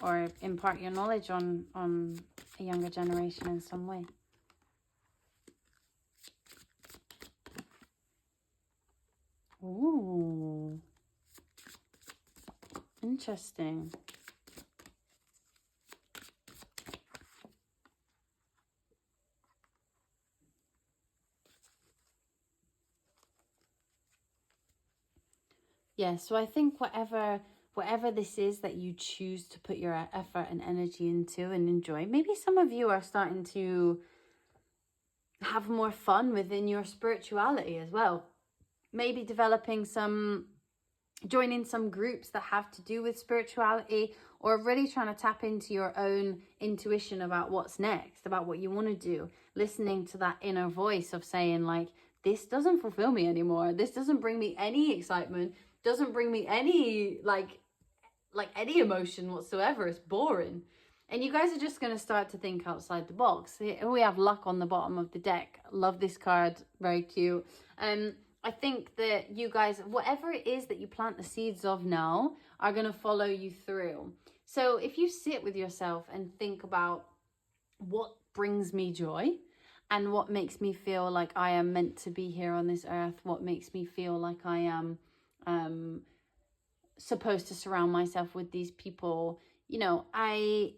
or impart your knowledge on a younger generation in some way. Ooh, interesting. Yeah, so I think whatever this is that you choose to put your effort and energy into and enjoy, maybe some of you are starting to have more fun within your spirituality as well. Maybe joining some groups that have to do with spirituality, or really trying to tap into your own intuition about what's next, about what you want to do, listening to that inner voice of saying like, this doesn't fulfill me anymore, this doesn't bring me any excitement, doesn't bring me any like any emotion whatsoever, it's boring. And you guys are just going to start to think outside the box. We have luck on the bottom of the deck. Love this card, very cute. I think that you guys, whatever it is that you plant the seeds of now, are going to follow you through. So if you sit with yourself and think about what brings me joy and what makes me feel like I am meant to be here on this earth, what makes me feel like I am supposed to surround myself with these people, you know, I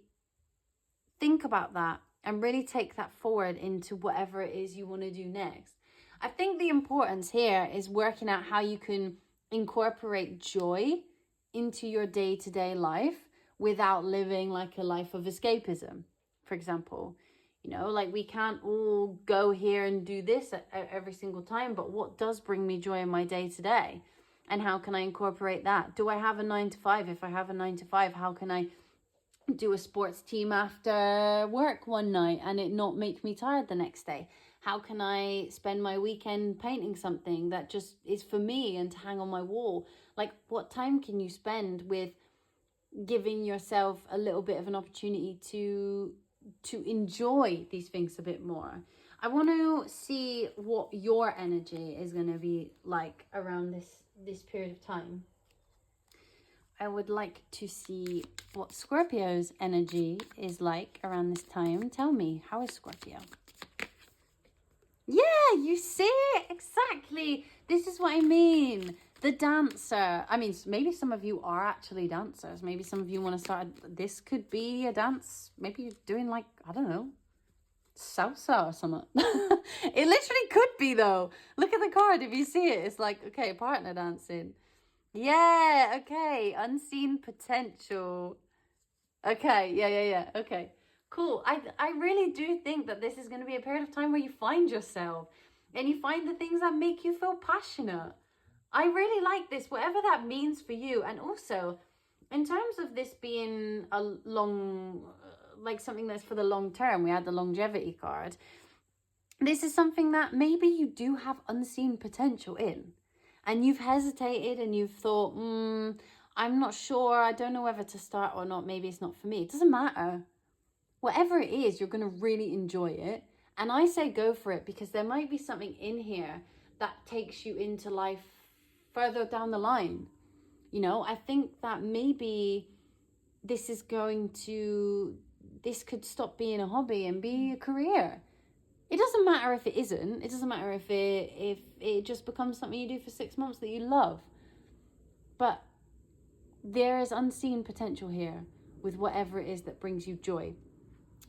think about that and really take that forward into whatever it is you want to do next. I think the importance here is working out how you can incorporate joy into your day-to-day life without living like a life of escapism. For example, you know, like we can't all go here and do this every single time, but what does bring me joy in my day-to-day? And how can I incorporate that? Do I have a 9-to-5? If I have a 9-to-5, how can I do a sports team after work one night and it not make me tired the next day? How can I spend my weekend painting something that just is for me and to hang on my wall? Like, what time can you spend with giving yourself a little bit of an opportunity to enjoy these things a bit more? I want to see what your energy is going to be like around this period of time. I would like to see what Scorpio's energy is like around this time. Tell me, how is Scorpio? Yeah, you see it, exactly. This is what I mean. The dancer. I mean, maybe some of you are actually dancers. Maybe some of you want to start. This could be a dance. Maybe you're doing like, I don't know, salsa or something. It literally could be though. Look at the card. If you see it, it's like, okay, partner dancing. Yeah, okay. Unseen potential. Okay, yeah. Okay, cool. I really do think that this is going to be a period of time where you find yourself and you find the things that make you feel passionate. I really like this, whatever that means for you. And also, in terms of this being a long, like something that's for the long term, we had the longevity card. This is something that maybe you do have unseen potential in. And you've hesitated and you've thought, I'm not sure. I don't know whether to start or not. Maybe it's not for me. It doesn't matter. Whatever it is, you're going to really enjoy it. And I say go for it because there might be something in here that takes you into life further down the line. You know, I think that maybe this could stop being a hobby and be a career. It doesn't matter if it isn't. It doesn't matter if it just becomes something you do for 6 months that you love. But there is unseen potential here with whatever it is that brings you joy.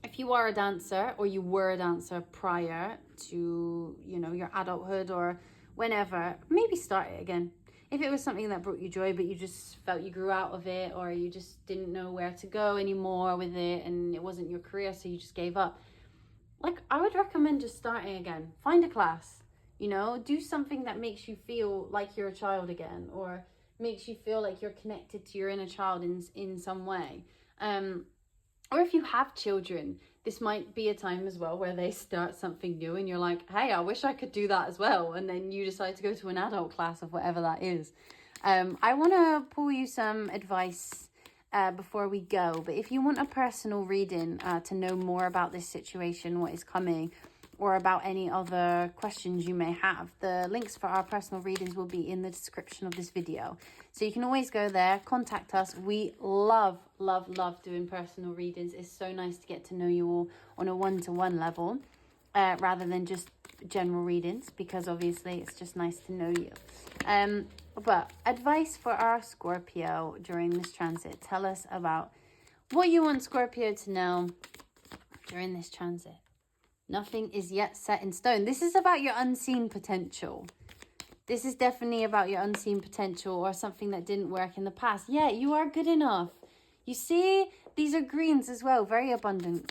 If you are a dancer or you were a dancer prior to, you know, your adulthood or whenever, maybe start it again. if it was something that brought you joy, but you just felt you grew out of it, or you just didn't know where to go anymore with it, and it wasn't your career, so you just gave up. Like, I would recommend just starting again. Find a class, you know, do something that makes you feel like you're a child again, or makes you feel like you're connected to your inner child in some way. Or if you have children, this might be a time as well where they start something new and you're like, hey, I wish I could do that as well. And then you decide to go to an adult class of whatever that is. I want to pull you some advice before we go. But if you want a personal reading to know more about this situation, what is coming, or about any other questions you may have, the links for our personal readings will be in the description of this video. So you can always go there, contact us. We love doing personal readings. It's so nice to get to know you all on a one-to-one level, rather than just general readings, because obviously it's just nice to know you. But advice for our Scorpio during this transit. Tell us about what you want Scorpio to know during this transit. Nothing is yet set in stone. This is about your unseen potential. This is definitely about your unseen potential, or something that didn't work in the past. Yeah, you are good enough. You see, these are greens as well. Very abundant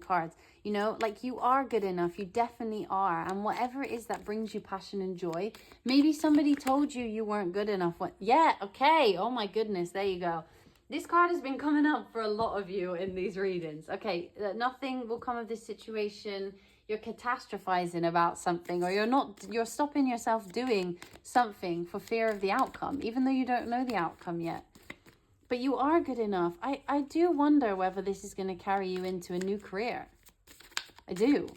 cards. You know, like, you are good enough. You definitely are. And whatever it is that brings you passion and joy, maybe somebody told you you weren't good enough. Yeah, okay. Oh my goodness. There you go. This card has been coming up for a lot of you in these readings. Okay, nothing will come of this situation. You're catastrophizing about something, or you're stopping yourself doing something for fear of the outcome, even though you don't know the outcome yet. But you are good enough. I do wonder whether this is going to carry you into a new career. I do.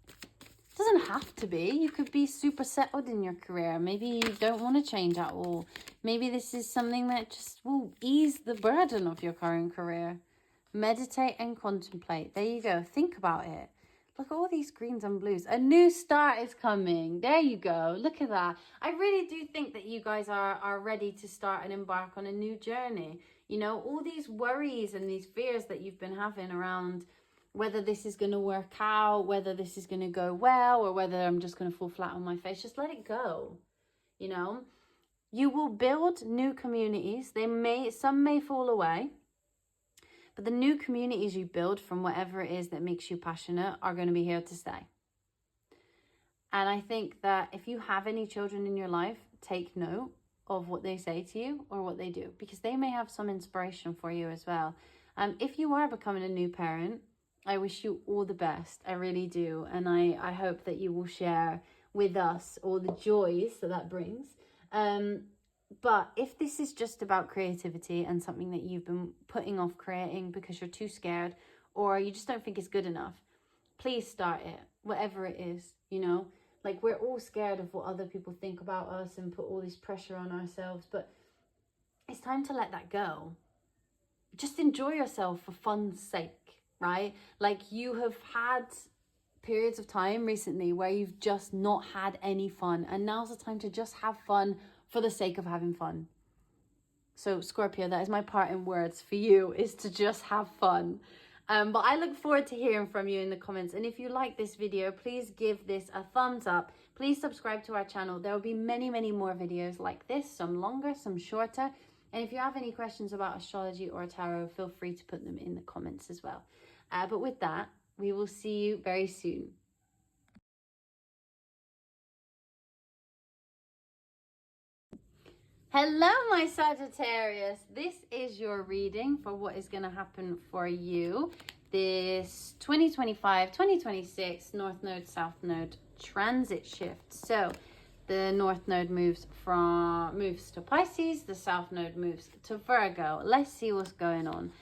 It doesn't have to be. You could be super settled in your career. Maybe you don't want to change at all. Maybe this is something that just will ease the burden of your current career. Meditate and contemplate. There you go. Think about it. Look at all these greens and blues. A new start is coming. There you go. Look at that. I really do think that you guys are ready to start and embark on a new journey. You know, all these worries and these fears that you've been having around whether this is going to work out, whether this is going to go well, or whether I'm just going to fall flat on my face, just let it go. You know, you will build new communities. Some may fall away, but the new communities you build from whatever it is that makes you passionate are going to be here to stay. And I think that if you have any children in your life, take note of what they say to you or what they do, because they may have some inspiration for you as well. If you are becoming a new parent, I wish you all the best. I really do. And I hope that you will share with us all the joys that brings. But if this is just about creativity and something that you've been putting off creating because you're too scared, or you just don't think it's good enough, please start it, whatever it is, you know. Like, we're all scared of what other people think about us and put all this pressure on ourselves, but it's time to let that go. Just enjoy yourself for fun's sake. Right? Like, you have had periods of time recently where you've just not had any fun, and now's the time to just have fun for the sake of having fun. So Scorpio, that is my parting words for you, is to just have fun. But I look forward to hearing from you in the comments, and if you like this video, please give this a thumbs up. Please subscribe to our channel. There will be many more videos like this, some longer, some shorter. And if you have any questions about astrology or tarot, feel free to put them in the comments as well. But with that, we will see you very soon. Hello, my Sagittarius. This is your reading for what is going to happen for you this 2025-2026 North Node, South Node transit shift. So the North Node moves to Pisces, the South Node moves to Virgo. Let's see what's going on.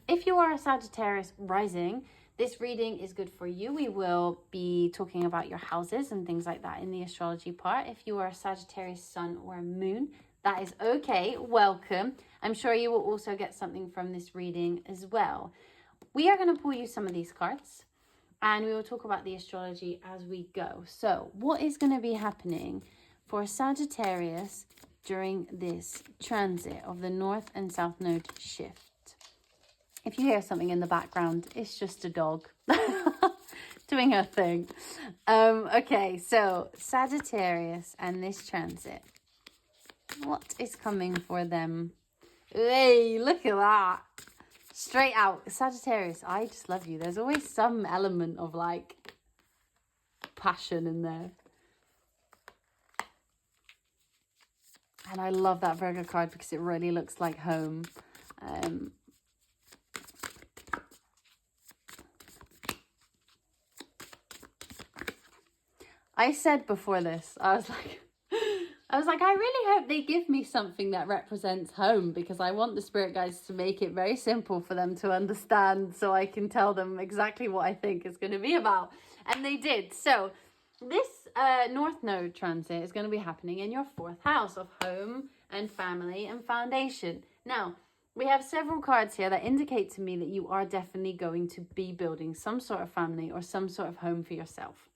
If you are a Sagittarius rising, this reading is good for you. We will be talking about your houses and things like that in the astrology part. If you are a Sagittarius sun or moon, that is okay. Welcome. I'm sure you will also get something from this reading as well. We are going to pull you some of these cards, and we will talk about the astrology as we go. So what is going to be happening for Sagittarius during this transit of the North and South Node shift? If you hear something in the background, it's just a dog. doing her thing. Okay, so Sagittarius and this transit. What is coming for them? Hey, look at that. Straight out. Sagittarius, I just love you. There's always some element of like passion in there. And I love that Virgo card because it really looks like home. I said before this, I was like, I really hope they give me something that represents home, because I want the spirit guides to make it very simple for them to understand, so I can tell them exactly what I think it's going to be about. And they did. So this North Node transit is going to be happening in your 4th house of home and family and foundation. Now, we have several cards here that indicate to me that you are definitely going to be building some sort of family or some sort of home for yourself.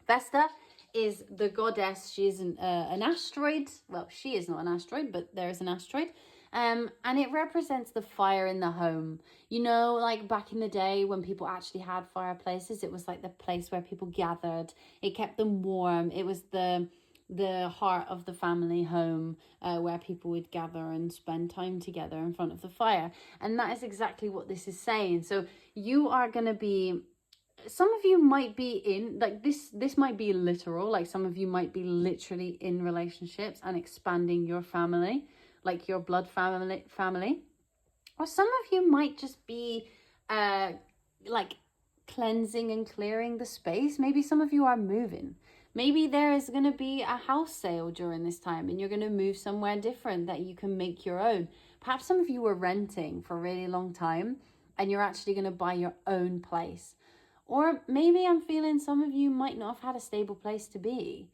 Vesta is the goddess. She is an asteroid. Well, she is not an asteroid, but there is an asteroid. And it represents the fire in the home. You know, like back in the day when people actually had fireplaces, it was like the place where people gathered. It kept them warm. It was the heart of the family home, where people would gather and spend time together in front of the fire. And that is exactly what this is saying. So you are going to be... Some of you might be in, like this might be literal, like some of you might be literally in relationships and expanding your family, like your blood family. Or some of you might just be like cleansing and clearing the space. Maybe some of you are moving. Maybe there is going to be a house sale during this time and you're going to move somewhere different that you can make your own. Perhaps some of you were renting for a really long time and you're actually going to buy your own place. Or maybe I'm feeling some of you might not have had a stable place to be.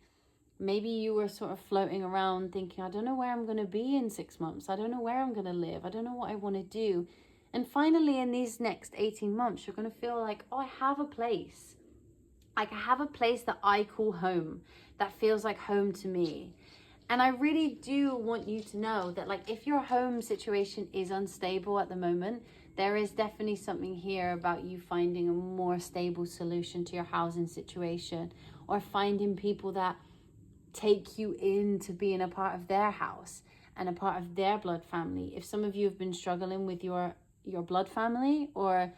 Maybe you were sort of floating around thinking, I don't know where I'm going to be in 6 months. I don't know where I'm going to live. I don't know what I want to do. And finally, in these next 18 months, you're going to feel like, oh, I have a place. Like I have a place that I call home, that feels like home to me. And I really do want you to know that, like, if your home situation is unstable at the moment, there is definitely something here about you finding a more stable solution to your housing situation, or finding people that take you into being a part of their house and a part of their blood family. If some of you have been struggling with your blood family, or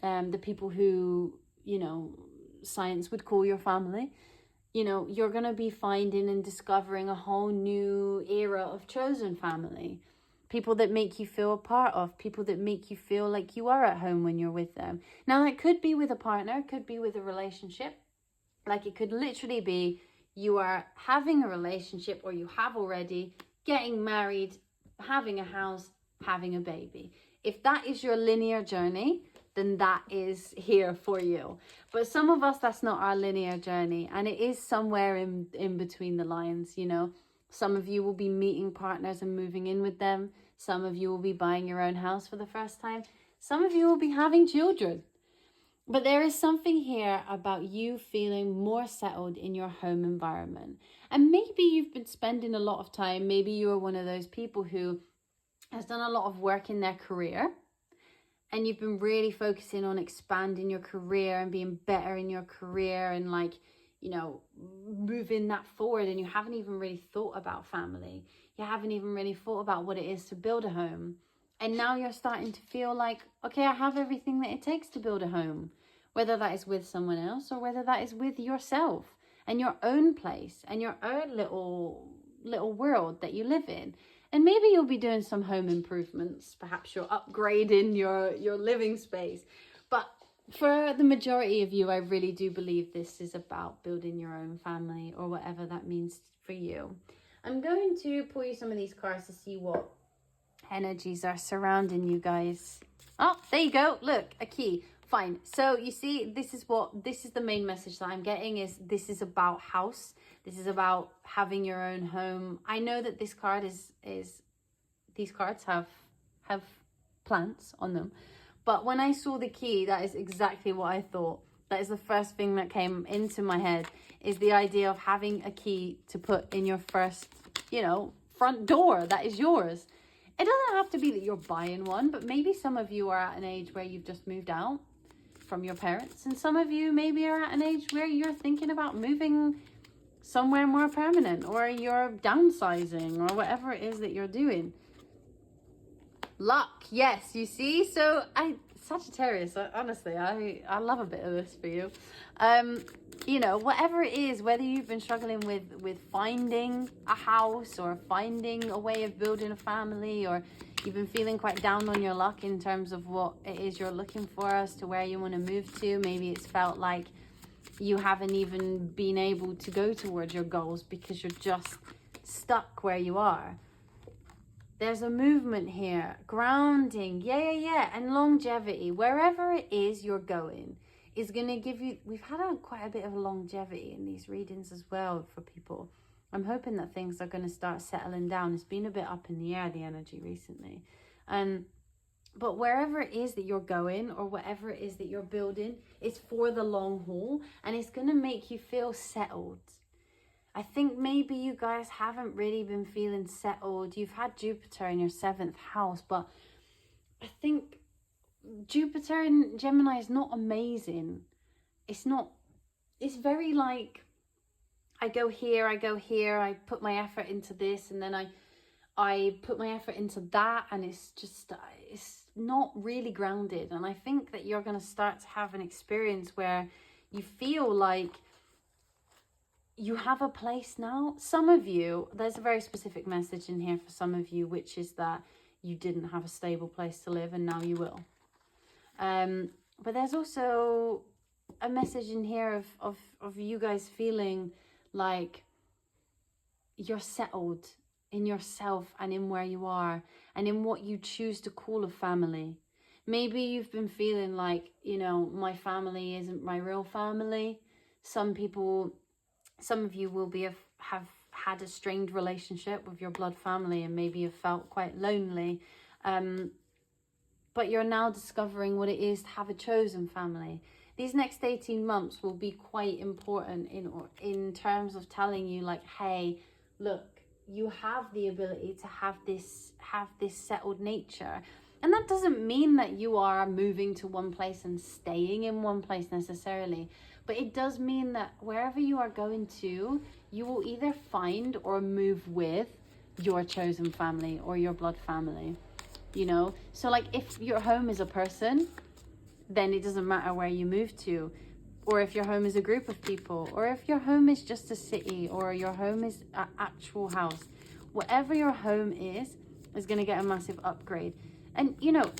the people who, you know, science would call your family, you know, you're going to be finding and discovering a whole new era of chosen family. People that make you feel a part of, people that make you feel like you are at home when you're with them. Now, that could be with a partner, could be with a relationship. Like it could literally be you are having a relationship, or you have already, getting married, having a house, having a baby. If that is your linear journey, then that is here for you. But some of us, that's not our linear journey, and it is somewhere in between the lines, you know. Some of you will be meeting partners and moving in with them. Some of you will be buying your own house for the first time. Some of you will be having children. But there is something here about you feeling more settled in your home environment. And maybe you've been spending a lot of time, maybe you are one of those people who has done a lot of work in their career, and you've been really focusing on expanding your career and being better in your career and, like, you know, moving that forward, and you haven't even really thought about family. You haven't even really thought about what it is to build a home. And now you're starting to feel like, okay, I have everything that it takes to build a home, whether that is with someone else or whether that is with yourself and your own place and your own little world that you live in. And maybe you'll be doing some home improvements. Perhaps you're upgrading your living space. But for the majority of you, I really do believe this is about building your own family, or whatever that means for you. I'm going to pull you some of these cards to see what energies are surrounding you guys. Oh, there you go. Look, a key. Fine. So you see, this is the main message that I'm getting, is this is about house. This is about having your own home. I know that this card is these cards have plants on them. But when I saw the key, that is exactly what I thought. That is the first thing that came into my head, is the idea of having a key to put in your first, you know, front door that is yours. It doesn't have to be that you're buying one, but maybe some of you are at an age where you've just moved out from your parents. And some of you maybe are at an age where you're thinking about moving somewhere more permanent, or you're downsizing, or whatever it is that you're doing. Luck, yes, you see. So Sagittarius, honestly, I love a bit of this for you. You know, whatever it is, whether you've been struggling with finding a house, or finding a way of building a family, or you've been feeling quite down on your luck in terms of what it is you're looking for as to where you want to move to. Maybe it's felt like you haven't even been able to go towards your goals because you're just stuck where you are. There's a movement here, grounding, yeah, and longevity. Wherever it is you're going is going to give you, we've had quite a bit of longevity in these readings as well for people. I'm hoping that things are going to start settling down. It's been a bit up in the air, the energy recently. But wherever it is that you're going, or whatever it is that you're building, it's for the long haul, and it's going to make you feel settled. I think maybe you guys haven't really been feeling settled. You've had Jupiter in your 7th house, but I think Jupiter in Gemini is not amazing. It's very like, I go here, I put my effort into this, and then I put my effort into that, and it's not really grounded. And I think that you're going to start to have an experience where you feel like you have a place now. Some of you, there's a very specific message in here for some of you, which is that you didn't have a stable place to live, and now you will. But there's also a message in here of you guys feeling like you're settled in yourself and in where you are and in what you choose to call a family. Maybe you've been feeling like, you know, my family isn't my real family. Some of you will have had a strained relationship with your blood family, and maybe you've felt quite lonely. But you're now discovering what it is to have a chosen family. These next 18 months will be quite important in terms of telling you, like, hey, look, you have the ability to have this settled nature. And that doesn't mean that you are moving to one place and staying in one place necessarily. But it does mean that wherever you are going to, you will either find or move with your chosen family or your blood family, you know? So like if your home is a person, then it doesn't matter where you move to. Or if your home is a group of people, or if your home is just a city, or your home is an actual house. Whatever your home is going to get a massive upgrade. And, you know,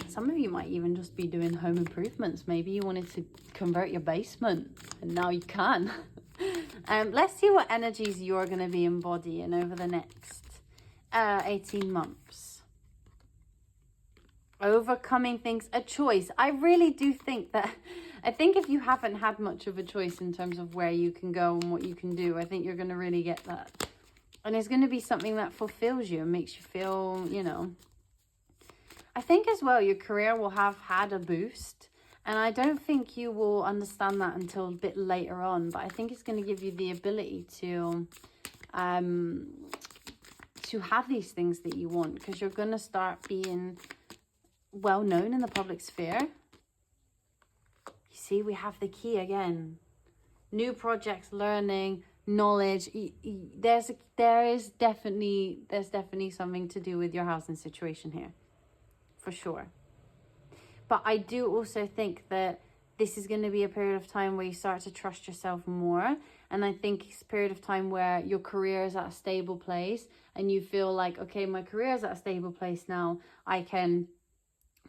some of you might even just be doing home improvements. Maybe you wanted to convert your basement, and now you can. Let's see what energies you're going to be embodying over the next 18 months. Overcoming things, a choice. I really do think that, I think if you haven't had much of a choice in terms of where you can go and what you can do, I think you're going to really get that. And it's going to be something that fulfills you and makes you feel, you know. I think as well your career will have had a boost. And I don't think you will understand that until a bit later on. But I think it's going to give you the ability to have these things that you want. Because you're going to start being well known in the public sphere. You see, we have the key again. New projects, learning, knowledge. There's definitely something to do with your housing situation here, for sure. But I do also think that this is going to be a period of time where you start to trust yourself more. And I think it's a period of time where your career is at a stable place and you feel like, okay, my career is at a stable place now. I can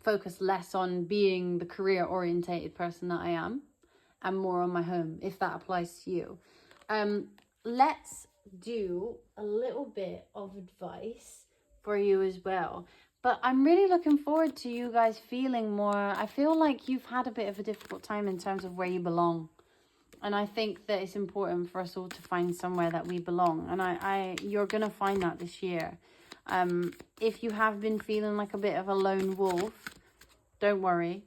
focus less on being the career orientated person that I am and more on my home, if that applies to you. Let's do a little bit of advice for you as well. But I'm really looking forward to you guys feeling more. I feel like you've had a bit of a difficult time in terms of where you belong. And I think that it's important for us all to find somewhere that we belong. And you're going to find that this year. If you have been feeling like a bit of a lone wolf, don't worry.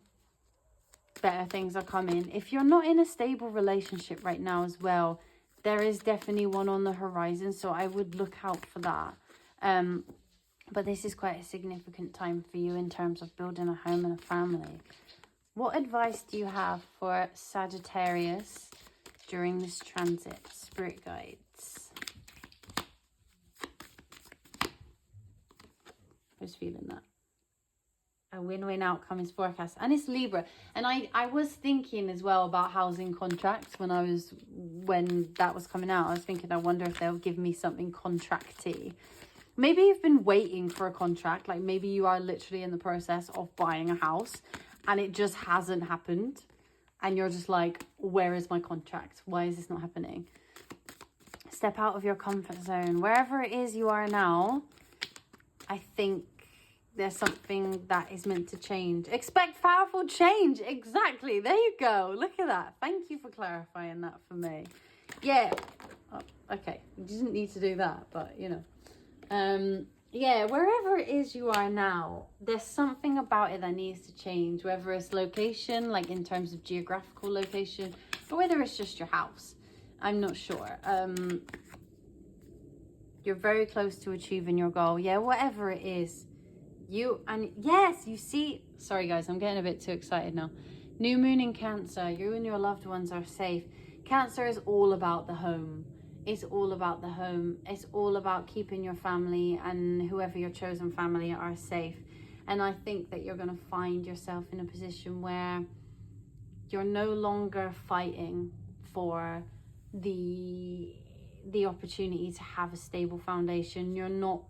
Better things are coming. If you're not in a stable relationship right now as well, there is definitely one on the horizon. So I would look out for that. But this is quite a significant time for you in terms of building a home and a family. What advice do you have for Sagittarius during this transit? Spirit guides. Who's feeling that? A win-win outcome is forecast. And it's Libra. And I was thinking as well about housing contracts when that was coming out. I was thinking, I wonder if they'll give me something contracty. Maybe you've been waiting for a contract. Like maybe you are literally in the process of buying a house and it just hasn't happened. And you're just like, where is my contract? Why is this not happening? Step out of your comfort zone. Wherever it is you are now, I think there's something that is meant to change. Expect powerful change. Exactly. There you go. Look at that. Thank you for clarifying that for me. Yeah. Oh, okay. You didn't need to do that, but you know. Yeah, wherever it is you are now, there's something about it that needs to change, whether it's location, like in terms of geographical location, or whether it's just your house. I'm not sure. You're very close to achieving your goal. Yeah, whatever it is. Yes, you see, sorry guys, I'm getting a bit too excited now. New moon in Cancer, you and your loved ones are safe. Cancer is all about the home. It's all about the home. It's all about keeping your family and whoever your chosen family are safe. And I think that you're going to find yourself in a position where you're no longer fighting for the opportunity to have a stable foundation. You're not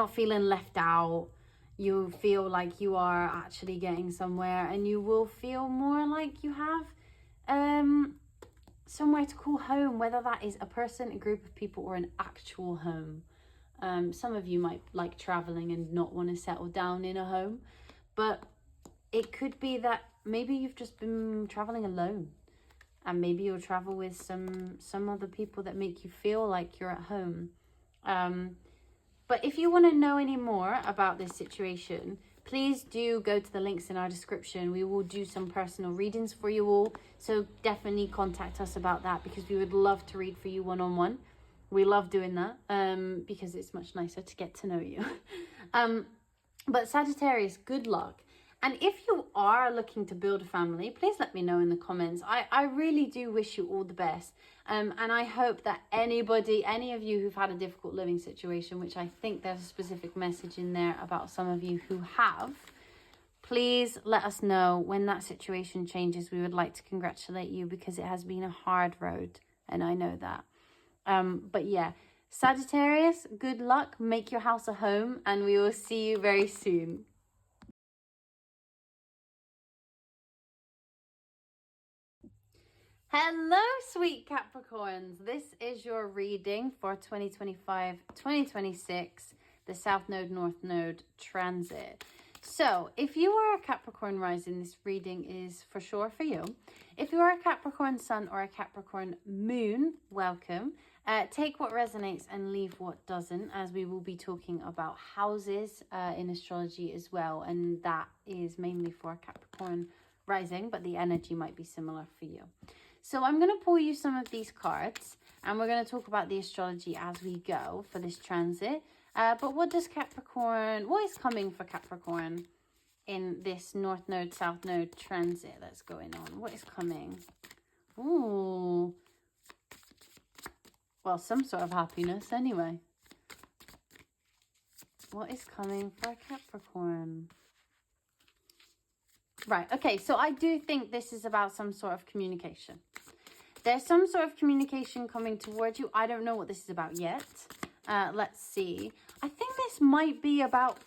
feeling left out. You feel like you are actually getting somewhere, and you will feel more like you have somewhere to call home, whether that is a person, a group of people, or an actual home. Some of you might like traveling and not want to settle down in a home, but it could be that maybe you've just been traveling alone, and maybe you'll travel with some other people that make you feel like you're at home. But if you want to know any more about this situation, please do go to the links in our description. We will do some personal readings for you all. So definitely contact us about that, because we would love to read for you one-on-one. We love doing that because it's much nicer to get to know you. But Sagittarius, good luck. And if you are looking to build a family, please let me know in the comments. I really do wish you all the best. And I hope that any of you who've had a difficult living situation, which I think there's a specific message in there about some of you who have, please let us know when that situation changes. We would like to congratulate you, because it has been a hard road, and I know that. But yeah, Sagittarius, good luck. Make your house a home, and we will see you very soon. Hello, sweet Capricorns. This is your reading for 2025-2026, the South Node, North Node transit. So if you are a Capricorn rising, this reading is for sure for you. If you are a Capricorn sun or a Capricorn moon, welcome. Take what resonates and leave what doesn't, as we will be talking about houses in astrology as well. And that is mainly for Capricorn rising, but the energy might be similar for you. So I'm going to pull you some of these cards, and we're going to talk about the astrology as we go for this transit. But what is coming for Capricorn in this North Node, South Node transit that's going on? What is coming? Ooh. Well, some sort of happiness anyway. What is coming for Capricorn? Right, okay, so I do think this is about some sort of communication. There's some sort of communication coming towards you. I don't know what this is about yet. Let's see. I think this might be about...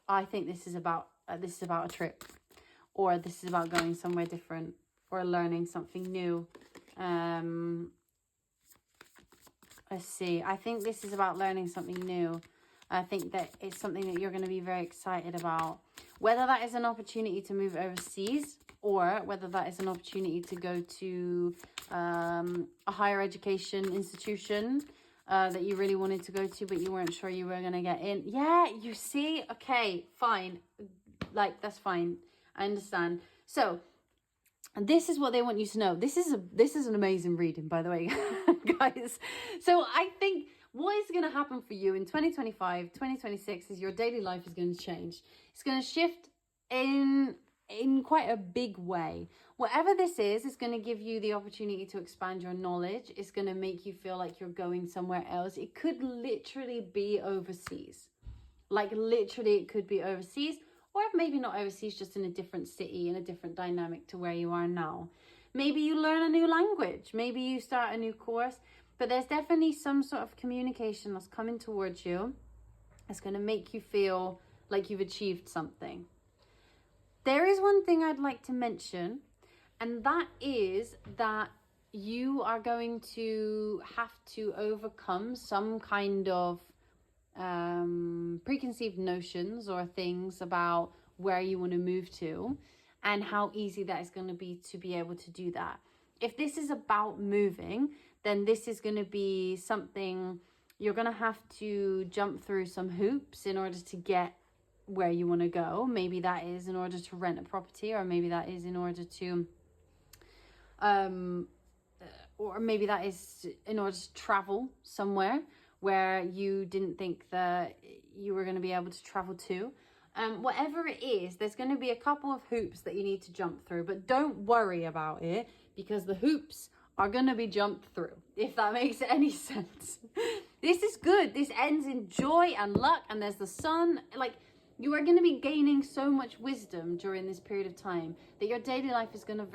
I think this is about a trip. Or this is about going somewhere different. Or learning something new. Let's see. I think this is about learning something new. I think that it's something that you're going to be very excited about. Whether that is an opportunity to move overseas, or whether that is an opportunity to go to a higher education institution that you really wanted to go to, but you weren't sure you were going to get in. Yeah, you see? Okay, fine. Like, that's fine. I understand. So, this is what they want you to know. This is an amazing reading, by the way, guys. So I think What is going to happen for you in 2025, 2026 is your daily life is going to change. It's going to shift in quite a big way. Whatever this is going to give you the opportunity to expand your knowledge. It's going to make you feel like you're going somewhere else. It could literally be overseas. Like literally it could be overseas, or maybe not overseas, just in a different city, in a different dynamic to where you are now. Maybe you learn a new language. Maybe you start a new course. But there's definitely some sort of communication that's coming towards you. It's going to make you feel like you've achieved something. There is one thing I'd like to mention, and that is that you are going to have to overcome some kind of preconceived notions or things about where you want to move to and how easy that is going to be able to do that. If this is about moving, then this is going to be something you're going to have to jump through some hoops in order to get where you want to go. Maybe that is in order to rent a property, or maybe that is in order to or maybe that is in order to travel somewhere where you didn't think that you were going to be able to travel to. Whatever it is, there's going to be a couple of hoops that you need to jump through, but don't worry about it, because the hoops are going to be jumped through, if that makes any sense. This is good. This ends in joy and luck, and there's the sun. Like, you are going to be gaining so much wisdom during this period of time that your daily life is going to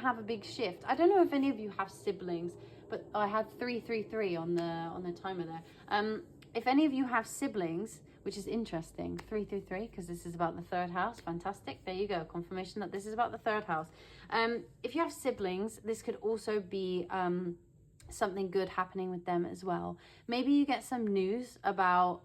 have a big shift. I don't know if any of you have siblings, but I had 333 on the timer there. If any of you have siblings, which is interesting, 333, because this is about the third house. Fantastic. There you go. Confirmation that this is about the third house. If you have siblings, this could also be something good happening with them as well. Maybe you get some news about,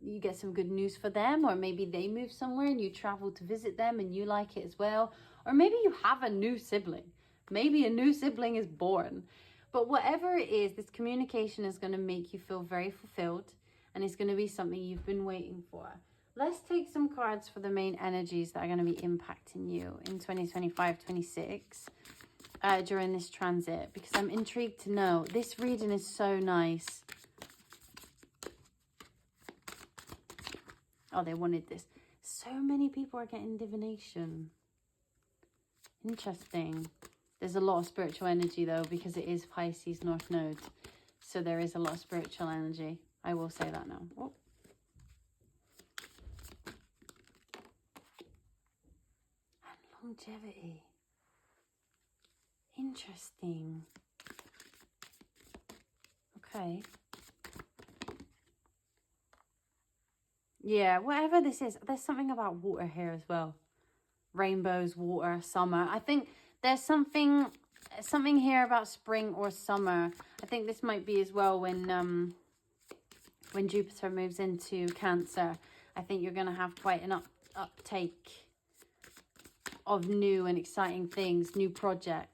you get some good news for them, or maybe they move somewhere and you travel to visit them and you like it as well. Or maybe you have a new sibling. Maybe a new sibling is born. But whatever it is, this communication is going to make you feel very fulfilled, and it's going to be something you've been waiting for. Let's take some cards for the main energies that are going to be impacting you in 2025-26 during this transit, because I'm intrigued to know. This reading is so nice. Oh, they wanted this. So many people are getting divination. Interesting. There's a lot of spiritual energy though, because it is Pisces North Node. So there is a lot of spiritual energy. I will say that now. Oh. And longevity. Interesting. Okay. Yeah, whatever this is, there's something about water here as well. Rainbows, water, summer. I think there's something here about spring or summer. I think this might be as well when Jupiter moves into Cancer. I think you're going to have quite an uptake of new and exciting things, new projects.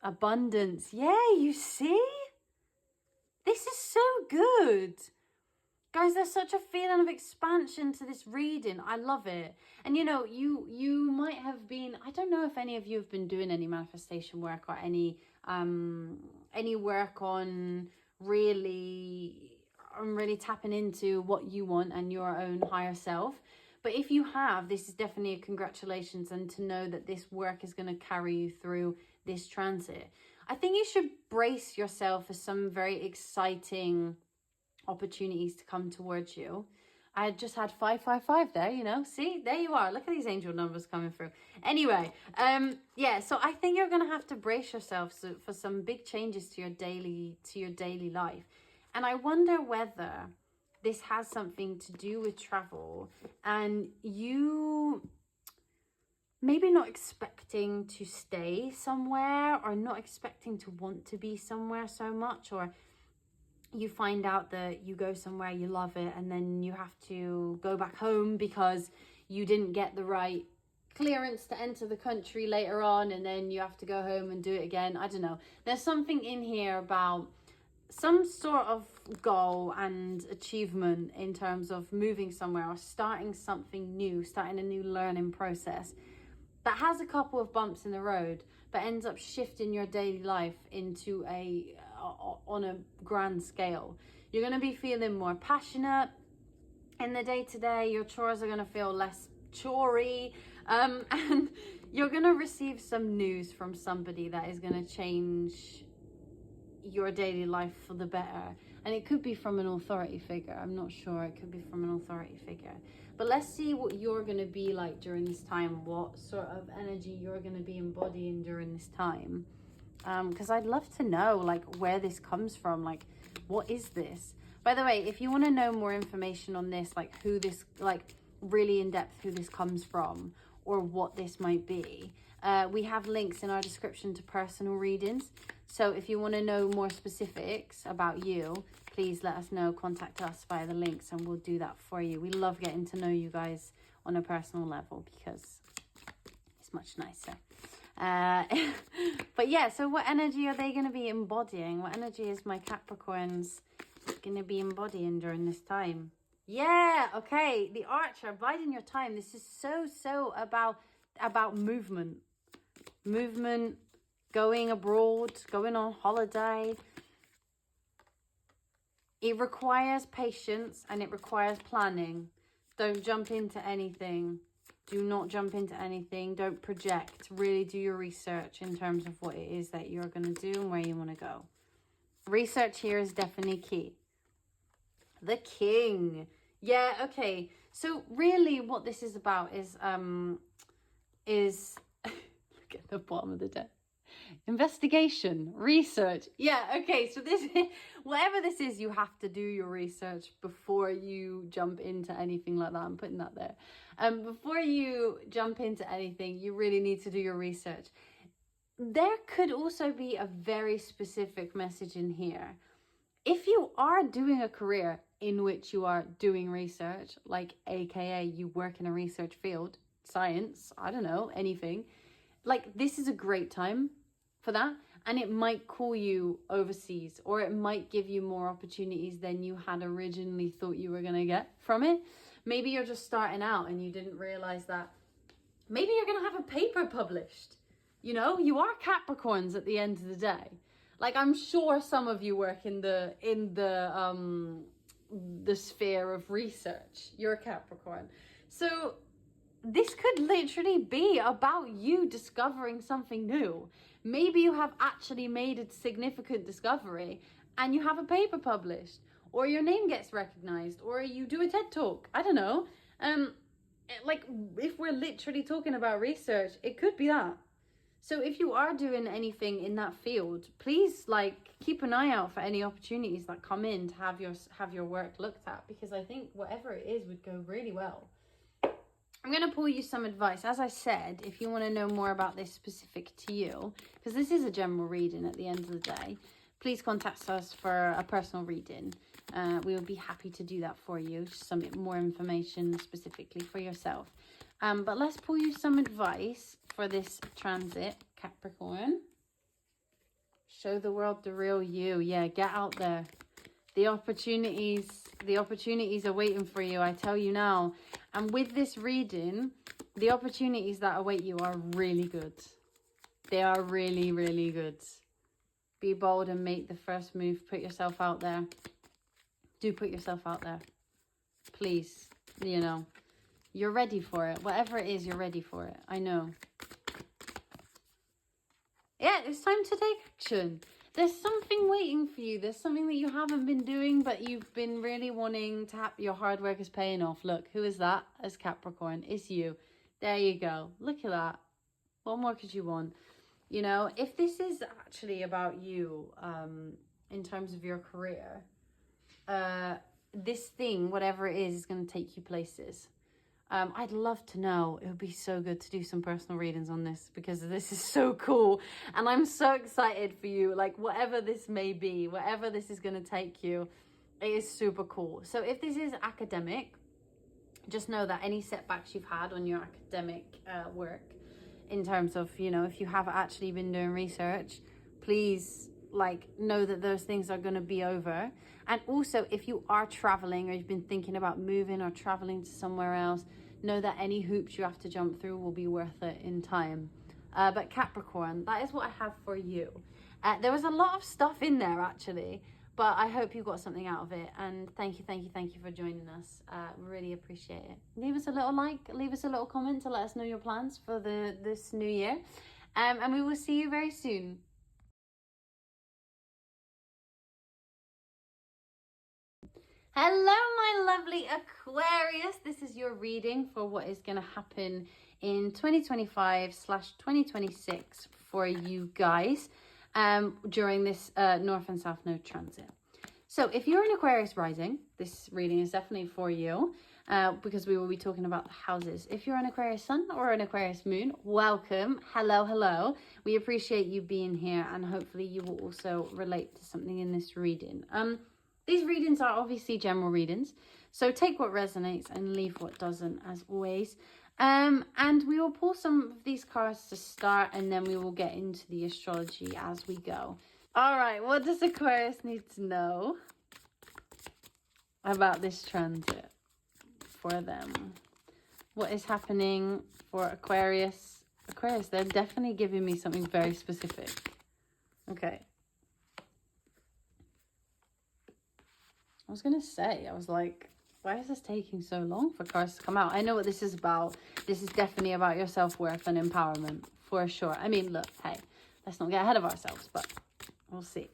Abundance. Yeah, you see? This is so good. Guys, there's such a feeling of expansion to this reading. I love it. And you know, you might have been, I don't know if any of you have been doing any manifestation work or any work on really tapping into what you want and your own higher self. But if you have, this is definitely a congratulations, and to know that this work is going to carry you through this transit. I think you should brace yourself for some very exciting opportunities to come towards you. I just had 555 there, you know. See, there you are. Look at these angel numbers coming through. Anyway, yeah, so I think you're going to have to brace yourself for some big changes to your daily life. And I wonder whether this has something to do with travel, and you maybe not expecting to stay somewhere, or not expecting to want to be somewhere so much, or you find out that you go somewhere, you love it, and then you have to go back home because you didn't get the right clearance to enter the country later on, and then you have to go home and do it again. I don't know. There's something in here about some sort of goal and achievement in terms of moving somewhere or starting something new, starting a new learning process. that has a couple of bumps in the road, but ends up shifting your daily life into on a grand scale. You're going to be feeling more passionate in the day-to-day. Your chores are going to feel less chory, and you're going to receive some news from somebody that is going to change your daily life for the better. And it could be from an authority figure. I'm not sure. It could be from an authority figure. But let's see what you're going to be like during this time. What sort of energy you're going to be embodying during this time. Because I'd love to know, like, where this comes from. Like, what is this? By the way, if you want to know more information on this, like who this, like really in depth who this comes from or what this might be, we have links in our description to personal readings. So if you want to know more specifics about you, please let us know. Contact us via the links and we'll do that for you. We love getting to know you guys on a personal level because it's much nicer. But yeah, so what energy are they going to be embodying? What energy is my Capricorns going to be embodying during this time? Yeah, okay, the Archer, biding your time. This is so about movement. Movement, going abroad, going on holiday. It requires patience and it requires planning. Don't jump into anything. Do not jump into anything. Don't project. Really do your research in terms of what it is that you're going to do and where you want to go. Research here is definitely key. The King. Yeah, okay. So really what this is about is look at the bottom of the deck. Investigation, research. Yeah, okay. So this, whatever this is, you have to do your research before you jump into anything like that. I'm putting that there. Before you jump into anything, you really need to do your research. There could also be a very specific message in here. If you are doing a career in which you are doing research, like AKA you work in a research field, science, I don't know, anything, like this is a great time for that. And it might call you overseas, or it might give you more opportunities than you had originally thought you were going to get from it. Maybe you're just starting out and you didn't realize that maybe you're going to have a paper published. You know, you are Capricorns at the end of the day. Like, I'm sure some of you work in the sphere of research. You're a Capricorn. So this could literally be about you discovering something new. Maybe you have actually made a significant discovery and you have a paper published, or your name gets recognized, or you do a TED talk. I don't know. Like, if we're literally talking about research, it could be that. So if you are doing anything in that field, please like keep an eye out for any opportunities that come in to have your work looked at, because I think whatever it is would go really well. I'm going to pull you some advice. As I said, if you want to know more about this specific to you, because this is a general reading at the end of the day, please contact us for a personal reading. We would be happy to do that for you. Just some more information specifically for yourself. But let's pull you some advice for this transit, Capricorn. Show the world the real you. Yeah, get out there. The opportunities are waiting for you, I tell you now. And with this reading, the opportunities that await you are really good. They are really, really good. Be bold and make the first move. Put yourself out there. Do put yourself out there. Please, you know. You're ready for it. Whatever it is, you're ready for it. I know. Yeah, it's time to take action. There's something waiting for you. There's something that you haven't been doing, but you've been really wanting to have. Your hard work is paying off. Look, who is that? As Capricorn, it's you. There you go. Look at that. What more could you want? You know, if this is actually about you, in terms of your career, this thing, whatever it is going to take you places. I'd love to know. It would be so good to do some personal readings on this, because this is so cool. And I'm so excited for you. Like, whatever this may be, whatever this is going to take you, it is super cool. So if this is academic, just know that any setbacks you've had on your academic work, in terms of, you know, if you have actually been doing research, please, like, know that those things are going to be over. And also, if you are traveling, or you've been thinking about moving or traveling to somewhere else, know that any hoops you have to jump through will be worth it in time. But Capricorn, that is what I have for you. There was a lot of stuff in there actually, but I hope you got something out of it. And thank you for joining us. Really appreciate it. Leave us a little like, leave us a little comment to let us know your plans for this new year. And we will see you very soon. Hello, my lovely Aquarius. This is your reading for what is going to happen in 2025/2026 for you guys during this North and South Node transit. So if you're an Aquarius rising, this reading is definitely for you because we will be talking about the houses. If you're an Aquarius sun or an Aquarius moon, welcome. Hello. We appreciate you being here, and hopefully you will also relate to something in this reading. These readings are obviously general readings, so take what resonates and leave what doesn't, as always. And we will pull some of these cards to start, and then we will get into the astrology as we go. All right, what does Aquarius need to know about this transit for them? What is happening for Aquarius? Aquarius, they're definitely giving me something very specific. Okay. I was going to say, I was like, why is this taking so long for cards to come out? I know what this is about. This is definitely about your self-worth and empowerment, for sure. I mean, look, hey, let's not get ahead of ourselves, but we'll see.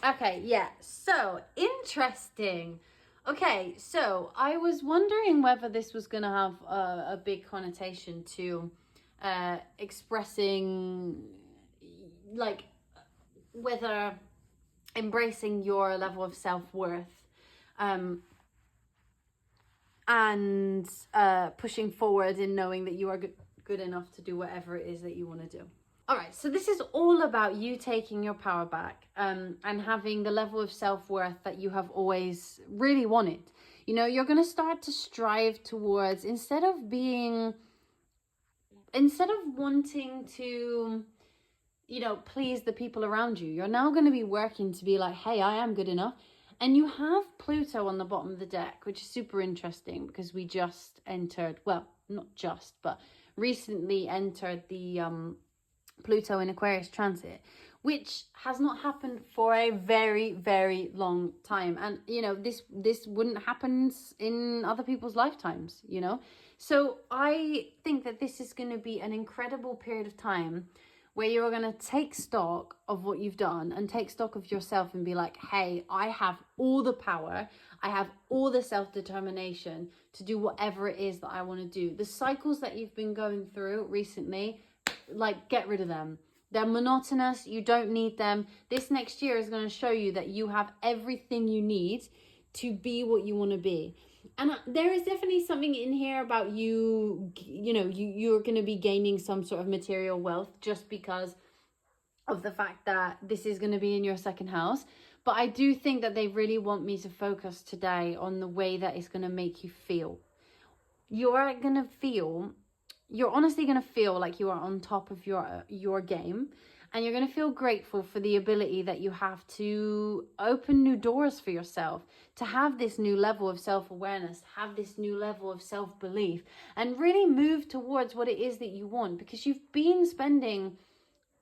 Okay, yeah, so interesting. Okay, so I was wondering whether this was going to have a big connotation to expressing, like, whether embracing your level of self-worth and pushing forward in knowing that you are good enough to do whatever it is that you want to do. All right, so this is all about you taking your power back and having the level of self-worth that you have always really wanted. You know, you're going to start to strive towards, instead of wanting to, you know, please the people around you, you're now going to be working to be like, hey, I am good enough. And you have Pluto on the bottom of the deck, which is super interesting because we just entered, well, not just, but recently entered the Pluto in Aquarius transit, which has not happened for a very, very long time. And, you know, this wouldn't happen in other people's lifetimes, you know. So I think that this is going to be an incredible period of time where you're going to take stock of what you've done and take stock of yourself and be like, hey, I have all the power. I have all the self-determination to do whatever it is that I want to do. The cycles that you've been going through recently, like, get rid of them. They're monotonous. You don't need them. This next year is going to show you that you have everything you need to be what you want to be. And there is definitely something in here about you know, you're going to be gaining some sort of material wealth just because of the fact that this is going to be in your second house. But I do think that they really want me to focus today on the way that it's going to make you feel. You're honestly going to feel like you are on top of your game, and you're going to feel grateful for the ability that you have to open new doors for yourself, to have this new level of self-awareness, have this new level of self-belief, and really move towards what it is that you want. Because you've been spending,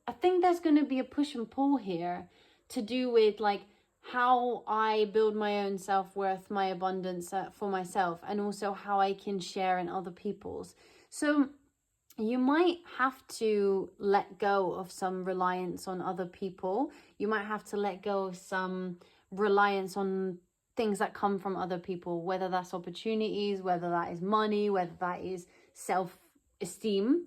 I think there's going to be a push and pull here to do with, like, how I build my own self-worth, my abundance for myself, and also how I can share in other people's. So you might have to let go of some reliance on other people. You might have to let go of some reliance on things that come from other people, whether that's opportunities, whether that is money, whether that is self-esteem.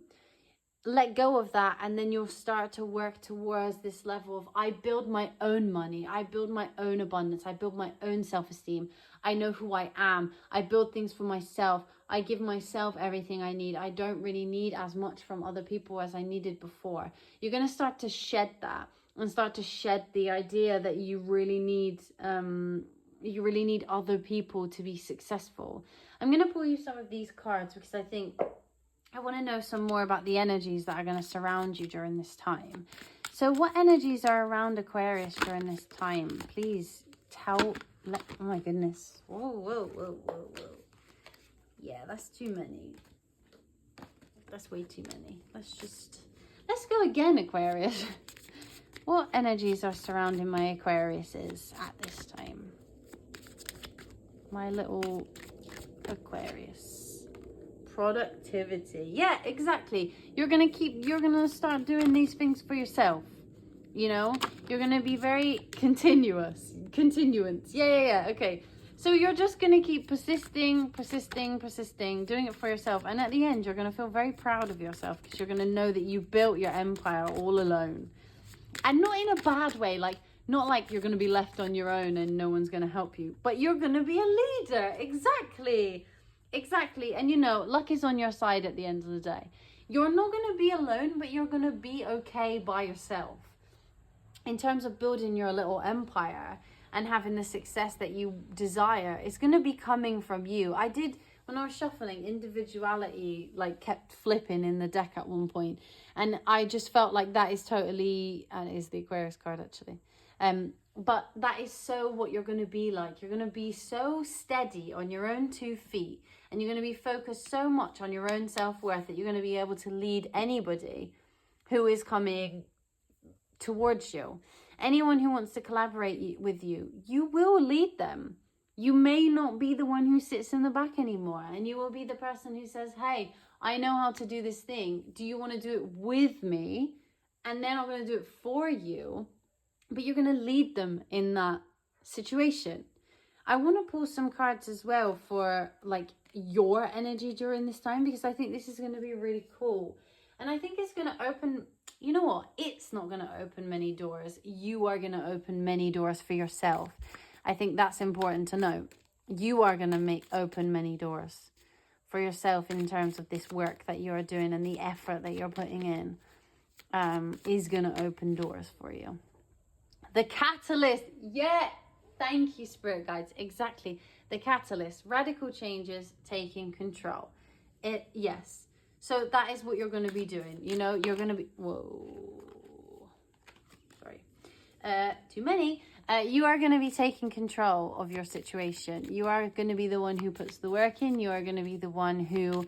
Let go of that, and then you'll start to work towards this level of, I build my own money, I build my own abundance, I build my own self-esteem, I know who I am, I build things for myself, I give myself everything I need, I don't really need as much from other people as I needed before. You're going to start to shed that and start to shed the idea that you really need other people to be successful. I'm going to pull you some of these cards because I think I want to know some more about the energies that are going to surround you during this time. So what energies are around Aquarius during this time? Please tell. Oh my goodness. Whoa, whoa, whoa, whoa, whoa. Yeah, that's too many. That's way too many. Let's go again, Aquarius. What energies are surrounding my Aquariuses at this time? My little Aquarius. Productivity. Yeah, exactly. You're gonna start doing these things for yourself. You know, you're gonna be very continuance. Yeah. Okay. So you're just going to keep persisting, doing it for yourself. And at the end, you're going to feel very proud of yourself because you're going to know that you built your empire all alone. And not in a bad way, like, not like you're going to be left on your own and no one's going to help you. But you're going to be a leader. Exactly. And, you know, luck is on your side at the end of the day. You're not going to be alone, but you're going to be okay by yourself. In terms of building your little empire and having the success that you desire, it's going to be coming from you. When I was shuffling, individuality like kept flipping in the deck at one point, and I just felt like that is totally, and it is the Aquarius card actually, but that is so what you're going to be like. You're going to be so steady on your own 2 feet, and you're going to be focused so much on your own self-worth that you're going to be able to lead anybody who is coming towards you. Anyone who wants to collaborate with you, you will lead them. You may not be the one who sits in the back anymore, and you will be the person who says, hey, I know how to do this thing. Do you want to do it with me? And then I'm going to do it for you. But you're going to lead them in that situation. I want to pull some cards as well for like your energy during this time, because I think this is going to be really cool. And I think it's going to open, you know what? It's not going to open many doors. You are going to open many doors for yourself. I think that's important to know. You are going to open many doors for yourself in terms of this work that you're doing, and the effort that you're putting in is going to open doors for you. The catalyst. Yeah. Thank you, Spirit Guides. Exactly. The catalyst. Radical changes, taking control. Yes. So that is what you're going to be doing. You know, you're going to be... Whoa. Sorry. Too many. You are going to be taking control of your situation. You are going to be the one who puts the work in. You are going to be the one who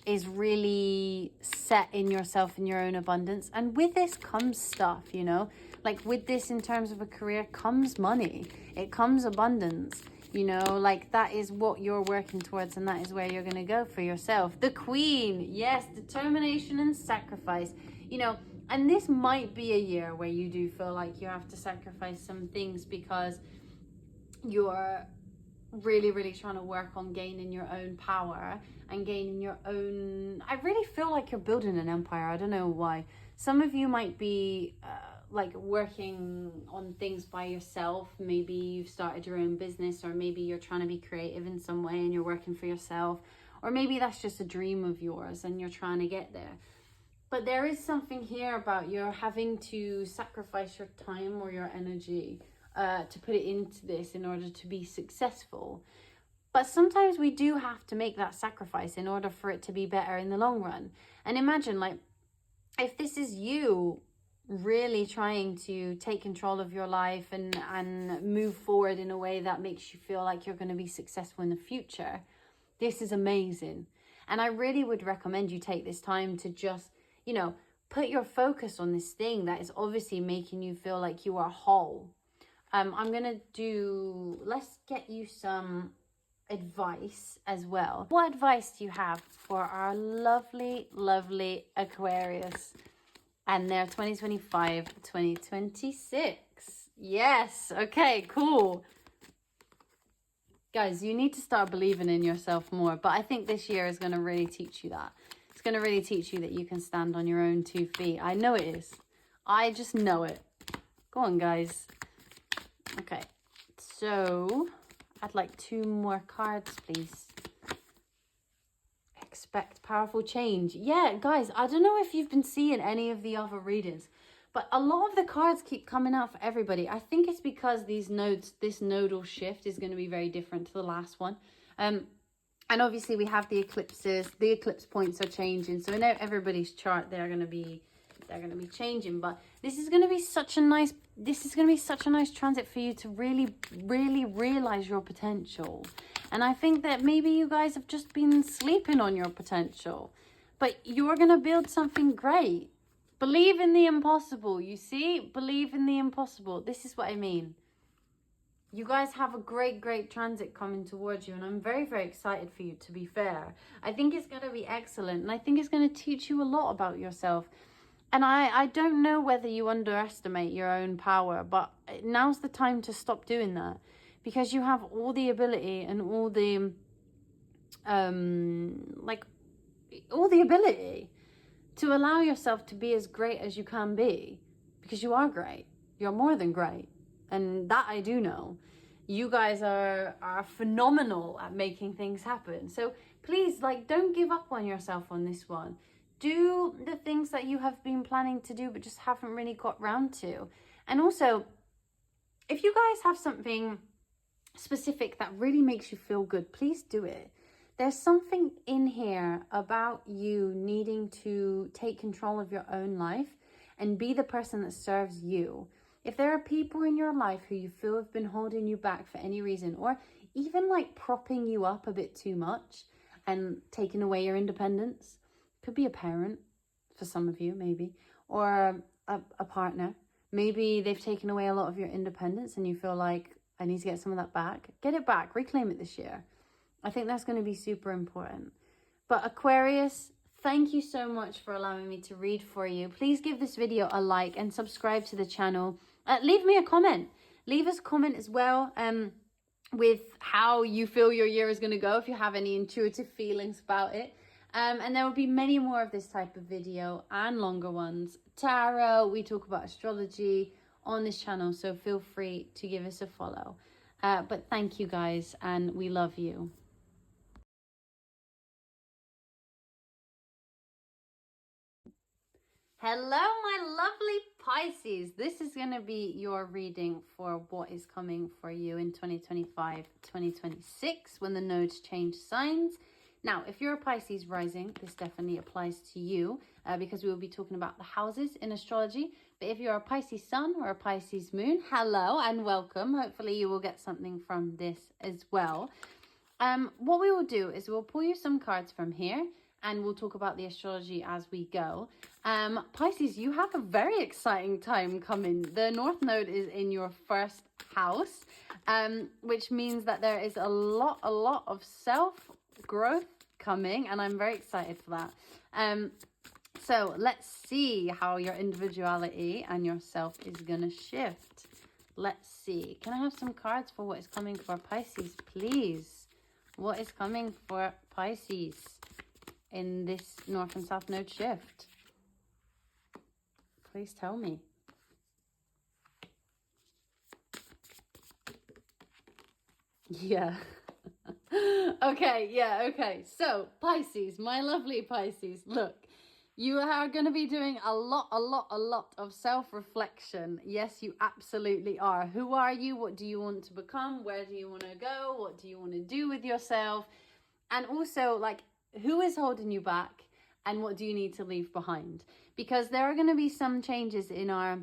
is really set in yourself and your own abundance. And with this comes stuff, you know. Like with this in terms of a career comes money. It comes abundance. You know, like that is what you're working towards, and that is where you're going to go for yourself. The Queen. Yes, determination and sacrifice. You know, and this might be a year where you do feel like you have to sacrifice some things because you're really, really trying to work on gaining your own power and gaining your own... I really feel like you're building an empire. I don't know why. Some of you might be... like working on things by yourself. Maybe you've started your own business, or maybe you're trying to be creative in some way and you're working for yourself, or maybe that's just a dream of yours and you're trying to get there. But there is something here about you're having to sacrifice your time or your energy to put it into this in order to be successful. But sometimes we do have to make that sacrifice in order for it to be better in the long run. And imagine, like, if this is you really trying to take control of your life and move forward in a way that makes you feel like you're going to be successful in the future, this is amazing. And I really would recommend you take this time to just, you know, put your focus on this thing that is obviously making you feel like you are whole. I'm going to let's get you some advice as well. What advice do you have for our lovely, lovely Aquarius and their 2025-2026? Yes. Okay, cool. Guys, you need to start believing in yourself more. But I think this year is going to really teach you that. It's going to really teach you that you can stand on your own 2 feet. I know it is. I just know it. Go on, guys. Okay. So, I'd like 2 more cards, please. Expect powerful change. Yeah, guys, I don't know if you've been seeing any of the other readings, but a lot of the cards keep coming out for everybody. I think it's because this nodal shift is going to be very different to the last one. And obviously we have the eclipses. The eclipse points are changing. So in everybody's chart, they're going to be changing. But this is going to be such a nice transit for you to really, really realize your potential. And I think that maybe you guys have just been sleeping on your potential. But you're going to build something great. Believe in the impossible. You see? Believe in the impossible. This is what I mean. You guys have a great, great transit coming towards you. And I'm very, very excited for you, to be fair. I think it's going to be excellent. And I think it's going to teach you a lot about yourself. And I don't know whether you underestimate your own power. But now's the time to stop doing that. Because you have all the ability and all the... all the ability to allow yourself to be as great as you can be. Because you are great. You're more than great. And that I do know. You guys are phenomenal at making things happen. So please, like, don't give up on yourself on this one. Do the things that you have been planning to do but just haven't really got round to. And also, if you guys have something specific that really makes you feel good, please do it. There's something in here about you needing to take control of your own life and be the person that serves you. If there are people in your life who you feel have been holding you back for any reason, or even like propping you up a bit too much and taking away your independence, could be a parent for some of you maybe, or a partner. Maybe they've taken away a lot of your independence and you feel like, I need to get some of that back. Get it back, reclaim it this year. I think that's going to be super important. But Aquarius, thank you so much for allowing me to read for you. Please give this video a like and subscribe to the channel. Leave me a comment. Leave us a comment as well with how you feel your year is going to go, if you have any intuitive feelings about it. And there will be many more of this type of video and longer ones. Tarot, we talk about astrology on this channel, so feel free to give us a follow. But thank you guys, and we love you. Hello, my lovely Pisces. This is going to be your reading for what is coming for you in 2025, 2026, when the nodes change signs. Now, if you're a Pisces rising, this definitely applies to you because we will be talking about the houses in astrology. But if you're a Pisces sun or a Pisces moon, hello and welcome. Hopefully you will get something from this as well. What we will do is we'll pull you some cards from here and we'll talk about the astrology as we go. Pisces, you have a very exciting time coming. The North Node is in your first house, which means that there is a lot of self-growth coming, and I'm very excited for that. So let's see how your individuality and yourself is gonna shift. Let's see. Can I have some cards for what is coming for Pisces, please? What is coming for Pisces in this North and South Node shift? Please tell me. Yeah. Okay. So, Pisces, my lovely Pisces, look, you are going to be doing a lot of self-reflection. Yes, you absolutely are. Who are you? What do you want to become? Where do you want to go? What do you want to do with yourself? And also, like, who is holding you back? And what do you need to leave behind? Because there are going to be some changes in our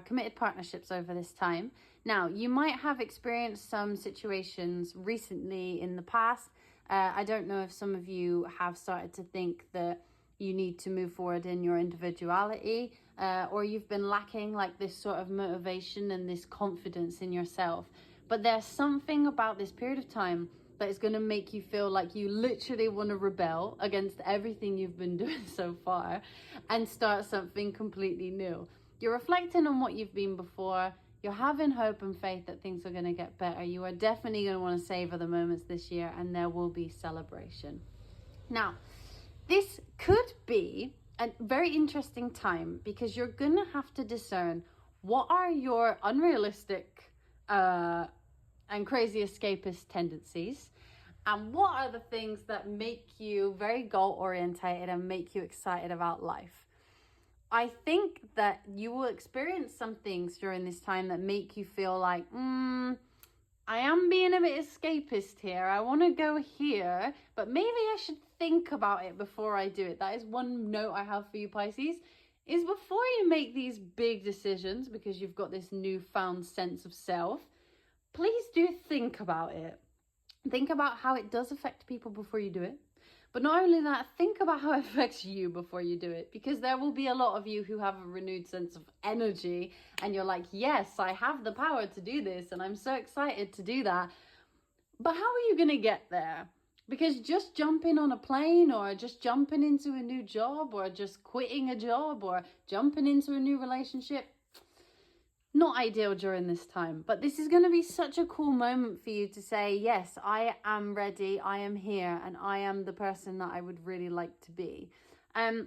committed partnerships over this time. Now, you might have experienced some situations recently in the past. I don't know if some of you have started to think that you need to move forward in your individuality, or you've been lacking like this sort of motivation and this confidence in yourself. But there's something about this period of time that is going to make you feel like you literally want to rebel against everything you've been doing so far and start something completely new. You're reflecting on what you've been before. You're having hope and faith that things are going to get better. You are definitely going to want to savor the moments this year, and there will be celebration. Now, this could be a very interesting time because you're going to have to discern what are your unrealistic and crazy escapist tendencies, and what are the things that make you very goal orientated and make you excited about life. I think that you will experience some things during this time that make you feel like, I am being a bit escapist here. I want to go here, but maybe I should think about it before I do it. That is one note I have for you, Pisces, is before you make these big decisions, because you've got this newfound sense of self, please do think about it. Think about how it does affect people before you do it. But not only that, think about how it affects you before you do it, because there will be a lot of you who have a renewed sense of energy and you're like, yes, I have the power to do this and I'm so excited to do that. But how are you going to get there? Because just jumping on a plane or just jumping into a new job or just quitting a job or jumping into a new relationship, not ideal during this time. But this is going to be such a cool moment for you to say, yes, I am ready, I am here, and I am the person that I would really like to be. I'm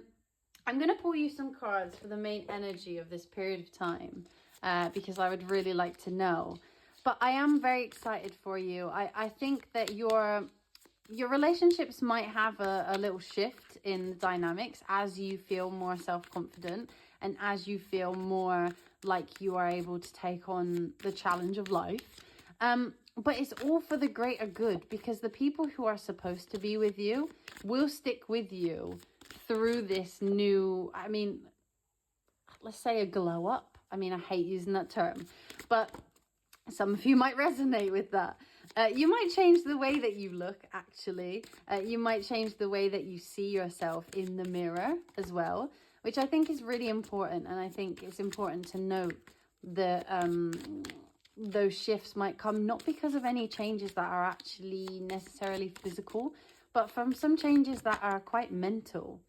going to pull you some cards for the main energy of this period of time, because I would really like to know. But I am very excited for you. I think that your relationships might have a little shift in the dynamics as you feel more self-confident and as you feel more like you are able to take on the challenge of life. But it's all for the greater good, because the people who are supposed to be with you will stick with you through this new, I mean, let's say a glow up. I mean, I hate using that term, but some of you might resonate with that. You might change the way that you look, actually. You might change the way that you see yourself in the mirror as well, which I think is really important. And I think it's important to note that those shifts might come not because of any changes that are actually necessarily physical, but from some changes that are quite mental.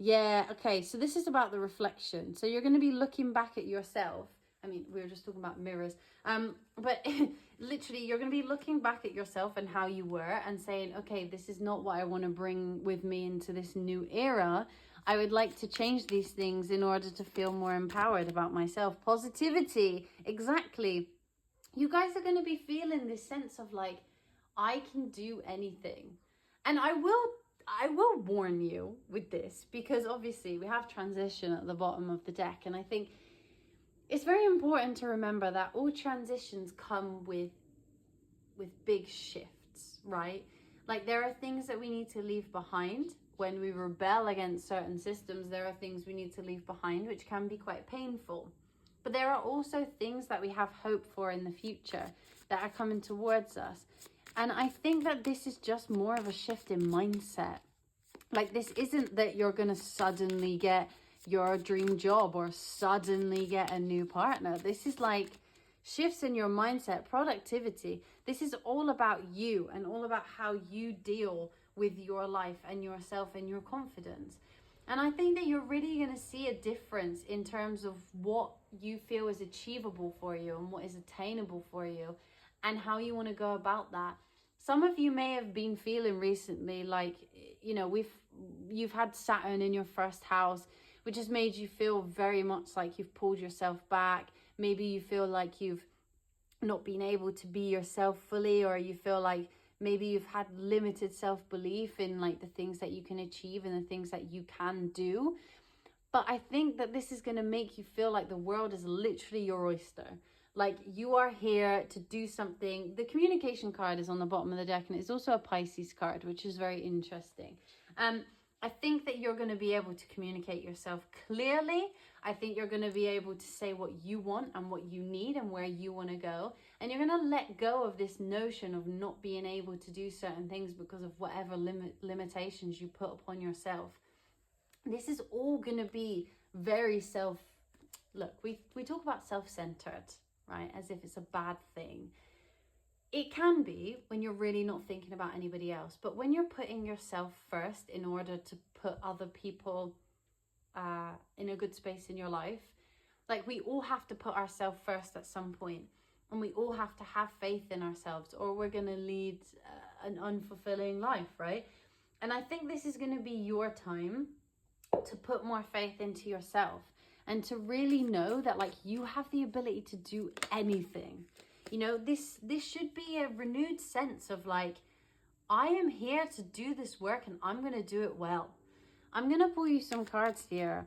Yeah, okay, so this is about the reflection. So you're going to be looking back at yourself. I mean, we were just talking about mirrors. But literally, you're going to be looking back at yourself and how you were and saying, okay, this is not what I want to bring with me into this new era. I would like to change these things in order to feel more empowered about myself. Positivity, exactly. You guys are going to be feeling this sense of like, I can do anything. And I will warn you with this, because obviously we have transition at the bottom of the deck. And I think it's very important to remember that all transitions come with big shifts, right? Like there are things that we need to leave behind. When we rebel against certain systems, there are things we need to leave behind, which can be quite painful. But there are also things that we have hope for in the future that are coming towards us. And I think that this is just more of a shift in mindset. Like this isn't that you're going to suddenly get your dream job or suddenly get a new partner. This is like shifts in your mindset, productivity. This is all about you and all about how you deal with your life and yourself and your confidence. And I think that you're really going to see a difference in terms of what you feel is achievable for you and what is attainable for you and how you want to go about that. Some of you may have been feeling recently like, you know, you've had Saturn in your first house, which has made you feel very much like you've pulled yourself back. Maybe you feel like you've not been able to be yourself fully, or you feel like maybe you've had limited self-belief in like the things that you can achieve and the things that you can do. But I think that this is going to make you feel like the world is literally your oyster. Like you are here to do something. The communication card is on the bottom of the deck, and it's also a Pisces card, which is very interesting. I think that you're going to be able to communicate yourself clearly. I think you're going to be able to say what you want and what you need and where you want to go. And you're going to let go of this notion of not being able to do certain things because of whatever limitations you put upon yourself. This is all going to be very look, we talk about self-centered, right? As if it's a bad thing. It can be when you're really not thinking about anybody else. But when you're putting yourself first in order to put other people in a good space in your life, like we all have to put ourselves first at some point. And we all have to have faith in ourselves, or we're going to lead an unfulfilling life, right? And I think this is going to be your time to put more faith into yourself and to really know that like you have the ability to do anything. You know, this should be a renewed sense of like, I am here to do this work and I'm going to do it well. I'm going to pull you some cards here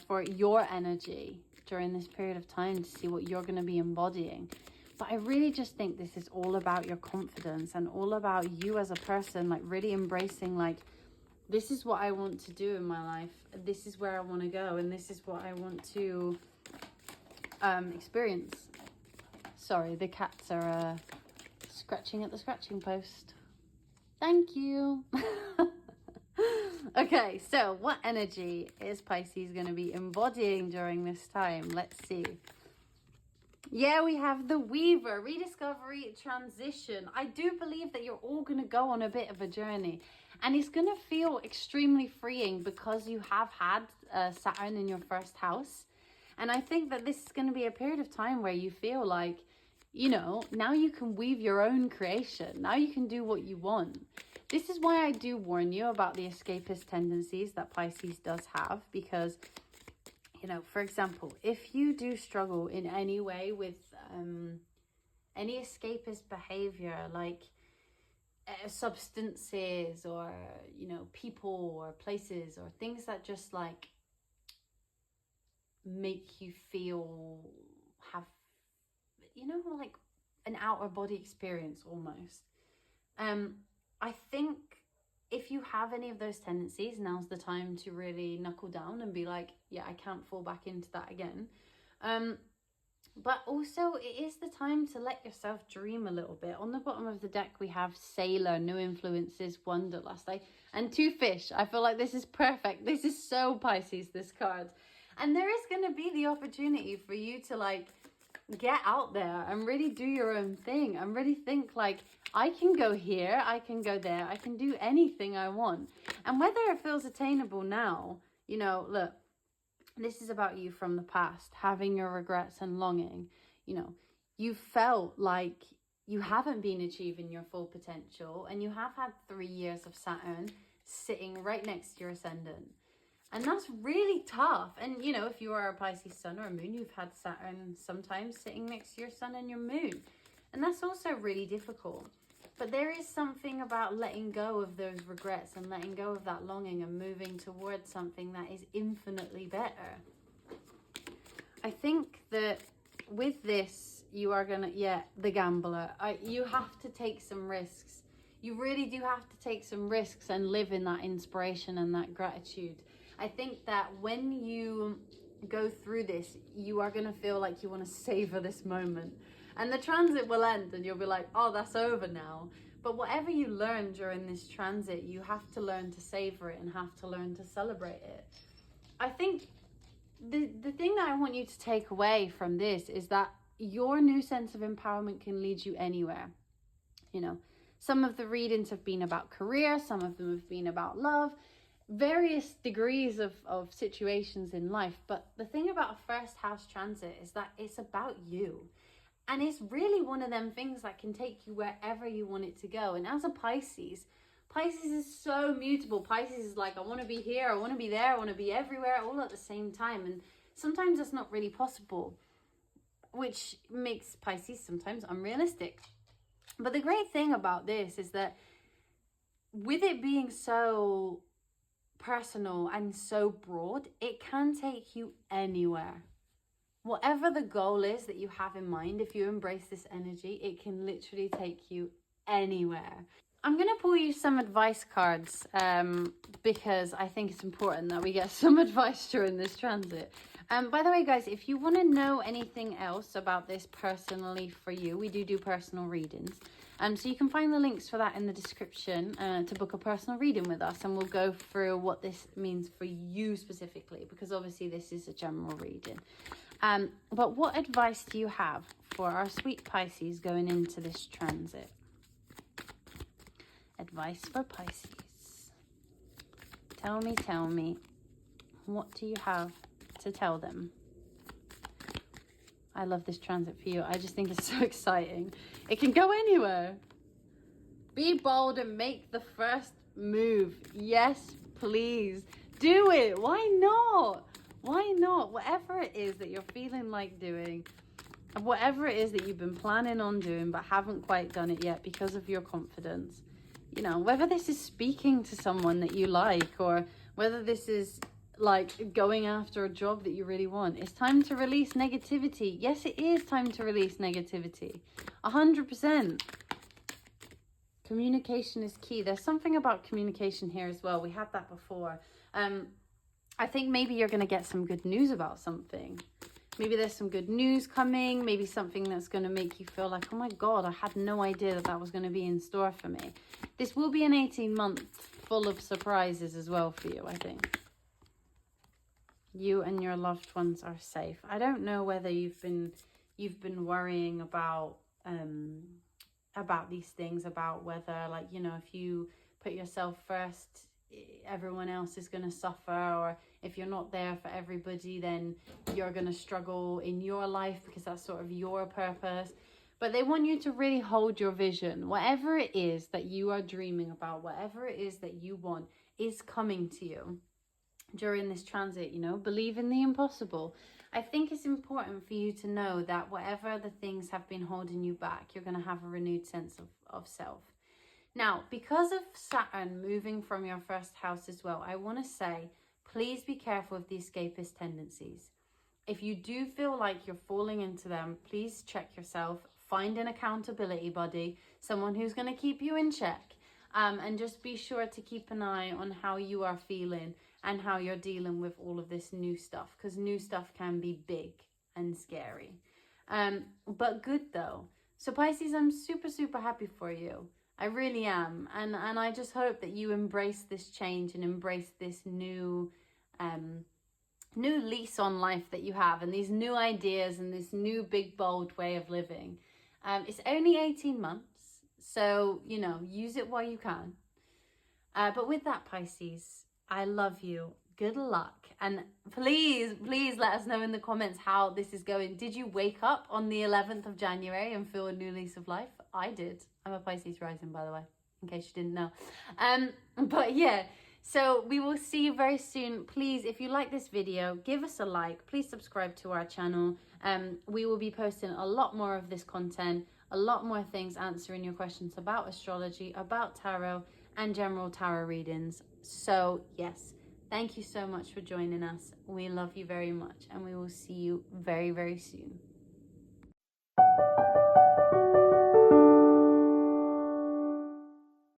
for your energy during this period of time to see what you're going to be embodying. But I really just think this is all about your confidence and all about you as a person, like really embracing, like, this is what I want to do in my life. This is where I want to go. And this is what I want to experience. Sorry, the cats are scratching at the scratching post. Thank you. Okay, so what energy is Pisces going to be embodying during this time? Let's see. Yeah, we have the Weaver, rediscovery, transition. I do believe that you're all going to go on a bit of a journey. And it's going to feel extremely freeing because you have had Saturn in your first house. And I think that this is going to be a period of time where you feel like, you know, now you can weave your own creation. Now you can do what you want. This is why I do warn you about the escapist tendencies that Pisces does have. Because, you know, for example, if you do struggle in any way with any escapist behavior, like substances or, you know, people or places or things that just like make you feel, have, you know, like an outer body experience almost. I think if you have any of those tendencies, now's the time to really knuckle down and be like, yeah, I can't fall back into that again. But also it is the time to let yourself dream a little bit. On the bottom of the deck, we have Sailor, New Influences, Wanderlust, and 2 fish. I feel like this is perfect. This is so Pisces, this card. And there is going to be the opportunity for you to like get out there and really do your own thing and really think like, I can go here, I can go there, I can do anything I want. And whether it feels attainable now, you know, look, this is about you from the past, having your regrets and longing. You know, you felt like you haven't been achieving your full potential, and you have had 3 years of Saturn sitting right next to your ascendant. And that's really tough. And, you know, if you are a Pisces sun or a moon, you've had Saturn sometimes sitting next to your sun and your moon. And that's also really difficult. But there is something about letting go of those regrets and letting go of that longing and moving towards something that is infinitely better. I think that with this, you are going to, yeah, the gambler. You have to take some risks. You really do have to take some risks and live in that inspiration and that gratitude. I think that when you go through this, you are going to feel like you want to savor this moment. And the transit will end and you'll be like, oh, that's over now. But whatever you learn during this transit, you have to learn to savor it and have to learn to celebrate it. I think the thing that I want you to take away from this is that your new sense of empowerment can lead you anywhere. You know, some of the readings have been about career, some of them have been about love, various degrees of situations in life. But the thing about a first house transit is that it's about you. And it's really one of them things that can take you wherever you want it to go. And as a Pisces is so mutable. Pisces is like, I want to be here, I want to be there, I want to be everywhere all at the same time. And sometimes that's not really possible, which makes Pisces sometimes unrealistic. But the great thing about this is that with it being so personal and so broad, it can take you anywhere. Whatever the goal is that you have in mind, if you embrace this energy, it can literally take you anywhere. I'm going to pull you some advice cards because I think it's important that we get some advice during this transit. By the way, guys, if you want to know anything else about this personally for you, we do personal readings. So you can find the links for that in the description to book a personal reading with us. And we'll go through what this means for you specifically, because obviously this is a general reading. But what advice do you have for our sweet Pisces going into this transit? Advice for Pisces. Tell me, what do you have to tell them? I love this transit for you. I just think it's so exciting. It can go anywhere. Be bold and make the first move. Yes, please. Do it. Why not? Why not? Whatever it is that you're feeling like doing, whatever it is that you've been planning on doing but haven't quite done it yet because of your confidence, you know, whether this is speaking to someone that you like, or whether this is like going after a job that you really want. It's time to release negativity. Yes, it is time to release negativity. 100%. Communication is key. There's something about communication here as well. We had that before. I think maybe you're going to get some good news about something. Maybe there's some good news coming. Maybe something that's going to make you feel like, oh my God, I had no idea that that was going to be in store for me. This will be an 18-month full of surprises as well for you, I think. You and your loved ones are safe. I don't know whether you've been worrying about these things, about whether, like, you know, if you put yourself first, everyone else is going to suffer, or if you're not there for everybody, then you're going to struggle in your life because that's sort of your purpose. But they want you to really hold your vision. Whatever it is that you are dreaming about, whatever it is that you want is coming to you during this transit, you know. Believe in the impossible. I think it's important for you to know that whatever the things have been holding you back, you're going to have a renewed sense of self. Now, because of Saturn moving from your first house as well, I want to say, please be careful of the escapist tendencies. If you do feel like you're falling into them, please check yourself. Find an accountability buddy, someone who's going to keep you in check. And just be sure to keep an eye on how you are feeling and how you're dealing with all of this new stuff, because new stuff can be big and scary. But good though. So Pisces, I'm super, super happy for you. I really am. And I just hope that you embrace this change and embrace this new lease on life that you have, and these new ideas and this new big, bold way of living. It's only 18 months. So, you know, use it while you can. But with that, Pisces, I love you. Good luck. And please, please let us know in the comments how this is going. Did you wake up on the 11th of January and feel a new lease of life? I did. I'm a Pisces rising, by the way, in case you didn't know. But yeah, so we will see you very soon. Please, if you like this video, give us a like. Please subscribe to our channel. We will be posting a lot more of this content, a lot more things answering your questions about astrology, about tarot, and general tarot readings. So yes, thank you so much for joining us. We love you very much, and we will see you very, very soon.